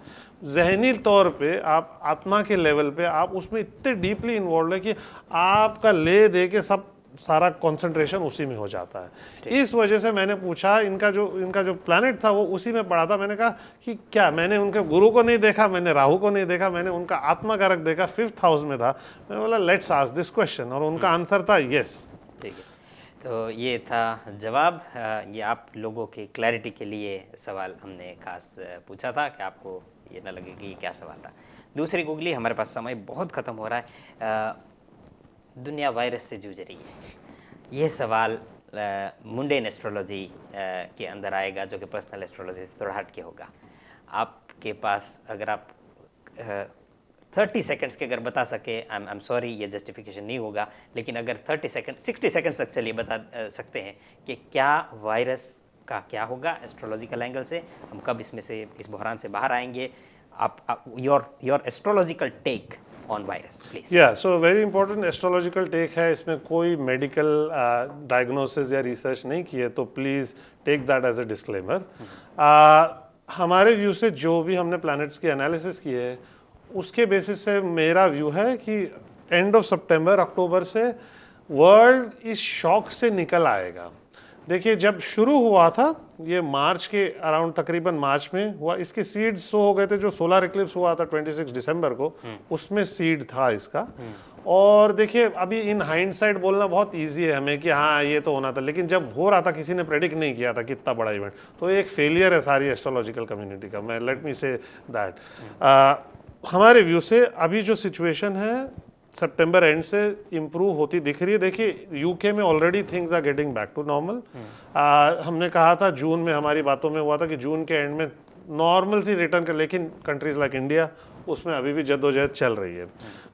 जहनी तौर पे आप आत्मा के लेवल पे आप उसमें इतने डीपली इन्वॉल्व है कि आपका ले दे के सब सारा कंसंट्रेशन उसी में हो जाता है। इस वजह से मैंने पूछा, इनका जो प्लैनेट था वो उसी में पड़ा था। मैंने कहा कि क्या, मैंने उनके गुरु को नहीं देखा, मैंने राहु को नहीं देखा, मैंने उनका आत्मकारक देखा, 5th हाउस में था। मैंने बोला लेट्स आस्क दिस क्वेश्चन, और उनका आंसर था यस। ठीक है, तो ये था जवाब। ये आप लोगों की क्लैरिटी के लिए सवाल हमने खास पूछा था कि आपको ये ना लगे कि ये क्या सवाल था। दूसरी गुगली, हमारे पास समय बहुत ख़त्म हो रहा है, दुनिया वायरस से जूझ रही है। ये सवाल मुंडेन एस्ट्रोलॉजी के अंदर आएगा, जो कि पर्सनल एस्ट्रोलॉजी से थोड़ा हट के होगा। आपके पास अगर आप 30 सेकंड्स के अगर बता सके, आई एम सॉरी ये जस्टिफिकेशन नहीं होगा, लेकिन अगर 60 सेकंड्स तक चलिए बता सकते हैं कि क्या वायरस का क्या होगा एस्ट्रोलॉजिकल एंगल से, हम कब इसमें से इस बहरान से बाहर आएंगे, आप your astrological take on virus please. या so very important astrological take है, इसमें कोई मेडिकल डायग्नोसिस या रिसर्च नहीं की है, तो please take that as a disclaimer. हमारे व्यू से जो भी हमने प्लैनेट्स की एनालिसिस की है, उसके बेसिस से मेरा व्यू है कि एंड ऑफ सितंबर अक्टूबर से वर्ल्ड इस शॉक से निकल आएगा। देखिए, जब शुरू हुआ था ये मार्च के अराउंड, तकरीबन मार्च में हुआ, इसके सीड्स शो हो गए थे। जो सोलर इक्लिप्स हुआ था 26 दिसंबर को, उसमें सीड था इसका, और देखिए अभी इन हाइंडसाइट बोलना बहुत इजी है हमें कि हाँ ये तो होना था, लेकिन जब हो रहा था किसी ने प्रेडिक्ट नहीं किया था कि इतना बड़ा इवेंट, तो एक फेलियर है सारी एस्ट्रोलॉजिकल कम्युनिटी का। मैं लेट मी से दैट हमारे व्यू से अभी जो सिचुएशन है सितंबर एंड से इम्प्रूव होती दिख रही है। देखिए यूके में already things are getting back to normal. हमने कहा था जून में, हमारी बातों में हुआ था कि जून के एंड में नॉर्मल सी रिटर्न कर, लेकिन कंट्रीज लाइक इंडिया उसमें अभी भी जद्दोजहद चल रही है।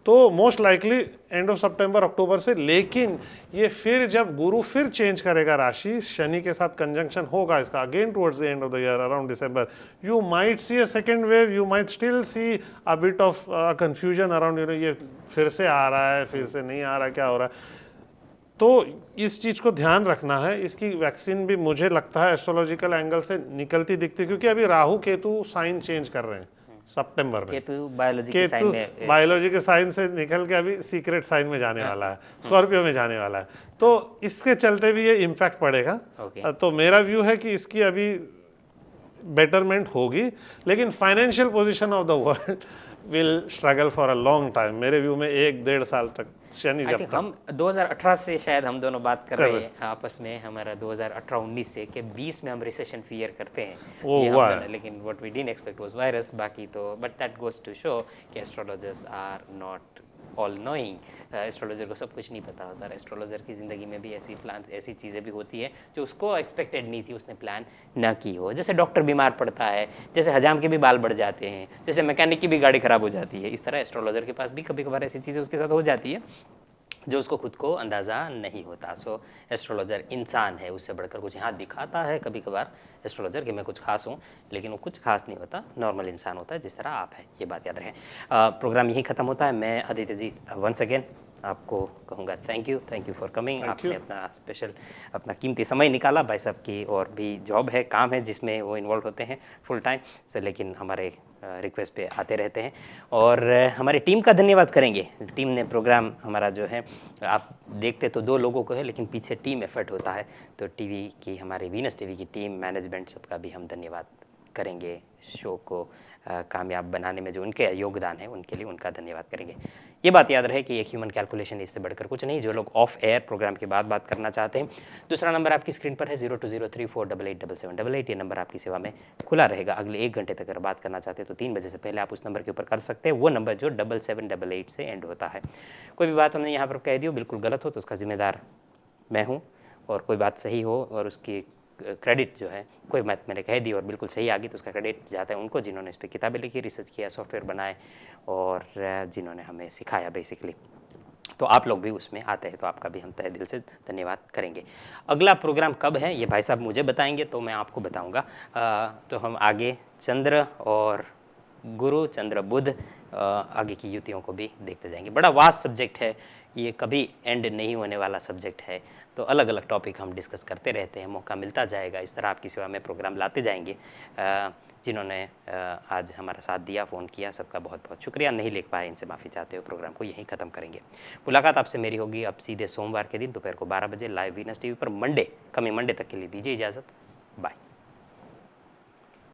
तो मोस्ट लाइकली एंड ऑफ सितंबर अक्टूबर से, लेकिन ये फिर जब गुरु फिर चेंज करेगा राशि, शनि के साथ कंजंक्शन होगा इसका again towards the end of the year around December, you might see a second wave, you might still see a bit of confusion around, you know ये फिर से आ रहा है, फिर से नहीं आ रहा, क्या हो रहा है। तो इस चीज़ को ध्यान रखना है। इसकी वैक्सीन भी मुझे लगता है एस्ट्रोलॉजिकल एंगल से निकलती दिखती है, क्योंकि अभी राहु केतु साइन चेंज कर रहे हैं सितंबर में। केतु बायोलॉजी के साइन में, बायोलॉजी के साइन से निकल के अभी सीक्रेट साइन में जाने वाला है, स्कॉर्पियो में जाने वाला है। तो इसके चलते भी ये इम्पैक्ट पड़ेगा। तो मेरा व्यू है कि इसकी अभी बेटरमेंट होगी, लेकिन financial position of the world will struggle for a long time. मेरे व्यू में 1-1.5 साल तक शनि जब तक हम 2018 से शायद हम दोनों बात कर रहे हैं आपस में, हमारा 2018-19 से कि 20 में हम रिसेशन फियर करते हैं, वो ये हुआ हम है। दोनों, लेकिन what we didn't expect was virus. बाकी तो but that goes to show कि astrologers are not all knowing. Astrologer को सब कुछ नहीं पता होता। एस्ट्रोलॉजर की ज़िंदगी में भी ऐसी प्लान, ऐसी चीज़ें भी होती है जो उसको एक्सपेक्टेड नहीं थी, उसने प्लान ना की हो। जैसे डॉक्टर बीमार पड़ता है, जैसे हजाम के भी बाल बढ़ जाते हैं, जैसे मैकेनिक की भी गाड़ी ख़राब हो जाती है, इस तरह एस्ट्रोलॉजर के पास भी कभी कभार ऐसी चीज़ें उसके साथ हो जाती है जो उसको खुद को अंदाज़ा नहीं होता। सो एस्ट्रोलॉजर इंसान है, उससे बढ़कर कुछ यहाँ दिखाता है कभी कभार एस्ट्रोलॉजर कि मैं कुछ खास हूँ, लेकिन वो कुछ खास नहीं होता, नॉर्मल इंसान होता है जिस तरह आप हैं, ये बात याद रखें। प्रोग्राम यहीं ख़त्म होता है। मैं आदित्य जी वंस अगेन आपको कहूँगा थैंक यू फॉर कमिंग। आपने अपना स्पेशल अपना कीमती समय निकाला। भाई साहब की और भी जॉब है, काम है जिसमें वो इन्वॉल्व होते हैं फुल टाइम से, लेकिन हमारे रिक्वेस्ट पे आते रहते हैं। और हमारी टीम का धन्यवाद करेंगे। टीम ने प्रोग्राम हमारा जो है, आप देखते तो 2 लोगों को है, लेकिन पीछे टीम एफर्ट होता है। तो टीवी की, हमारी वीनस टीवी की टीम, मैनेजमेंट, सबका भी हम धन्यवाद करेंगे। शो को कामयाब बनाने में जो उनके योगदान है, उनके लिए उनका धन्यवाद करेंगे। ये बात याद रहे कि एक ह्यूमन कैलकुलेशन इससे बढ़कर कुछ नहीं। जो लोग ऑफ एयर प्रोग्राम के बाद बात करना चाहते हैं, दूसरा नंबर आपकी स्क्रीन पर है 0203488788। ये नंबर आपकी सेवा में खुला रहेगा। अगले 1 घंटे तक अगर बात करना चाहते हैं तो 3 बजे से पहले आप उस नंबर के ऊपर कर सकते हैं। वो नंबर जो 7788 से एंड होता है। कोई भी बात हमने यहाँ पर कह दी हो, बिल्कुल गलत हो, तो उसका जिम्मेदार मैं हूँ, और कोई बात सही हो और उसकी क्रेडिट जो है, कोई बात मैंने कह दी और बिल्कुल सही आ गई, तो उसका क्रेडिट जाता है उनको जिन्होंने इस पर किताबें लिखी, रिसर्च किया, सॉफ्टवेयर बनाए और जिन्होंने हमें सिखाया बेसिकली। तो आप लोग भी उसमें आते हैं, तो आपका भी हम तहे दिल से धन्यवाद करेंगे। अगला प्रोग्राम कब है ये भाई साहब मुझे बताएंगे, तो मैं आपको बताऊंगा। तो हम आगे चंद्र और गुरु, चंद्र बुध, आगे की युतियों को भी देखते जाएंगे। बड़ा वास्ट सब्जेक्ट है ये, कभी एंड नहीं होने वाला सब्जेक्ट है। तो अलग अलग टॉपिक हम डिस्कस करते रहते हैं, मौका मिलता जाएगा। इस तरह आपकी सेवा में प्रोग्राम लाते जाएंगे। जिन्होंने आज हमारा साथ दिया, फ़ोन किया, सबका बहुत बहुत शुक्रिया। नहीं लिख पाए, इनसे माफ़ी चाहते हो। प्रोग्राम को यहीं ख़त्म करेंगे। मुलाकात आपसे मेरी होगी अब सीधे सोमवार के दिन दोपहर को 12 बजे लाइव वीनस टीवी पर। कमिंग मंडे तक के लिए दीजिए इजाज़त। बाय।